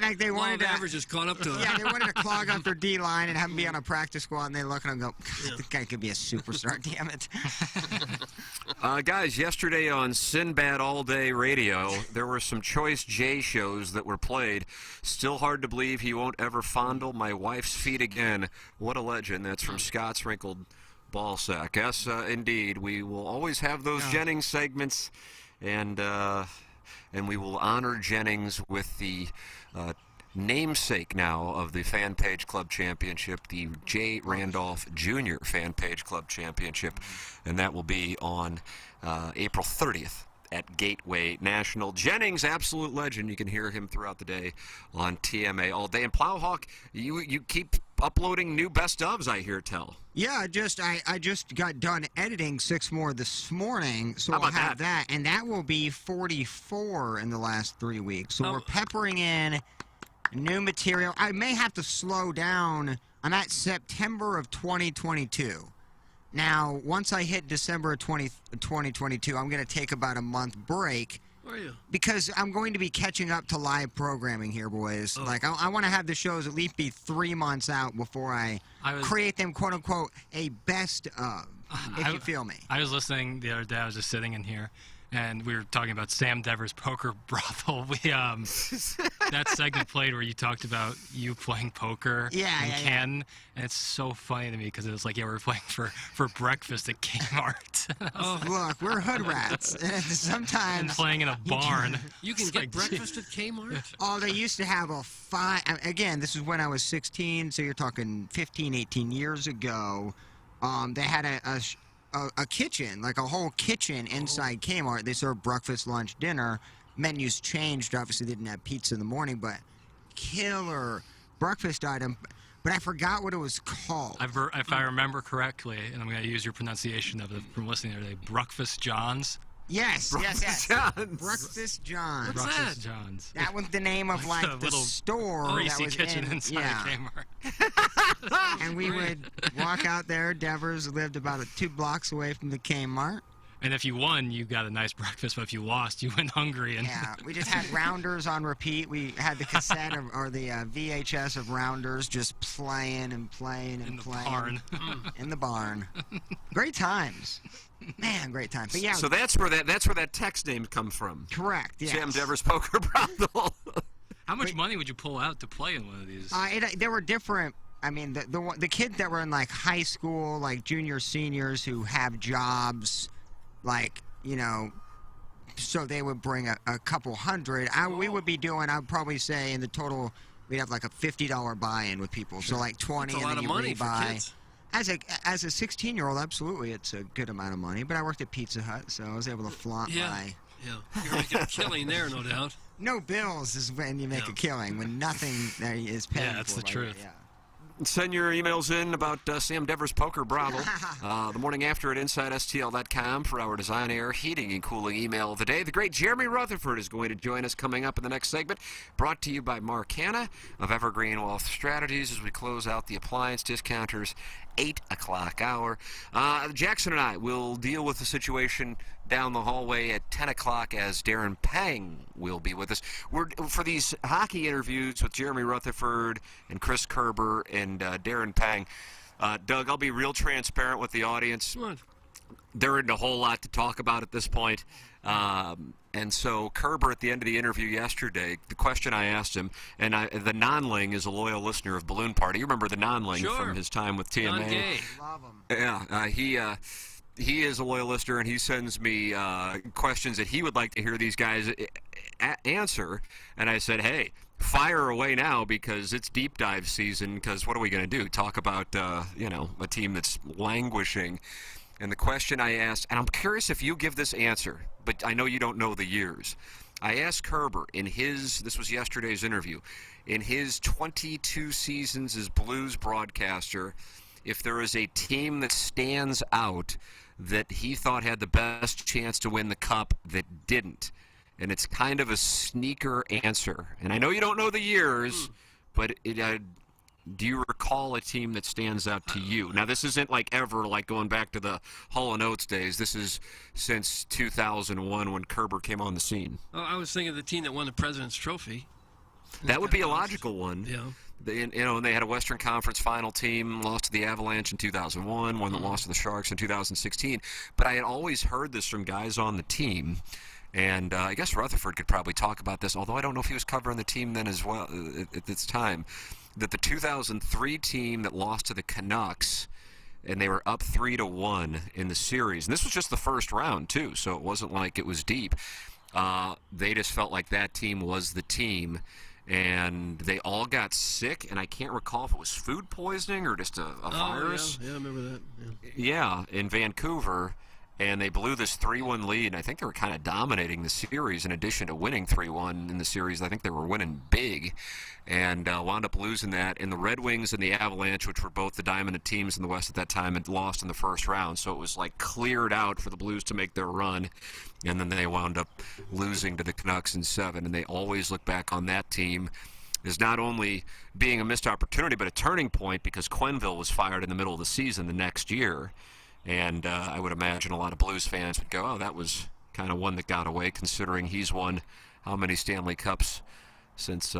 Like they Law wanted of to. averages caught up to him. Yeah, they wanted to clog up their D line and have him be on a practice squad, and they look and go, God, this guy could be a superstar. Damn it. Guys, yesterday on Sinbad All Day Radio, there were some Choice J shows that were played. Still hard to believe he won't ever fondle my wife's feet again. What a legend. That's from Scott's Wrinkled Ballsack. Yes, indeed. We will always have those Jennings segments, and we will honor Jennings with the namesake now of the Fan Page Club Championship, the J. Randolph Jr. Fan Page Club Championship, and that will be on April 30th at Gateway National. Jennings, absolute legend. You can hear him throughout the day on TMA all day. And Plowhawk, you keep uploading new best ofs, I hear tell. Yeah, I just got done editing 6 more this morning, so I'll have that, and that will be 44 in the last 3 weeks. So we're peppering in new material. I may have to slow down. I'm at September of 2022. Now, once I hit December of 2022, I'm going to take about a month break. Where are you? Because I'm going to be catching up to live programming here, boys. Like, I want to have the shows at least be 3 months out before I create them, quote-unquote, a best of, if you feel me. I was listening the other day. I was just sitting in here, and we were talking about Sam Devers' poker brothel. That segment played where you talked about you playing poker in Canton, and it's so funny to me because it was like, we were playing for breakfast at Kmart. Look, we're hood rats. Sometimes and playing in a barn. You can get breakfast at Kmart? Oh, they used to have again, this is when I was 16, so you're talking 15, 18 years ago. They had a kitchen, like a whole kitchen inside Kmart. They served breakfast, lunch, dinner. Menus changed. Obviously, they didn't have pizza in the morning, but killer breakfast item. But I forgot what it was called. If I remember correctly, and I'm going to use your pronunciation of it from listening today, Breakfast John's. Yes. John's. Breakfast John's. What's Breakfast that? John's. That was the name of like the store that was kitchen in, inside Kmart. And we would walk out there. Devers lived about 2 blocks away from the Kmart. And if you won, you got a nice breakfast. But if you lost, you went hungry. And yeah, we just had Rounders on repeat. We had the cassette or the VHS of Rounders just playing and playing and playing. Barn. In the barn. Great times. Man, great times. But yeah. So that's where that text name comes from. Correct. Yes. Sam Devers Poker Brothel. How much money would you pull out to play in one of these? There were different. I mean, the kids that were in like high school, like juniors, seniors who have jobs, like, so they would bring a couple hundred. We would be doing, I'd probably say in the total, we'd have like a $50 buy-in with people. So like 20 That's a and lot then of you money for rebuy. kids. As a 16-year-old, absolutely, it's a good amount of money. But I worked at Pizza Hut, so I was able to flaunt my. Yeah, you're making a killing there, no doubt. No bills is when you make a killing. When nothing is paid. Yeah, that's the truth. Yeah. Send your emails in about Sam Devers Poker Brothel. The morning after at InsideSTL.com for our Design Air Heating and Cooling email of the day. The great Jeremy Rutherford is going to join us coming up in the next segment. Brought to you by Mark Hanna of Evergreen Wealth Strategies as we close out the Appliance Discounters 8 o'clock hour. Jackson and I will deal with the situation down the hallway at 10 o'clock as Darren Pang will be with us. For these hockey interviews with Jeremy Rutherford and Chris Kerber and Darren Pang, Doug, I'll be real transparent with the audience. There isn't a whole lot to talk about at this point. And so Kerber, at the end of the interview yesterday, the question I asked him, and the non-ling is a loyal listener of Balloon Party. You remember the non-ling from his time with TMA? Non-gay. Love him. Yeah, he is a loyal listener, and he sends me questions that he would like to hear these guys answer. And I said, hey, fire away now because it's deep dive season, because what are we going to do? Talk about, a team that's languishing. And the question I asked, and I'm curious if you give this answer, but I know you don't know the years. I asked Kerber this was yesterday's interview, in his 22 seasons as Blues broadcaster, if there is a team that stands out that he thought had the best chance to win the Cup that didn't. And it's kind of a sneaker answer. And I know you don't know the years, but do you recall a team that stands out to you? Now, this isn't like ever like going back to the Hall & Oates days. This is since 2001 when Kerber came on the scene. Oh, I was thinking of the team that won the President's Trophy. That would be a logical one. Yeah. And they had a Western Conference final team, lost to the Avalanche in 2001, one that lost to the Sharks in 2016. But I had always heard this from guys on the team, and I guess Rutherford could probably talk about this, although I don't know if he was covering the team then as well at this time, that the 2003 team that lost to the Canucks, and they were up 3-1 in the series, and this was just the first round too, so it wasn't like it was deep. They just felt like that team was the team. And they all got sick, and I can't recall if it was food poisoning or just a virus. Yeah, I remember that. Yeah, in Vancouver, and they blew this 3-1 lead, and I think they were kind of dominating the series in addition to winning 3-1 in the series. I think they were winning big, and wound up losing that. And the Red Wings and the Avalanche, which were both the dominant teams in the West at that time, had lost in the first round, so it was like cleared out for the Blues to make their run. And then they wound up losing to the Canucks in 7, and they always look back on that team as not only being a missed opportunity, but a turning point, because Quenneville was fired in the middle of the season the next year. And I would imagine a lot of Blues fans would go, oh, that was kind of one that got away, considering he's won how many Stanley Cups since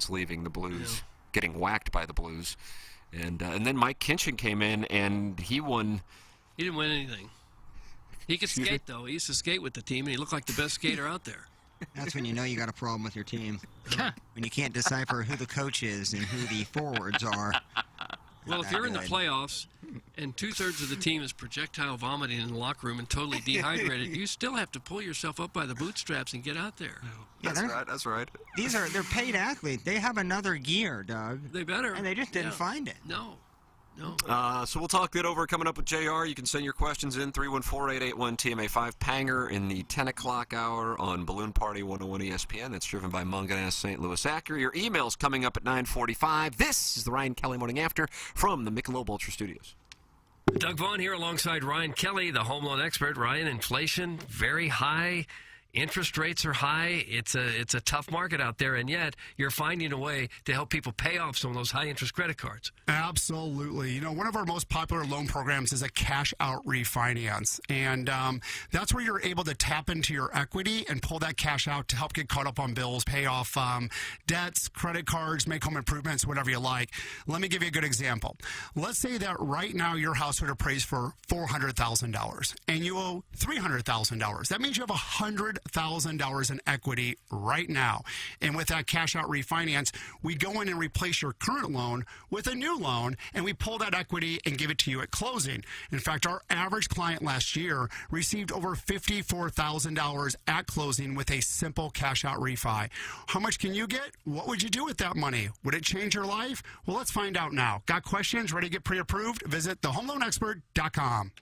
leaving the Blues, getting whacked by the Blues. And then Mike Kinchin came in, and he won. He didn't win anything. He could skate, though. He used to skate with the team, and he looked like the best skater out there. That's when you know you got a problem with your team. When you can't decipher who the coach is and who the forwards are. Well, if you're in the playoffs and 2/3 of the team is projectile vomiting in the locker room and totally dehydrated, you still have to pull yourself up by the bootstraps and get out there. Yeah, that's right. They're paid athletes. They have another gear, Doug. They better. And they just didn't find it. No. So we'll talk that over coming up with JR. You can send your questions in 314-881-TMA5. Panger in the 10 o'clock hour on Balloon Party 101 ESPN. That's driven by Munganess St. Louis Acura. Your email's coming up at 9:45. This is the Ryan Kelly Morning After from the Michelob Ultra Studios. Doug Vaughn here alongside Ryan Kelly, the home loan expert. Ryan, inflation very high. Interest rates are high. It's a tough market out there, and yet you're finding a way to help people pay off some of those high-interest credit cards. Absolutely. You know, one of our most popular loan programs is a cash-out refinance, and that's where you're able to tap into your equity and pull that cash out to help get caught up on bills, pay off debts, credit cards, make home improvements, whatever you like. Let me give you a good example. Let's say that right now your house would appraise for $400,000, and you owe $300,000. That means you have $100,000 in equity right now. And with that cash out refinance, we go in and replace your current loan with a new loan, and we pull that equity and give it to you at closing. In fact, our average client last year received over $54,000 at closing with a simple cash out refi. How much can you get? What would you do with that money? Would it change your life? Well, let's find out now. Got questions? Ready to get pre-approved? Visit thehomeloanexpert.com.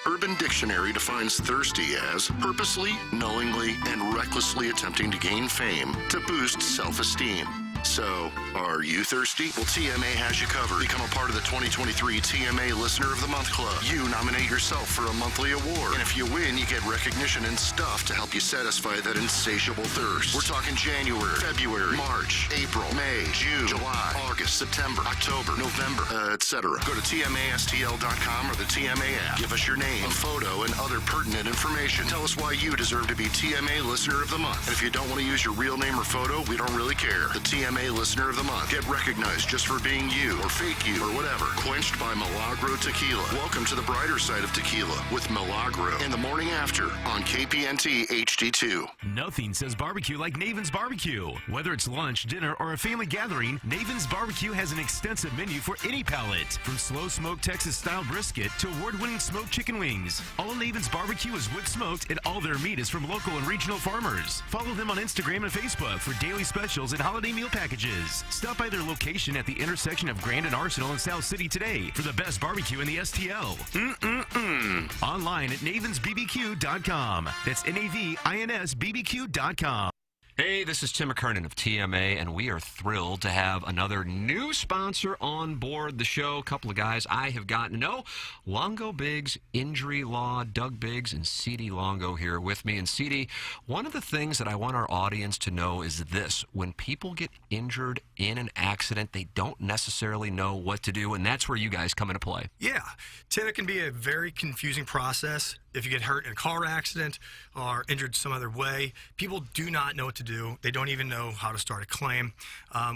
Urban Dictionary defines thirsty as purposely, knowingly, and recklessly attempting to gain fame to boost self-esteem. So, are you thirsty? Well, TMA has you covered. Become a part of the 2023 TMA Listener of the Month Club. You nominate yourself for a monthly award, and if you win, you get recognition and stuff to help you satisfy that insatiable thirst. We're talking January, February, March, April, May, June, July, August, September, October, November, etc. Go to TMASTL.com or the TMA app. Give us your name, a photo, and other pertinent information. Tell us why you deserve to be TMA Listener of the Month. And if you don't want to use your real name or photo, we don't really care. The TMA Listener of the Month. Get recognized just for being you, or fake you, or whatever. Quenched by Milagro Tequila. Welcome to the brighter side of tequila with Milagro in the morning after on KPNT HD2. Nothing says barbecue like Naven's Barbecue. Whether it's lunch, dinner, or a family gathering, Naven's Barbecue has an extensive menu for any palate. From slow-smoked Texas-style brisket to award-winning smoked chicken wings. All Naven's Barbecue is wood-smoked, and all their meat is from local and regional farmers. Follow them on Instagram and Facebook for daily specials and holiday meal packages. Stop by their location at the intersection of Grand and Arsenal in South City today for the best barbecue in the STL. Online at navensbbq.com. That's NAVINSBBQ.com. Hey, this is Tim McKernan of TMA, and we are thrilled to have another new sponsor on board the show. A couple of guys I have gotten to know. Longo Biggs Injury Law, Doug Biggs and C.D. Longo here with me. And C.D., one of the things that I want our audience to know is this. When people get injured in an accident, they don't necessarily know what to do, and that's where you guys come into play. Yeah. Tim, it can be a very confusing process. if you get hurt in a car accident or injured some other way, people do not know what to do. They don't even know how to start a claim.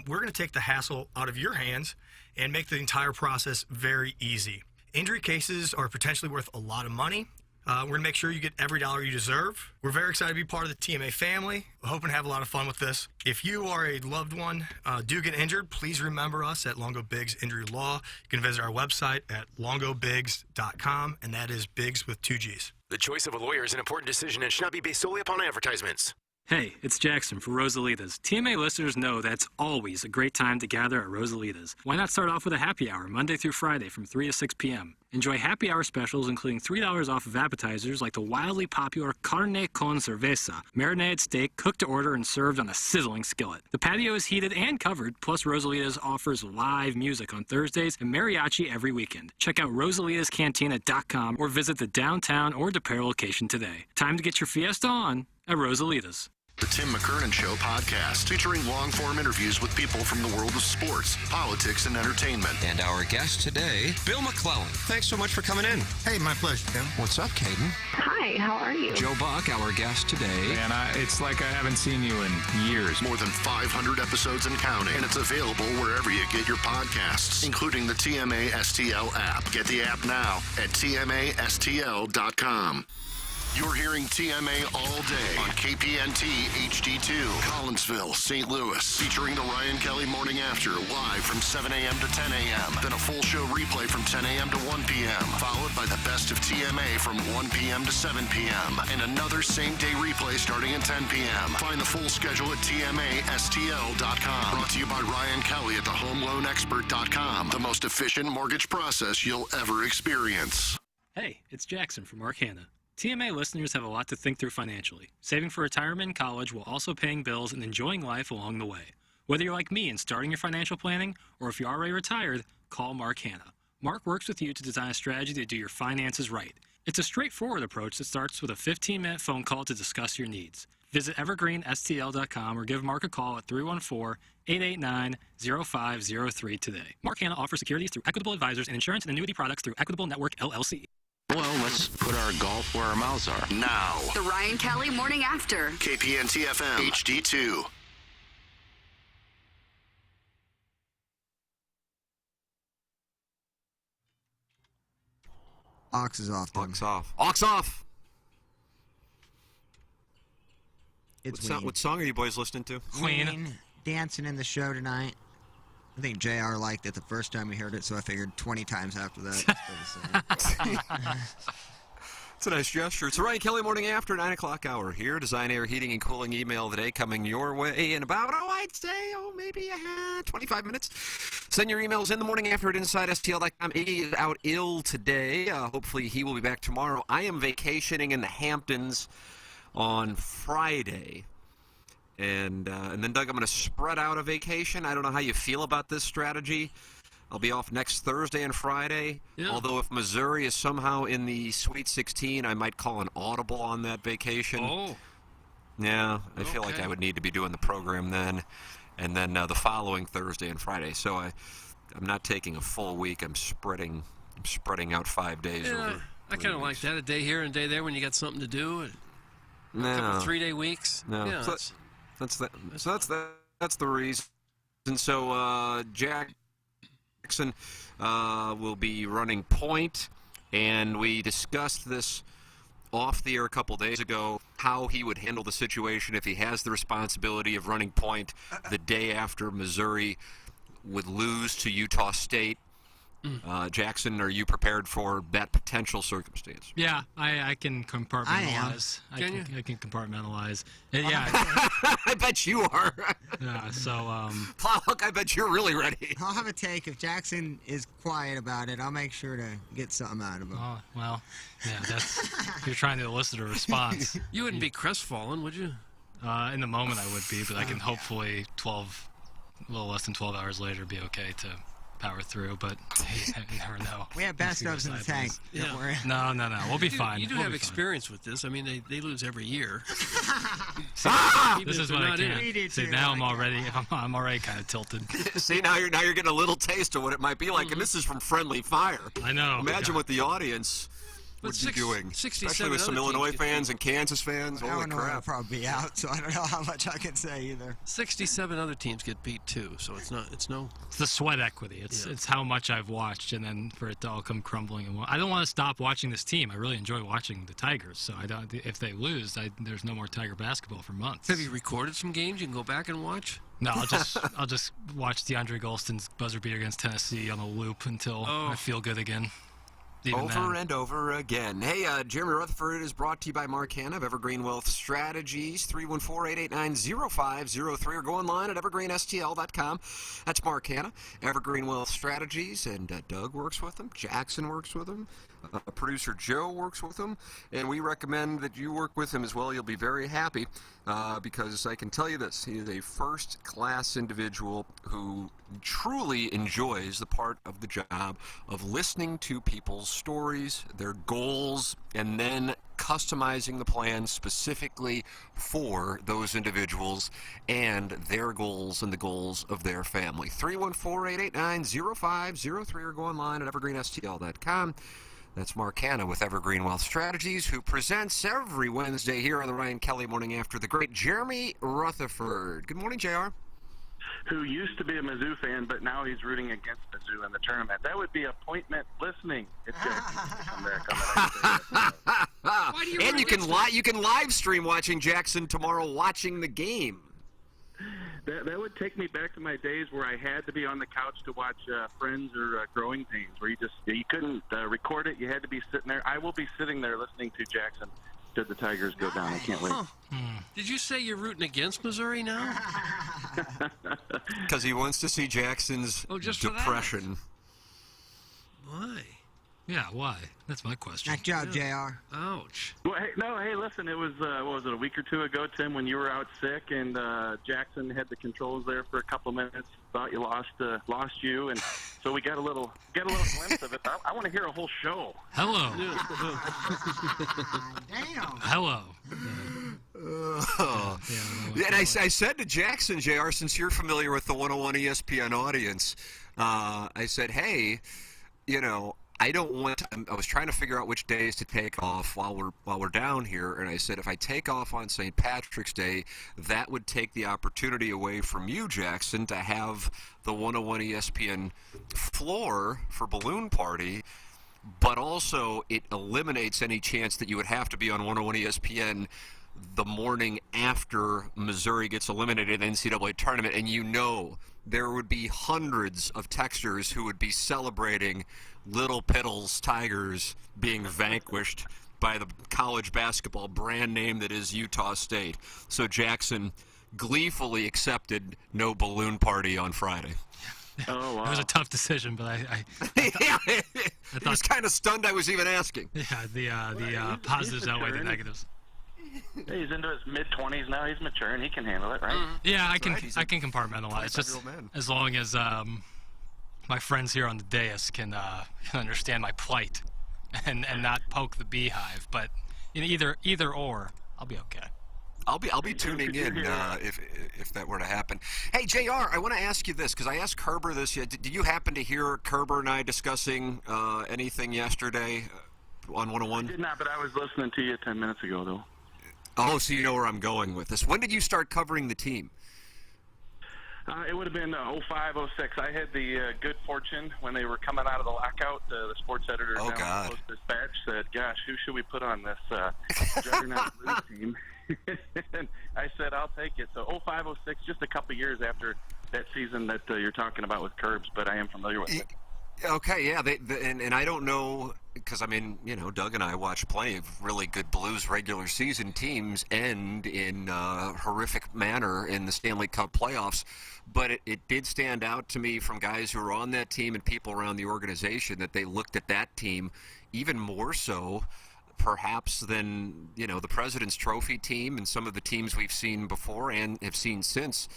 We're going to take the hassle out of your hands and make the entire process very easy. Injury cases are potentially worth a lot of money. We're going to make sure you get every dollar you deserve. We're very excited to be part of the TMA family. We're hoping to have a lot of fun with this. If you or a loved one do get injured, please remember us at Longo Biggs Injury Law. You can visit our website at longobiggs.com, and that is Biggs with 2 G's. The choice of a lawyer is an important decision and should not be based solely upon advertisements. Hey, it's Jackson for Rosalita's. TMA listeners know that's always a great time to gather at Rosalita's. Why not start off with a happy hour Monday through Friday from 3 to 6 p.m.? Enjoy happy hour specials including $3 off of appetizers like the wildly popular Carne con Cerveza, marinated steak cooked to order and served on a sizzling skillet. The patio is heated and covered, plus Rosalita's offers live music on Thursdays and mariachi every weekend. Check out rosalitascantina.com or visit the downtown or DePere location today. Time to get your fiesta on at Rosalita's. The Tim McKernan Show podcast, featuring long-form interviews with people from the world of sports, politics, and entertainment. And our guest today, Bill McClellan. Thanks so much for coming in. Hey, my pleasure, Tim. What's up, Caden? Hi, how are you? Joe Buck, our guest today. And it's like I haven't seen you in years. More than 500 episodes and counting, and it's available wherever you get your podcasts, including the TMA STL app. Get the app now at TMASTL.com. You're hearing TMA all day on KPNT HD2, Collinsville, St. Louis, featuring the Ryan Kelly Morning After, live from 7 a.m. to 10 a.m. Then a full show replay from 10 a.m. to 1 p.m., followed by the best of TMA from 1 p.m. to 7 p.m., and another same-day replay starting at 10 p.m. Find the full schedule at TMASTL.com. Brought to you by Ryan Kelly at thehomeloanexpert.com, the most efficient mortgage process you'll ever experience. Hey, it's Jackson from Mark Hanna. TMA listeners have a lot to think through financially, saving for retirement and college while also paying bills and enjoying life along the way. Whether you're like me and starting your financial planning, or if you're already retired, call Mark Hanna. Mark works with you to design a strategy to do your finances right. It's a straightforward approach that starts with a 15-minute phone call to discuss your needs. Visit evergreenstl.com or give Mark a call at 314-889-0503 today. Mark Hanna offers securities through Equitable Advisors and insurance and annuity products through Equitable Network, LLC. Well, let's put our golf where our mouths are. Now, The Ryan Kelly Morning After. KPNT FM HD2. Ox is off. Then. Ox off. Ox off! It's What song are you boys listening to? Queen. Dancing in the show tonight. I think JR liked it the first time he heard it, so I figured 20 times after that. It's a nice gesture. It's the Ryan Kelly Morning After 9 o'clock hour here. Design, Air, Heating, and Cooling email of the day coming your way in about, I'd say, maybe 25 minutes. Send your emails in the morning after at InsideSTL.com. Iggy is out ill today. Hopefully he will be back tomorrow. I am vacationing in the Hamptons on Friday. And then, Doug, I'm going to spread out a vacation. I don't know how you feel about this strategy. I'll be off next Thursday and Friday. Yeah. Although if Missouri is somehow in the Sweet 16, I might call an audible on that vacation. Oh. Yeah, I feel like I would need to be doing the program then. And then the following Thursday and Friday. So I'm not taking a full week. I'm spreading out 5 days over. I kind of like that. A day here and a day there when you got something to do. No. A couple 3-day weeks. No. Yeah, that's the reason. And so Jackson will be running point, and we discussed this off the air a couple days ago, how he would handle the situation if he has the responsibility of running point the day after Missouri would lose to Utah State. Jackson, are you prepared for that potential circumstance? Yeah, I can compartmentalize. I can compartmentalize. Yeah. I bet you are. Yeah, so Look, I bet you're really ready. I'll have a take. If Jackson is quiet about it, I'll make sure to get something out of him. Oh, well, yeah, that's you're trying to elicit a response. You wouldn't be crestfallen, would you? In the moment I would be, but I can hopefully a little less than 12 hours later be okay to power through, but you never know. We have best ofs in the tank. Yeah. Don't worry. No. We'll be fine. You do have experience with this. I mean, they lose every year. This is what I can. See, now I'm already kind of tilted. See, now you're getting a little taste of what it might be like, and this is from Friendly Fire. I know. Imagine what the audience would be doing, 67 especially with some other teams Illinois get fans and Kansas fans. Holy Illinois will crap! probably be out, so I don't know how much I can say either. 67 other teams get beat too, so it's no. It's the sweat equity. It's how much I've watched, and then for it to all come crumbling. And I don't want to stop watching this team. I really enjoy watching the Tigers. So I don't. If they lose, there's no more Tiger basketball for months. Have you recorded some games you can go back and watch? No, I'll just watch DeAndre Golston's buzzer beater against Tennessee on a loop until I feel good again. Over and over again. Hey, Jeremy Rutherford is brought to you by Mark Hanna of Evergreen Wealth Strategies, 314-889-0503, or go online at evergreenstl.com. That's Mark Hanna, Evergreen Wealth Strategies, and Doug works with them. Jackson works with them. Producer Joe works with him, and we recommend that you work with him as well. You'll be very happy because I can tell you this. He is a first-class individual who truly enjoys the part of the job of listening to people's stories, their goals, and then customizing the plan specifically for those individuals and their goals and the goals of their family. 314-889-0503 or go online at evergreenstl.com. That's Mark Hanna with Evergreen Wealth Strategies, who presents every Wednesday here on the Ryan Kelly Morning After, the great Jeremy Rutherford. Good morning, JR. Who used to be a Mizzou fan, but now he's rooting against Mizzou in the tournament. That would be appointment listening. If Jackson could come back on the And you can live stream watching Jackson tomorrow, watching the game. That would take me back to my days where I had to be on the couch to watch Friends or Growing Pains, where you couldn't record it. You had to be sitting there. I will be sitting there listening to Jackson should the Tigers go down. I can't wait. Did you say you're rooting against Missouri now? Because he wants to see Jackson's depression. Why? Yeah, why? That's my question. Nice job, JR. Ouch. Well, hey, listen, it was, what was it, a week or two ago, Tim, when you were out sick and Jackson had the controls there for a couple of minutes, thought you lost you, and so we got a little glimpse of it. I want to hear a whole show. Hello. Damn. Hello. And I said to Jackson, JR, since you're familiar with the 101 ESPN audience, I said, hey, I don't want. I was trying to figure out which days to take off while we're down here, and I said if I take off on St. Patrick's Day, that would take the opportunity away from you, Jackson, to have the 101 ESPN floor for Balloon Party, but also it eliminates any chance that you would have to be on 101 ESPN the morning after Missouri gets eliminated in the NCAA tournament, and there would be hundreds of texters who would be celebrating Little Piddles Tigers being vanquished by the college basketball brand name that is Utah State. So Jackson gleefully accepted no balloon party on Friday. Oh, wow. It was a tough decision, but I He was kind of stunned I was even asking. Yeah, the positives outweigh the negatives. He's into his mid-20s now. He's mature, and he can handle it, right? Yeah, I can compartmentalize. It's just as long as my friends here on the dais can understand my plight and not poke the beehive. But either or, I'll be okay. I'll be tuning in if that were to happen. Hey, JR, I want to ask you this because I asked Kerber this. Did you happen to hear Kerber and I discussing anything yesterday on 101? I did not, but I was listening to you 10 minutes ago, though. Oh, so you know where I'm going with this. When did you start covering the team? It would have been 05, 06. I had the good fortune when they were coming out of the lockout. The sports editor down at the Post-Dispatch said, gosh, who should we put on this juggernaut Blues team? And I said, I'll take it. So 05, 06, just a couple years after that season that you're talking about with Curbs, but I am familiar with it. Okay, yeah, and I don't know, because, Doug and I watch plenty of really good Blues regular season teams end in a horrific manner in the Stanley Cup playoffs, but it did stand out to me from guys who were on that team and people around the organization that they looked at that team even more so perhaps than, the President's Trophy team and some of the teams we've seen before and have seen since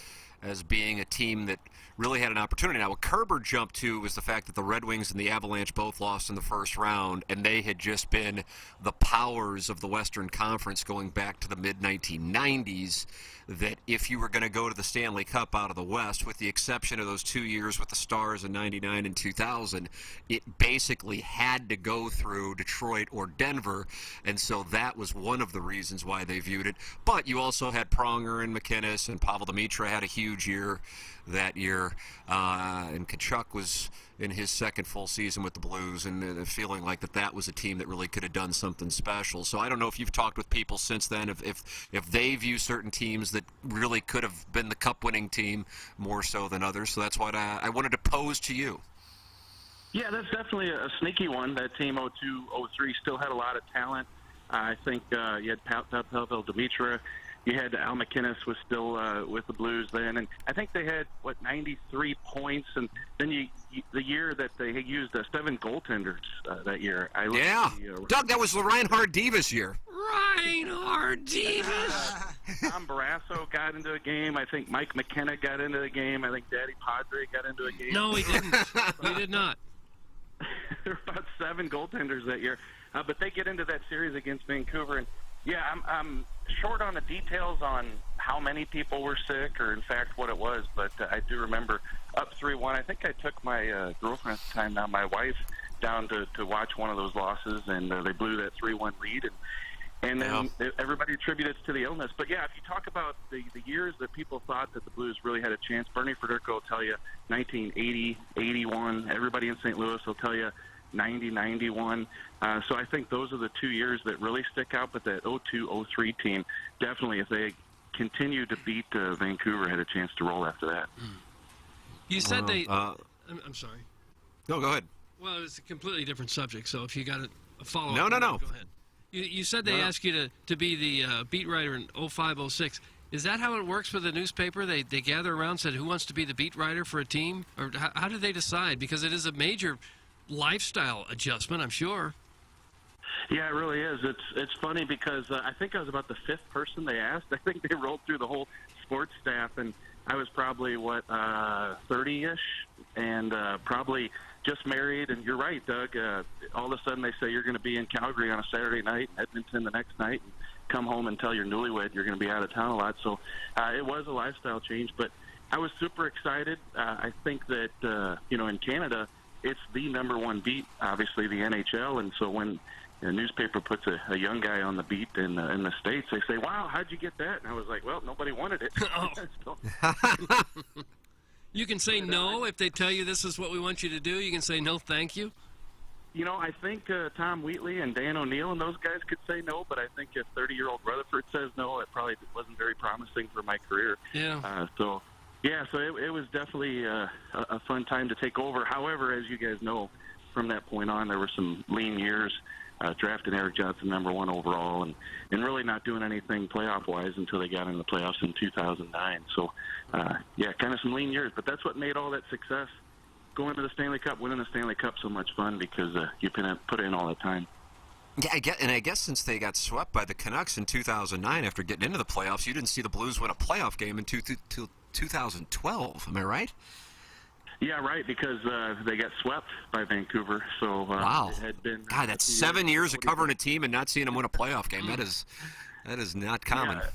as being a team that really had an opportunity. Now, what Kerber jumped to was the fact that the Red Wings and the Avalanche both lost in the first round, and they had just been the powers of the Western Conference going back to the mid-1990s, that if you were going to go to the Stanley Cup out of the West, with the exception of those 2 years with the Stars in 99 and 2000, it basically had to go through Detroit or Denver, and so that was one of the reasons why they viewed it. But you also had Pronger and McInnes, and Pavel Demitra had a huge year that year, and Tkachuk was in his second full season with the Blues, and feeling like that was a team that really could have done something special. So I don't know if you've talked with people since then, if they view certain teams that really could have been the cup-winning team more so than others. So that's what I wanted to pose to you. Yeah, that's definitely a sneaky one. That team 02-03 still had a lot of talent. I think you had Pavel Demitra. You had Al McInnes was still with the Blues then, and I think they had 93 points. And then the year that they had used 7 goaltenders that year. Doug, that was the Reinhard Divas year. Reinhard Divas. Tom Barrasso got into a game. I think Mike McKenna got into the game. I think Daddy Padre got into a game. No, he didn't. He did not. There were about 7 goaltenders that year, but they get into that series against Vancouver, and yeah, I'm short on the details on how many people were sick or, in fact, what it was, but I do remember up 3-1. I think I took my girlfriend at the time, now my wife, down to watch one of those losses, and they blew that 3-1 lead, and then everybody attributed it to the illness. But yeah, if you talk about the years that people thought that the Blues really had a chance, Bernie Federko will tell you 1980, 81. Everybody in St. Louis will tell you 90, 91. So I think those are the 2 years that really stick out. But that 02-03 team, definitely, if they continue to beat Vancouver, had a chance to roll after that. You said I'm sorry. No, go ahead. Well, it's a completely different subject, so if you got a follow-up. No. Go ahead. You said they asked you to be the beat writer in 05-06. Is that how it works with the newspaper? They gather around and said, who wants to be the beat writer for a team? Or how do they decide? Because it is a major lifestyle adjustment, I'm sure. Yeah, it really is. It's funny because I think I was about the 5th person they asked. I think they rolled through the whole sports staff, and I was probably, 30-ish, and probably just married. And you're right, Doug. All of a sudden they say you're going to be in Calgary on a Saturday night, Edmonton the next night, and come home and tell your newlywed you're going to be out of town a lot. So it was a lifestyle change, but I was super excited. I think that, in Canada, it's the number one beat, obviously, the NHL. And so when a newspaper puts a young guy on the beat in the States, they say, wow, how'd you get that? And I was like, well, nobody wanted it. You can say no if they tell you this is what we want you to do. You can say no, thank you. I think Tom Wheatley and Dan O'Neill and those guys could say no, but I think if 30-year-old Rutherford says no, it probably wasn't very promising for my career. Yeah. So it was definitely a fun time to take over. However, as you guys know, from that point on, there were some lean years, drafting Eric Johnson #1 overall, and really not doing anything playoff-wise until they got in the playoffs in 2009. So, kind of some lean years. But that's what made all that success, going to the Stanley Cup, winning the Stanley Cup, so much fun because you put in all the time. Yeah, I guess since they got swept by the Canucks in 2009 after getting into the playoffs, you didn't see the Blues win a playoff game until 2012. Am I right? Yeah, right, because they got swept by Vancouver. So wow, it had been that's 7 years of covering a team and not seeing them win a playoff game. That is not common. Yeah.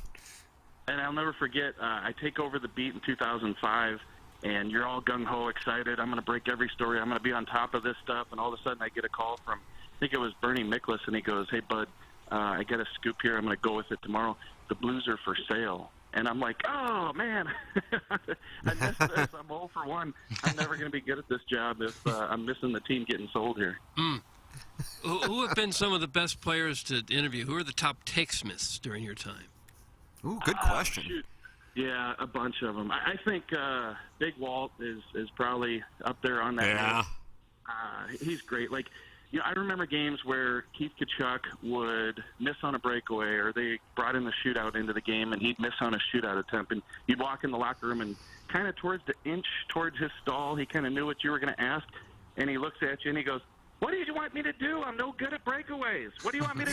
And I'll never forget, I take over the beat in 2005, and you're all gung-ho excited. I'm going to break every story. I'm going to be on top of this stuff. And all of a sudden I get a call from, I think it was Bernie Miklas, and he goes, hey, bud, I got a scoop here. I'm going to go with it tomorrow. The Blues are for sale. And I'm like, oh, man, I missed this. I'm 0 for 1. I'm never going to be good at this job if I'm missing the team getting sold here. Who have been some of the best players to interview? Who are the top takesmiths during your time? Ooh, good question. Shoot. Yeah, a bunch of them. I think Big Walt is probably up there on that. Yeah. He's great. Like, I remember games where Keith Tkachuk would miss on a breakaway, or they brought in the shootout into the game, and he'd miss on a shootout attempt. And you'd walk in the locker room, and kind of towards his stall, he kind of knew what you were going to ask, and he looks at you and he goes, "What do you want me to do? I'm no good at breakaways. What do you want me to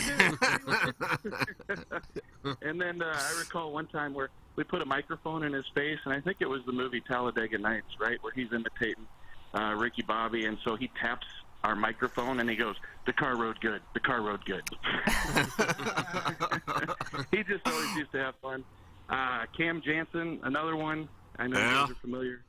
do?" And then I recall one time where we put a microphone in his face, and I think it was the movie Talladega Nights, right, where he's imitating Ricky Bobby, and so he taps our microphone and he goes, "The car rode good. The car rode good." He just always used to have fun. Cam Jansen, another one. I know you guys are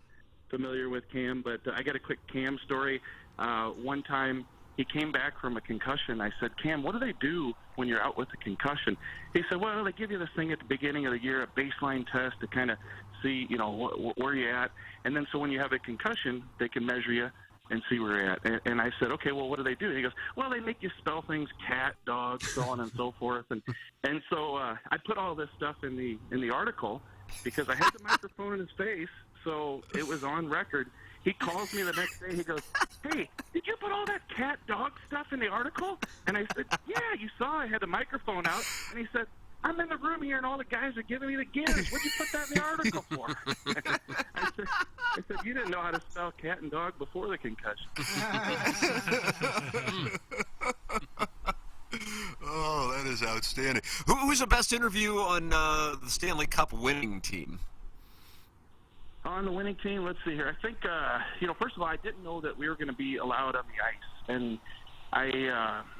familiar with Cam, but I got a quick Cam story. One time he came back from a concussion. I said, "Cam, what do they do when you're out with a concussion?" He said, "Well, they give you this thing at the beginning of the year, a baseline test to kind of see, where you're at. And then so when you have a concussion, they can measure you and see where you're at." And I said, "Okay, well, what do they do?" He goes, "Well, they make you spell things, cat, dog, so on and so forth." And so I put all this stuff in the article because I had the microphone in his face, so it was on record. He calls me the next day. He goes, "Hey, did you put all that cat, dog stuff in the article?" And I said, "Yeah, you saw I had the microphone out." And he said, "I'm in the room here, and all the guys are giving me the gives. What'd you put that in the article for?" I said, "You didn't know how to spell cat and dog before the concussion." Oh, that is outstanding. Who's the best interview on the Stanley Cup winning team? On the winning team, let's see here. I think, first of all, I didn't know that we were going to be allowed on the ice. And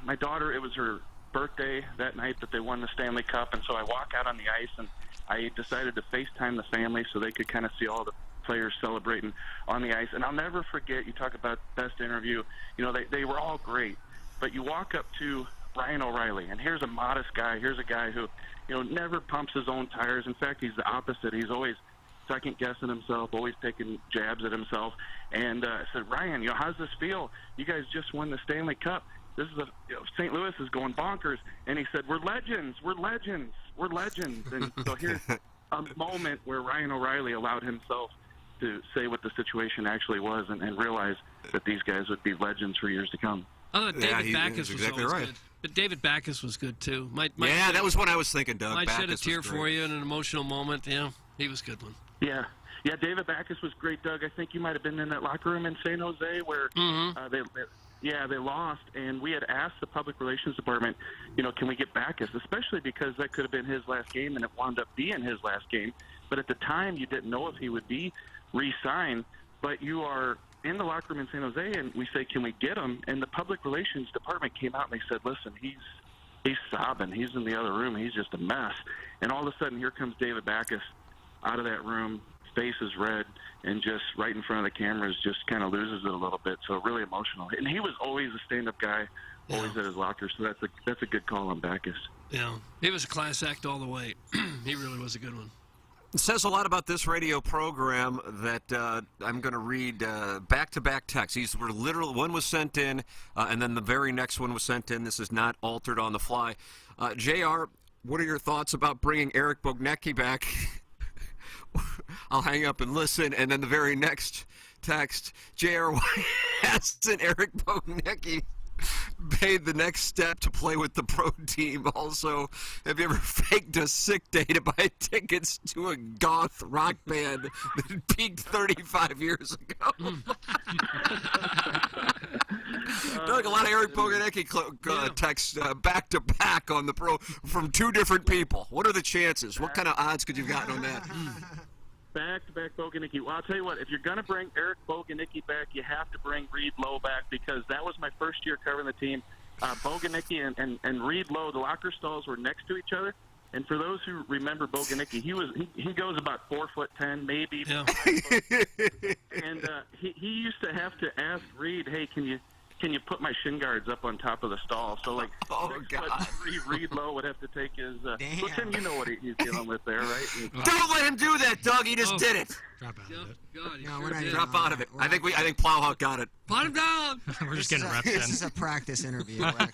my daughter, it was her birthday that night that they won the Stanley Cup, and so I walk out on the ice, and I decided to FaceTime the family so they could kind of see all the players celebrating on the ice. And I'll never forget, you talk about best interview, they were all great, but you walk up to Ryan O'Reilly, and here's a modest guy. Here's a guy who, never pumps his own tires. In fact, he's the opposite. He's always second-guessing himself, always taking jabs at himself. And I said, "Ryan, how's this feel? You guys just won the Stanley Cup. This is St. Louis is going bonkers." And he said, "We're legends. We're legends. We're legends." And so here's a moment where Ryan O'Reilly allowed himself to say what the situation actually was and realize that these guys would be legends for years to come. I thought David Backus was exactly always right. good. But David Backus was good, too. That was what I was thinking, Doug. Might shed a Backus tear was for great. you in an emotional moment. Yeah, he was a good one. Yeah, David Backus was great, Doug. I think you might have been in that locker room in San Jose where they lost, and we had asked the public relations department, can we get Backus, especially because that could have been his last game, and it wound up being his last game. But at the time, you didn't know if he would be re-signed, but you are in the locker room in San Jose, and we say, can we get him? And the public relations department came out, and they said, listen, he's sobbing. He's in the other room. He's just a mess. And all of a sudden, here comes David Backus out of that room, face is red, and just right in front of the cameras just kind of loses it a little bit. So really emotional. And he was always a stand-up guy, always at his locker, so that's a good call on Backus. Yeah, he was a class act all the way. He really was a good one. It says a lot about this radio program that I'm going to read back-to-back texts. These were literal. One was sent in, and then the very next one was sent in. This is not altered on the fly. JR, what are your thoughts about bringing Eric Bognecki back? I'll hang up and listen. And then the very next text, JR, why hasn't Eric Bognecki made the next step to play with the pro team? Also, have you ever faked a sick day to buy tickets to a goth rock band that peaked 35 years ago? Doug, a lot of Eric Bognecki texts back to back on the pro from two different people. What are the chances? What kind of odds could you have gotten on that? Back-to-back Bognecki. Well, I'll tell you what, if you're going to bring Eric Bognecki back, you have to bring Reed Lowe back, because that was my first year covering the team. Bognecki and Reed Lowe, the locker stalls were next to each other. And for those who remember Bognecki, he goes about 4'10", maybe. Yeah. And he used to have to ask Reed, hey, can you put my shin guards up on top of the stall? So, like, 6'3" Reed Lowe would have to take his... well, Tim, you know what he's dealing with there, right? Don't let him do that, Doug. He just did it. Drop out of it. God, Drop out of it. I think Plowhawk got it. Pot him down. We're just getting reps in. This is a practice interview. Yeah.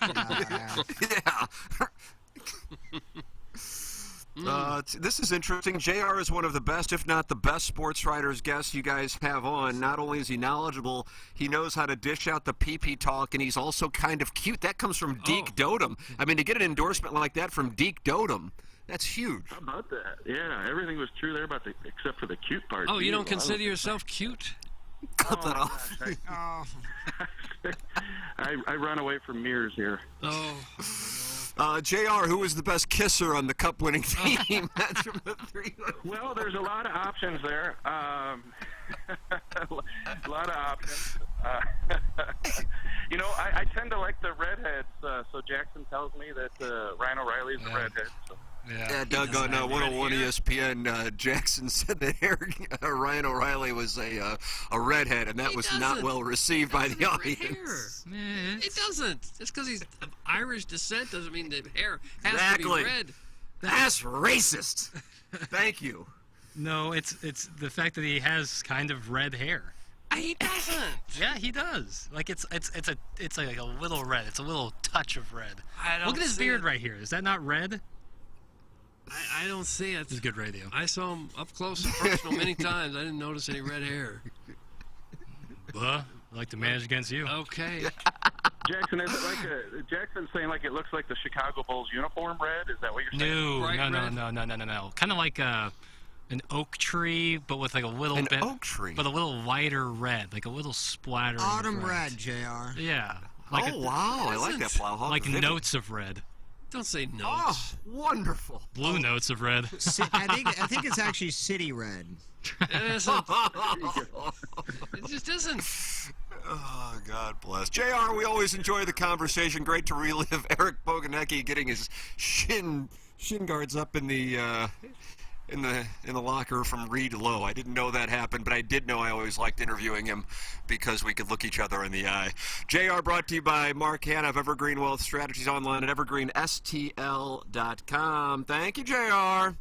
This is interesting. JR is one of the best, if not the best, sports writers guests you guys have on. Not only is he knowledgeable, he knows how to dish out the pee-pee talk, and he's also kind of cute. That comes from Deke Dotem. I mean, to get an endorsement like that from Deke Dotem, that's huge. How about that? Yeah, everything was true there except for the cute part. Oh, you don't consider yourself cute? Cut that off. I run away from mirrors here. Oh. JR, who was the best kisser on the cup-winning team? That's from the 3. Well, there's a lot of options there. A lot of options. I tend to like the redheads. So Jackson tells me that Ryan O'Reilly's a redhead. So. Yeah, Doug on 101 ESPN, Jackson said that Ryan O'Reilly was a redhead, and that was not well received by the audience. It doesn't. Just because he's of Irish descent doesn't mean that hair has Exactly. to be red. That's racist. Thank you. No, it's the fact that he has kind of red hair. He doesn't. Yeah, he does. Like it's like a little red. It's a little touch of red. I don't Look at his see beard it. right here. Is that not red? I don't see it. It's good radio. I saw him up close and personal many times. I didn't notice any red hair. I like to manage against you. Okay. Jackson, is it like Jackson's saying like it looks like the Chicago Bulls uniform red? Is that what you're saying? No. Kind of like an oak tree, but with like a little bit. oak tree? But a little lighter red, like a little splattering. Autumn of red, JR. Yeah. Wow, I like that, Plowhawk. Like Vivid. notes of red. Don't say notes. Oh, wonderful. Blue notes of red. I think it's actually city red. It just isn't. Oh, God bless. JR, we always enjoy the conversation. Great to relive Eric Boganecki getting his shin guards up in the locker from Reed Lowe. I didn't know that happened, but I did know I always liked interviewing him because we could look each other in the eye. JR brought to you by Mark Hanna of Evergreen Wealth Strategies online at evergreenstl.com. Thank you, JR.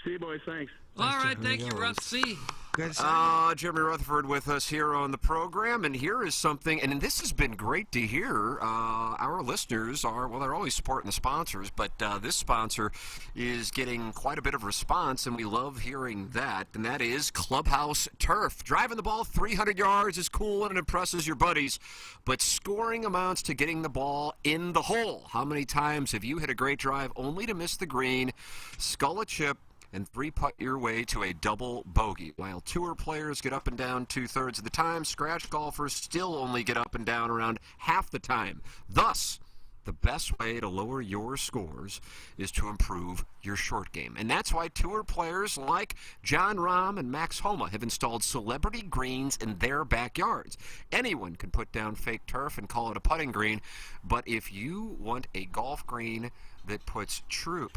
See you, boys. Thanks. All right, thank you, Ruth C. Jeremy Rutherford with us here on the program, and here is something, and this has been great to hear. Our listeners they're always supporting the sponsors, but this sponsor is getting quite a bit of response, and we love hearing that, and that is Clubhouse Turf. Driving the ball 300 yards is cool and it impresses your buddies, but scoring amounts to getting the ball in the hole. How many times have you hit a great drive only to miss the green, skull a chip, and 3-putt your way to a double bogey? While tour players get up and down 2/3 of the time, scratch golfers still only get up and down around half the time. Thus, the best way to lower your scores is to improve your short game. And that's why tour players like John Rahm and Max Homa have installed celebrity greens in their backyards. Anyone can put down fake turf and call it a putting green, but if you want a golf green that putts true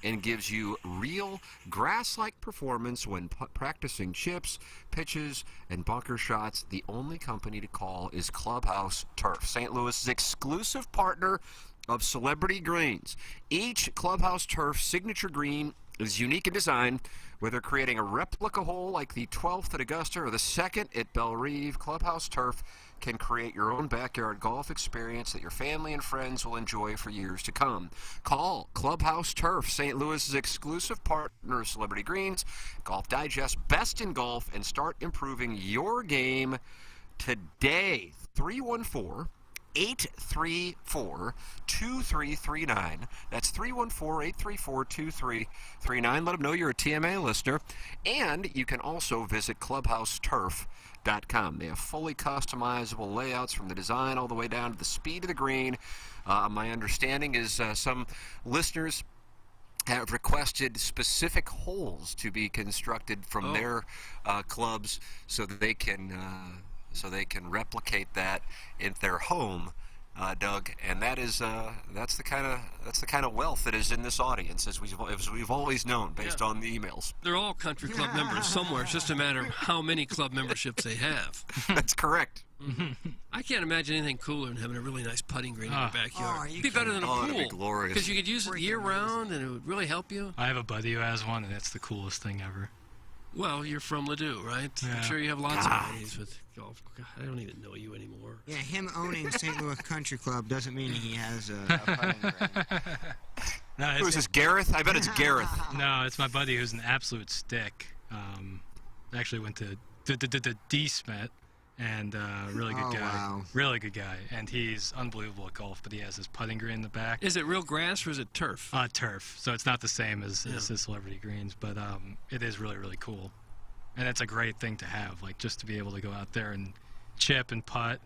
and gives you real grass-like performance when practicing chips, pitches, and bunker shots, the only company to call is Clubhouse Turf, St. Louis's exclusive partner of Celebrity Greens. Each Clubhouse Turf signature green is unique in design. Whether creating a replica hole like the 12th at Augusta or the 2nd at Bellerive, Clubhouse Turf can create your own backyard golf experience that your family and friends will enjoy for years to come. Call Clubhouse Turf, St. Louis's exclusive partner of Celebrity Greens, Golf Digest, best in golf, and start improving your game today. 314-834-2339. That's 314-834-2339. Let them know you're a TMA listener. And you can also visit clubhouseturf.com. They have fully customizable layouts from the design all the way down to the speed of the green. My understanding is some listeners have requested specific holes to be constructed from their clubs so that they can replicate that in their home, Doug, and that is that's the kind of wealth that is in this audience, as we've always known based on the emails. They're all country club members somewhere. It's just a matter of how many club memberships they have. That's correct. I can't imagine anything cooler than having a really nice putting green in your backyard. It'd be better than a that'd be pool. glorious. Because you could use it year round, and it would really help you. I have a buddy who has one, and it's the coolest thing ever. Well, you're from Ladue, right? Yeah. I'm sure you have lots of buddies with golf. God, I don't even know you anymore. Yeah, him owning St. Louis Country Club doesn't mean he has a putting green. No, Who is this, Gareth? I bet it's Gareth. No, it's my buddy who's an absolute stick. Actually went to DSMET, and really good guy. Wow. Really good guy. And he's unbelievable at golf, but he has his putting green in the back. Is it real grass or is it turf? Turf. So it's not the same as the Celebrity Greens, but it is really, really cool. And it's a great thing to have, like just to be able to go out there and chip and putt.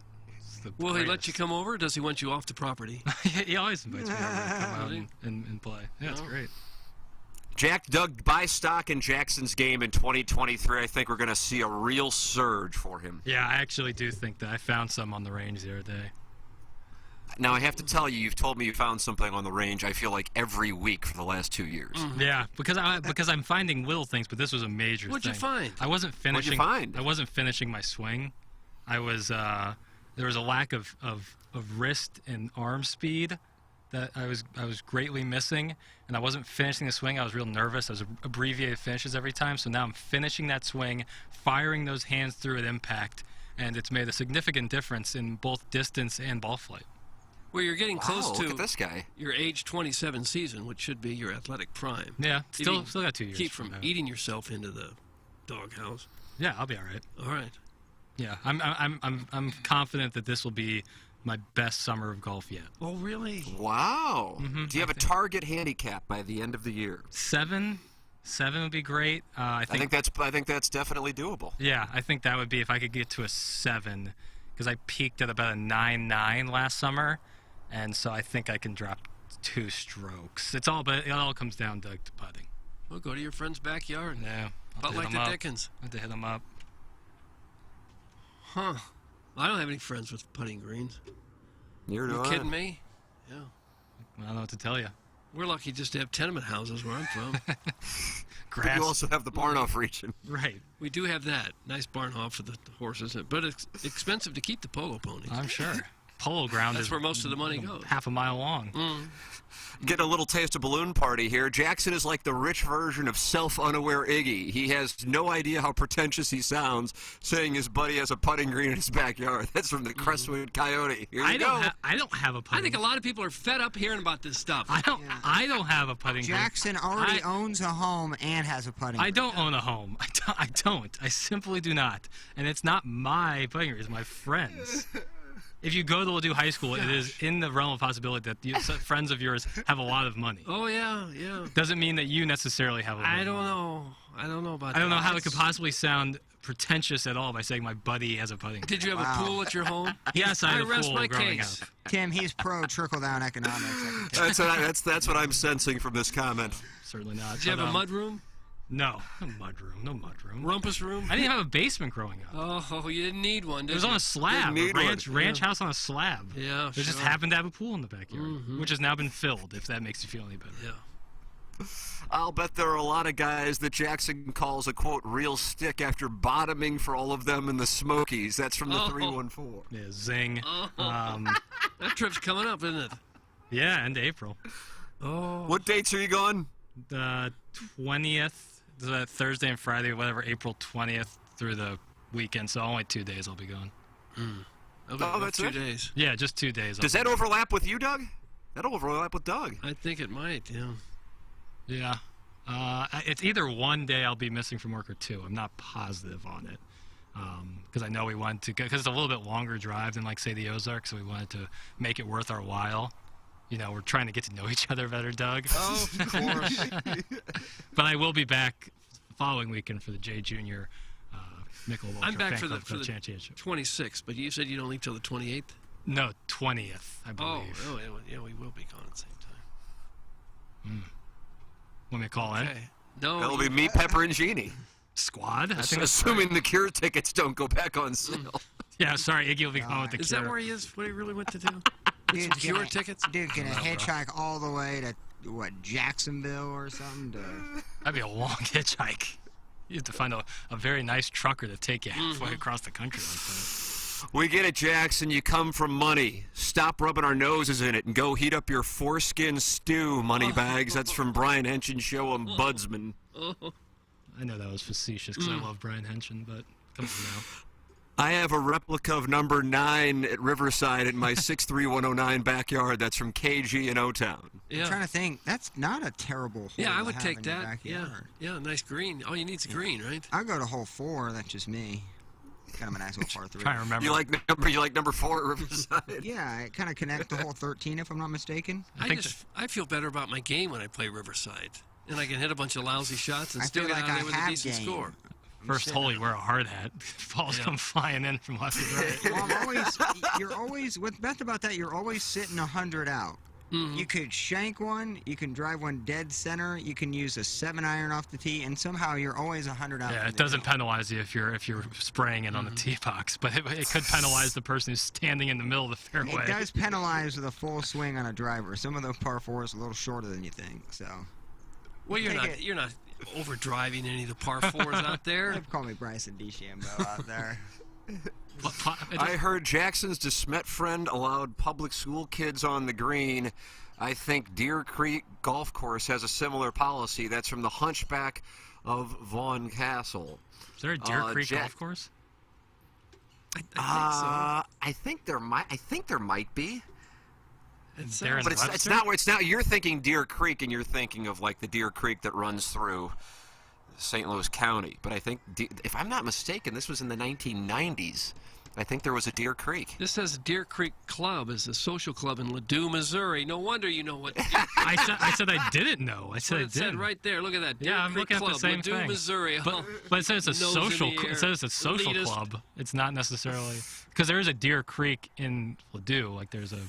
It's the Will he let greatest. you come over, or does he want you off the property? He always invites me over to come out and play. Yeah, it's great. Jack, Doug, buy stock in Jackson's game in 2023. I think we're going to see a real surge for him. Yeah, I actually do think that. I found some on the range the other day. Now, I have to tell you, you've told me you found something on the range, I feel like, every week for the last 2 years. Yeah, because I'm finding little things, but this was a major What'd thing. you find? I wasn't finishing. What'd you find? I wasn't finishing my swing. I was there was a lack of wrist and arm speed that I was greatly missing, and I wasn't finishing the swing. I was real nervous. I was abbreviated finishes every time. So now I'm finishing that swing, firing those hands through at impact, and it's made a significant difference in both distance and ball flight. Well, you're getting close to look at this guy. your age 27 season, which should be your athletic prime. Yeah, If you still got 2 years. Keep from eating yourself into the doghouse. Yeah, I'll be all right. All right. Yeah, I'm confident that this will be my best summer of golf yet. Oh, really? Wow. Do you have a target handicap by the end of the year? 7 would be great. I think that's definitely doable. Yeah, I think that would be if I could get to a 7, because I peaked at about a 9.9 last summer, and so I think I can drop 2 strokes. It all comes down to putting. Well, go to your friend's backyard. Yeah, Putt like the Dickens. I have to hit them up. Huh. I don't have any friends with putting greens. You're You kidding me? Yeah. I don't know what to tell you. We're lucky just to have tenement houses where I'm from. But you also have the Barnoff region. Right. We do have that. Nice barn off for the horses, but it's expensive to keep the polo ponies. I'm sure. Polo ground That's is where most of the money goes. half a mile long. Get a little taste of balloon party here. Jackson is like the rich version of self-unaware Iggy. He has no idea how pretentious he sounds, saying his buddy has a putting green in his backyard. That's from the Crestwood Coyote. Here you go. I don't have a putting. I think a lot of people are fed up hearing about this stuff. I don't have a putting green. Jackson already owns a home and has a putting green. I don't own a home. I don't. I simply do not. And it's not my putting green. It's my friends. If you go to Ladue High School, it is in the realm of possibility that friends of yours have a lot of money. Oh, yeah, yeah. Doesn't mean that you necessarily have a lot I of don't money. know. I don't know about that. I don't know how it could possibly sound pretentious at all by saying my buddy has a putting green. Did you have a pool at your home? Yes, I had a rest pool my growing case. up. Tim, he's pro trickle-down economics. That's what I'm sensing from this comment. Certainly not. Did you have a mud room? No mud room. Rumpus room? I didn't have a basement growing up. Oh, you didn't need one, did It was you? on a slab, a ranch house on a slab. Yeah, They just sure. happened to have a pool in the backyard, which has now been filled, if that makes you feel any better. Yeah. I'll bet there are a lot of guys that Jackson calls a, quote, real stick after bottoming for all of them in the Smokies. That's from the 314. Yeah, zing. That trip's coming up, isn't it? Yeah, end of April. Oh. What dates are you going? The 20th, the Thursday and Friday, whatever, April 20th through the weekend. So only 2 days I'll be going. That's 2 days. Yeah, just 2 days. Does that overlap with you, Doug? That'll overlap with Doug. I think it might, yeah. Yeah. It's either one day I'll be missing from work or 2. I'm not positive on it. Because I know we wanted to go, because it's a little bit longer drive than, like, say, the Ozarks, so we wanted to make it worth our while. You know, we're trying to get to know each other better, Doug. Oh, of course. But I will be back following weekend for the J Junior Michelob I'm Ultra back Fan for Club the Championship. 26th, but you said you don't leave till the 28th? No, 20th, I believe. Oh, yeah, we will be gone at the same time. Want me to call in? Okay. No. That'll be me, Pepper, and Jeannie. Squad? I think Assuming the Cure tickets don't go back on sale. Yeah, sorry, Iggy will be going with the Is Cure. that where he is? What he really went to do? Dude's Cure gonna- tickets? Dude, gonna hitchhike all the way to, what, Jacksonville or something? That'd be a long hitchhike. You have to find a very nice trucker to take you halfway across the country like that. We get it, Jackson. You come from money. Stop rubbing our noses in it and go heat up your foreskin stew, moneybags. That's from Brian Henson Show and Budsman. I know that was facetious because I love Brian Henson, but come on now. I have a replica of number 9 at Riverside in my 63109 backyard. That's from KG in O-Town. Yeah. I'm trying to think. That's not a terrible hole Yeah, I to would have take in your that. Yeah, backyard. yeah, nice green. All you need is a green, right? I go to hole 4. That's just me. Kind of a nice little par 3. Trying to remember. You like number 4 at Riverside? Yeah, I kind of connect to hole 13 if I'm not mistaken. I feel better about my game when I play Riverside, and I can hit a bunch of lousy shots and I still feel get like out of I there with a have decent game. score. First hole, you wear a hard hat. Balls come flying in from left to right. Well, you're always, what's best about that, you're always sitting 100 out. You could shank one, you can drive one dead center, you can use a 7-iron off the tee, and somehow you're always 100 out. Yeah, it doesn't penalize you if you're spraying it on the tee box, but it could penalize the person who's standing in the middle of the fairway. It does penalize with a full swing on a driver. Some of those par 4s are a little shorter than you think, so. Well, you're not overdriving any of the par 4s out there. They've called me Bryson DeChambeau out there. I heard Jackson's DeSmet friend allowed public school kids on the green. I think Deer Creek Golf Course has a similar policy. That's from the Hunchback of Vaughan Castle. Is there a Deer Creek golf course? I think there might be. But it's not. You're thinking Deer Creek, and you're thinking of like the Deer Creek that runs through St. Louis County. But I think, if I'm not mistaken, this was in the 1990s. I think there was a Deer Creek. This says Deer Creek Club is a social club in Ladue, Missouri. No wonder you know what. I said I didn't know. I said I it said didn't. right there. Look at that. Deer I'm Creek looking Club, at the same Ladue, thing. Missouri. But it says it's a Nose in social. the air. It says it's a social Elitist. club. It's not necessarily because there is a Deer Creek in Ladue. Like there's a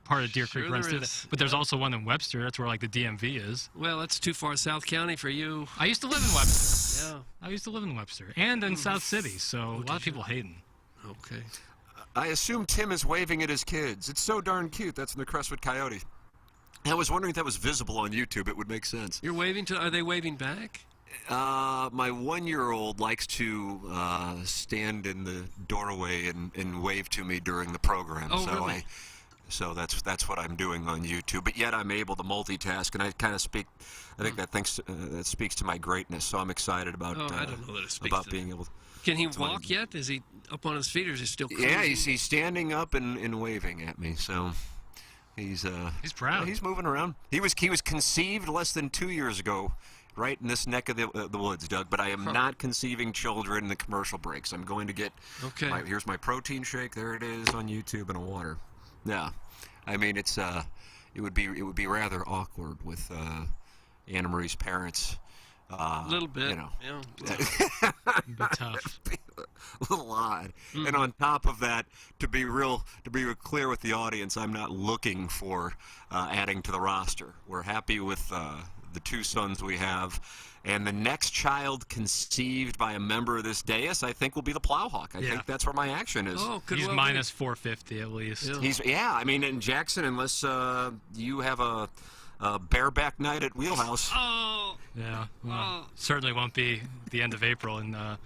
part of Deer Creek Sure runs there through is. that. But there's also one in Webster. That's where like the DMV is. Well, that's too far South County for you. I used to live in Webster. Yeah. I used to live in Webster and in South City. So a lot of people hating. Okay. I assume Tim is waving at his kids. It's so darn cute. That's from the Crestwood Coyote. I was wondering if that was visible on YouTube. It would make sense. You're waving to. Are they waving back? My 1-year-old likes to stand in the doorway and wave to me during the program. Oh, really? So that's what I'm doing on YouTube. But yet I'm able to multitask, and I kind of speak. I think that speaks to my greatness. So I'm excited about. I don't know that it speaks about to being able. Can he walk yet? Is he up on his feet, or is he still? Yeah, he's standing up and waving at me. So he's proud. Yeah, he's moving around. He was conceived less than 2 years ago, right in this neck of the woods, Doug. But I am not conceiving children in the commercial breaks. I'm going to get. Okay. Here's my protein shake. There it is on YouTube, and a water. Yeah, I mean it would be rather awkward with Anna Marie's parents. A little bit, you know. Yeah. Be tough. A little odd. And on top of that, to be clear with the audience, I'm not looking for adding to the roster. We're happy with the 2 sons we have. And the next child conceived by a member of this dais, I think, will be the Plowhawk. I think that's where my action is. Oh, He's minus 450 at least. Yeah. I mean, in Jackson, unless you have a bareback night at Wheelhouse. Oh. Yeah. Well, certainly won't be the end of April in the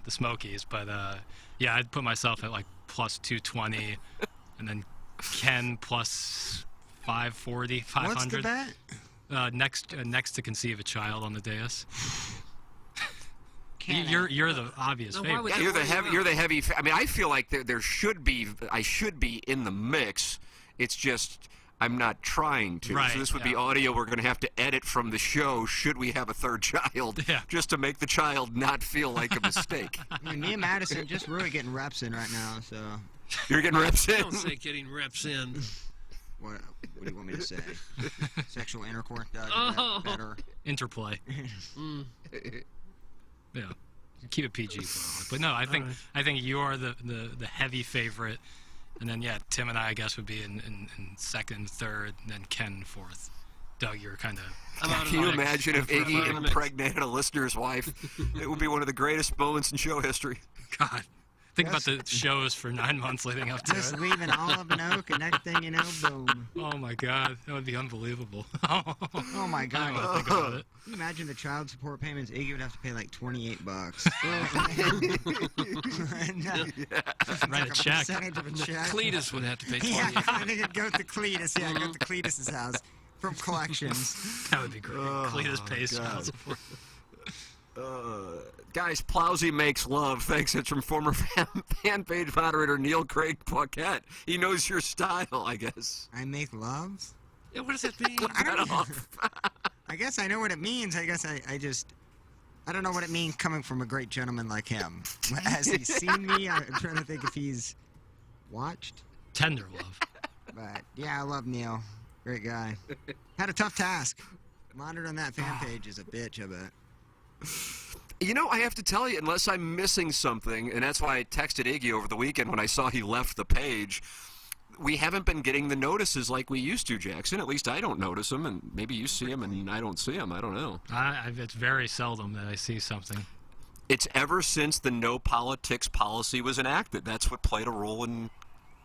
Smokies, but yeah, I'd put myself at like plus 220, and then Ken plus 540, 500. What's the bet? Next to conceive a child on the dais. You're the obvious favorite. Yeah, you're the heavy. I mean, I feel like I should be in the mix. It's just I'm not trying to. Right, so this would be audio we're going to have to edit from the show should we have a third child, just to make the child not feel like a mistake. I mean, me and Madison just really getting reps in right now, so. You're getting reps in? Don't say getting reps in. What do you want me to say? Sexual intercourse, Doug? Oh. Better. Interplay. Yeah. Keep it PG, but no, I think you are the heavy favorite, and then Tim and I guess would be in second, third, and then Ken fourth. Doug, you're kind of. Can you imagine if Iggy impregnated a listener's wife? It would be one of the greatest moments in show history. God. Think about the shows for 9 months leading up to Just it. leaving Olive and Oak, and next thing you know, boom. Oh my God, that would be unbelievable. Oh my God. I don't want to think about it. Can you imagine the child support payments? Iggy would have to pay like $28. Write a check. Percentage of a check. Cletus would have to pay $20. Yeah, I think it'd go to Cletus. Yeah, go to Cletus's house from collections. That would be great. Cletus pays child support. Guys, Plowsy makes love. Thanks. It's from former fan page moderator Neil Craig Paquette. He knows your style, I guess. I make love? Yeah, what does that mean? I guess I know what it means. I guess I don't know what it means coming from a great gentleman like him. Has he seen me? I'm trying to think if he's watched. Tender love. But yeah, I love Neil. Great guy. Had a tough task. Monitoring that fan page is a bitch, I bet. You know, I have to tell you, unless I'm missing something, and that's why I texted Iggy over the weekend when I saw he left the page, we haven't been getting the notices like we used to, Jackson. At least I don't notice them, and maybe you see them and I don't see them. I don't know. It's very seldom that I see something. It's ever since the no politics policy was enacted. That's what played a role in,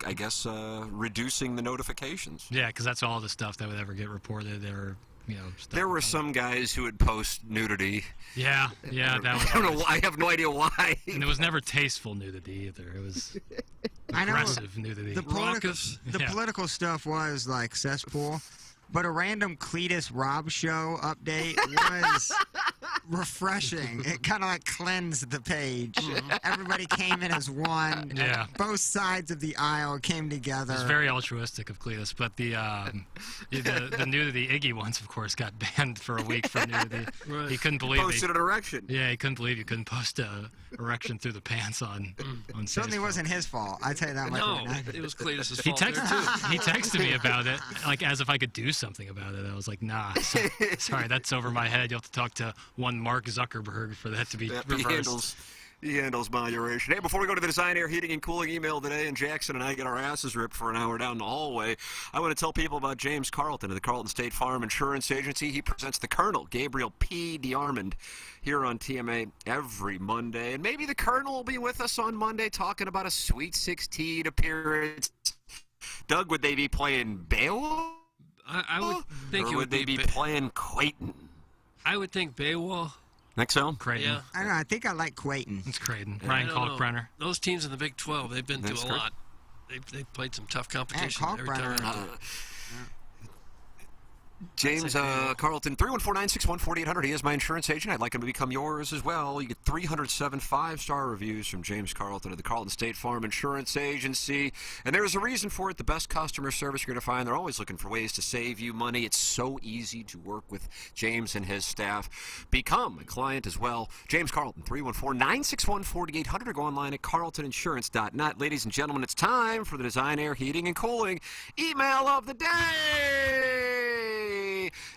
I guess, reducing the notifications. Yeah, because that's all the stuff that would ever get reported or, stuff. There were some guys who would post nudity. Yeah, that was. I don't know why. I have no idea why. And it was never tasteful nudity either. It was aggressive nudity. The political stuff was like cesspool, but a random Cletus Rob show update was refreshing. It kind of like cleansed the page. Everybody came in as one. Yeah. Both sides of the aisle came together. It's very altruistic of Cletus, but the nudity Iggy ones, of course, got banned for a week for nudity. Right. He couldn't believe posted an erection. Yeah, he couldn't believe you couldn't post a erection through the pants on Certainly Facebook. wasn't his fault. I tell you that much. No, right now. it was Cletus's He fault there, too. He texted me about it, like as if I could do something about it. I was like, nah, sorry, that's over my head. You'll have to talk to one Mark Zuckerberg for that to be reversed. He handles moderation. Hey, before we go to the Design Air Heating and Cooling email today, and Jackson and I get our asses ripped for an hour down the hallway, I want to tell people about James Carlton of the Carlton State Farm Insurance Agency. He presents the Colonel, Gabriel P. DeArmond, here on TMA every Monday. And maybe the Colonel will be with us on Monday talking about a Sweet 16 appearance. Doug, would they be playing Beowulf? I would think or it would they be playing Creighton? I would think Beowulf. Think so? Creighton. Yeah. I don't know. I think I like Creighton. It's Creighton. I Ryan don't know. Kalkbrenner. Those teams in the Big 12, they've been That's through a correct. lot. They've played some tough competition every time. James Carlton, 314-961-4800. He is my insurance agent. I'd like him to become yours as well. You get 307 5-star reviews from James Carlton of the Carlton State Farm Insurance Agency. And there's a reason for it. The best customer service you're going to find. They're always looking for ways to save you money. It's so easy to work with James and his staff. Become a client as well. James Carlton, 314-961-4800. Or go online at carltoninsurance.net. Ladies and gentlemen, it's time for the Design Air Heating and Cooling email of the day.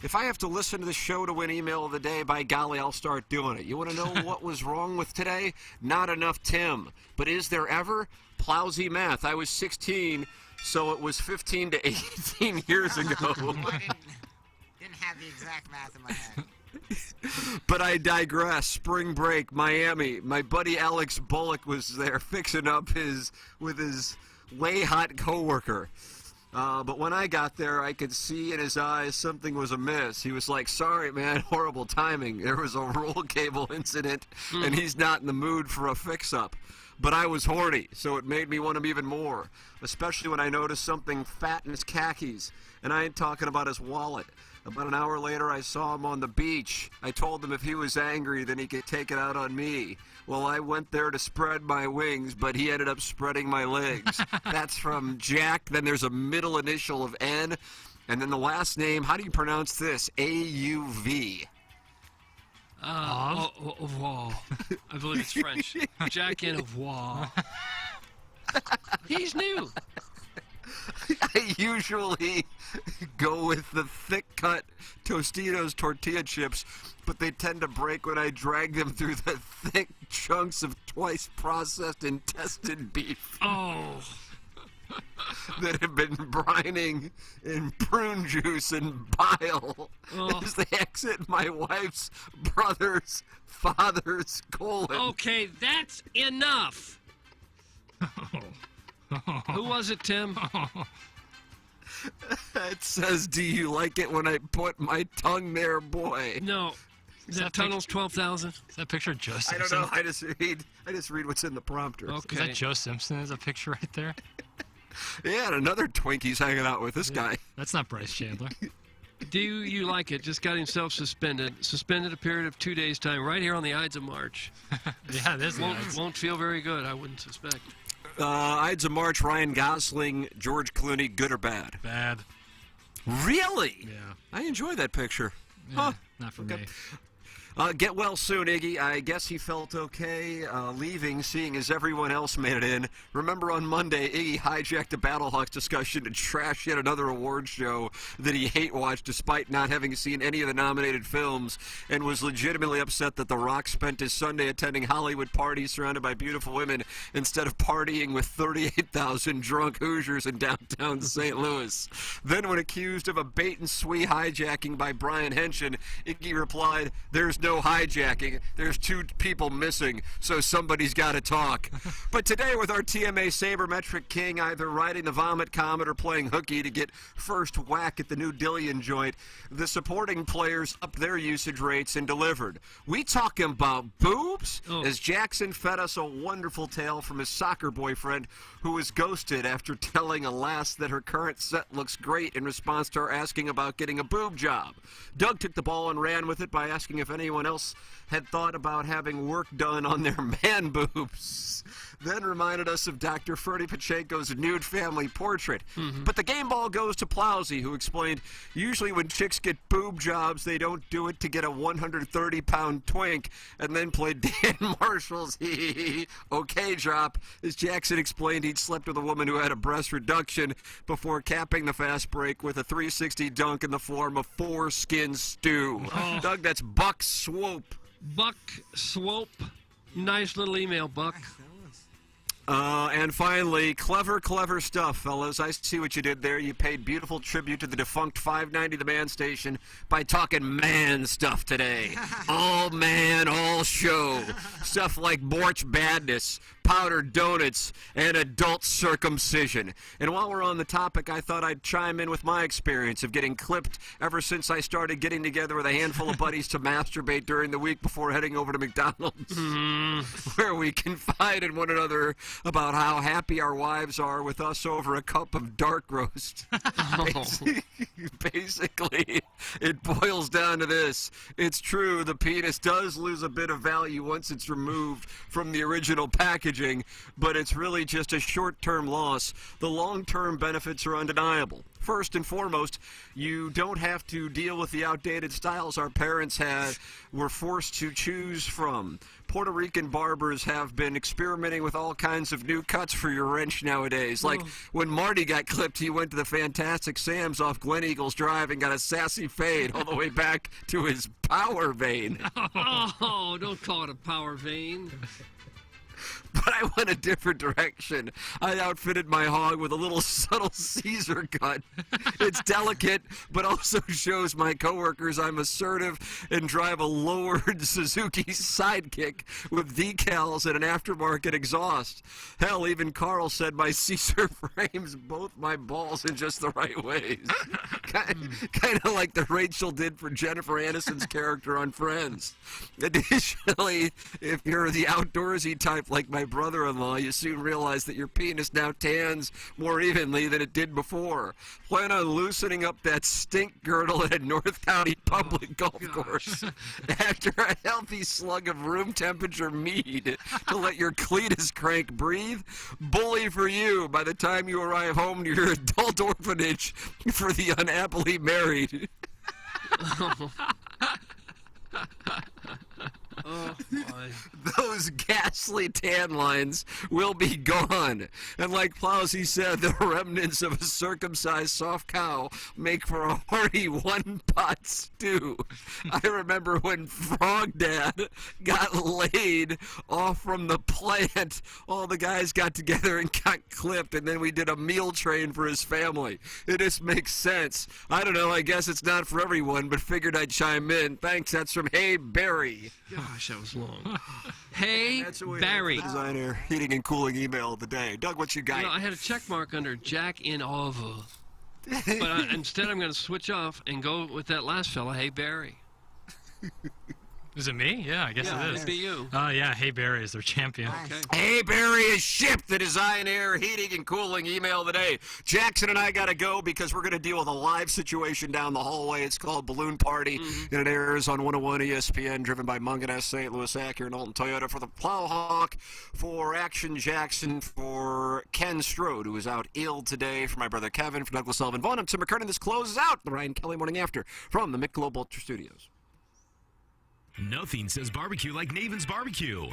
If I have to listen to the show to win email of the day, by golly, I'll start doing it. You want to know what was wrong with today? Not enough Tim. But is there ever? Plowsy math. I was 16, so it was 15 to 18 years ago. I didn't have the exact math in my head. But I digress. Spring break, Miami. My buddy Alex Bullock was there fixing up with his lay-hot coworker. But when I got there, I could see in his eyes something was amiss. He was like, sorry, man, horrible timing. There was a roll cable incident, and he's not in the mood for a fix-up. But I was horny, so it made me want him even more, especially when I noticed something fat in his khakis. And I ain't talking about his wallet. About an hour later, I saw him on the beach. I told him if he was angry, then he could take it out on me. Well, I went there to spread my wings, but he ended up spreading my legs. That's from Jack. Then there's a middle initial of N. And then the last name, how do you pronounce this? A-U-V. I believe it's French. Jack in of Wall. He's new. I usually go with the thick-cut Tostitos tortilla chips, but they tend to break when I drag them through the thick chunks of twice-processed intestine beef. Oh. That have been brining in prune juice and bile as they exit my wife's brother's father's colon. Okay, that's enough. Who was it, Tim? It says, do you like it when I put my tongue there, boy? No. That tunnel's 12,000. Is that picture Joe I Simpson? don't know. I just read what's in the prompter. Okay. Is that Joe Simpson as a picture right there? Yeah, and another Twinkie's hanging out with this guy. That's not Bryce Chandler. Do you like it? Just got himself suspended. Suspended a period of 2 days' time right here on the Ides of March. Yeah, it is. Won't feel very good, I wouldn't suspect. Ides of March, Ryan Gosling, George Clooney, good or bad? Bad. Really? Yeah. I enjoy that picture. Yeah, not for me. Get well soon, Iggy. I guess he felt okay leaving, seeing as everyone else made it in. Remember on Monday, Iggy hijacked a Battlehawks discussion to trash yet another award show that he hate-watched despite not having seen any of the nominated films, and was legitimately upset that The Rock spent his Sunday attending Hollywood parties surrounded by beautiful women instead of partying with 38,000 drunk Hoosiers in downtown St. Louis. Then when accused of a bait-and-swee hijacking by Brian Henshin, Iggy replied, "There's no hijacking. There's 2 people missing, so somebody's got to talk." But today, with our TMA Sabermetric King either riding the Vomit Comet or playing hooky to get first whack at the new Dillian joint, the supporting players upped their usage rates and delivered. We talking about boobs? As Jackson fed us a wonderful tale from his soccer boyfriend who was ghosted after telling a lass that her current set looks great in response to her asking about getting a boob job. Doug took the ball and ran with it by asking if anyone else had thought about having work done on their man boobs. Then reminded us of Dr. Ferdy Pacheco's nude family portrait. But the game ball goes to Plowsy, who explained, usually when chicks get boob jobs, they don't do it to get a 130-pound twink and then play Dan Marshall's okay drop. As Jackson explained, he'd slept with a woman who had a breast reduction before capping the fast break with a 360 dunk in the form of foreskin stew. Doug, that's Buck Swope. Buck Swope. Nice little email, Buck. And finally, clever stuff, fellas. I see what you did there. You paid beautiful tribute to the defunct 590 The Man Station by talking man stuff today. All man, all show. Stuff like Borch Badness, powdered donuts, and adult circumcision. And while we're on the topic, I thought I'd chime in with my experience of getting clipped ever since I started getting together with a handful of buddies to masturbate during the week before heading over to McDonald's, where we confide in one another about how happy our wives are with us over a cup of dark roast. Basically, it boils down to this. It's true, the penis does lose a bit of value once it's removed from the original packaging, but it's really just a short-term loss. The long-term benefits are undeniable. First and foremost, you don't have to deal with the outdated styles our parents were forced to choose from. Puerto Rican barbers have been experimenting with all kinds of new cuts for your wrench nowadays. Like when Marty got clipped, he went to the Fantastic Sam's off Glen Eagles Drive and got a sassy fade all the way back to his power vein. Oh, don't call it a power vein. But I went a different direction. I outfitted my hog with a little subtle Caesar cut. It's delicate, but also shows my coworkers I'm assertive and drive a lowered Suzuki Sidekick with decals and an aftermarket exhaust. Hell, even Carl said my Caesar frames both my balls in just the right ways. Kind of like the Rachel did for Jennifer Aniston's character on Friends. Additionally, if you're the outdoorsy type like my brother-in-law, you soon realize that your penis now tans more evenly than it did before. Plan on loosening up that stink girdle at North County Public Golf Course after a healthy slug of room temperature mead to let your cletus crank breathe. Bully for you by the time you arrive home to your adult orphanage for the unhappily married. Those ghastly tan lines will be gone. And like Plowsy said, the remnants of a circumcised soft cow make for a hearty one-pot stew. I remember when Frog Dad got laid off from the plant, all the guys got together and got clipped, and then we did a meal train for his family. It just makes sense. I don't know, I guess it's not for everyone, but figured I'd chime in. Thanks, that's from Hey Barry. Gosh, that was long. Hey, Barry. Barry. Designer heating and cooling email of the day. Doug, what you got? I had a check mark under Jack in Ava. But instead, I'm going to switch off and go with that last fella, Hey Barry. Is it me? Yeah, I guess it is. It'd be you. Yeah, Hey Barry is their champion. Okay. Hey Barry has shipped the Design Air heating and cooling email of the day. Jackson and I got to go because we're going to deal with a live situation down the hallway. It's called Balloon Party, and it airs on 101 ESPN, driven by Munganess, St. Louis Acura, and Alton Toyota. For the Plowhawk, for Action Jackson, for Ken Strode, who is out ill today, for my brother Kevin, for Douglas Sullivan Vaughn, I'm Tim McKernan. This closes out the Ryan Kelly Morning After from the Michelob Ultra Studios. Nothing says barbecue like Naven's Barbecue.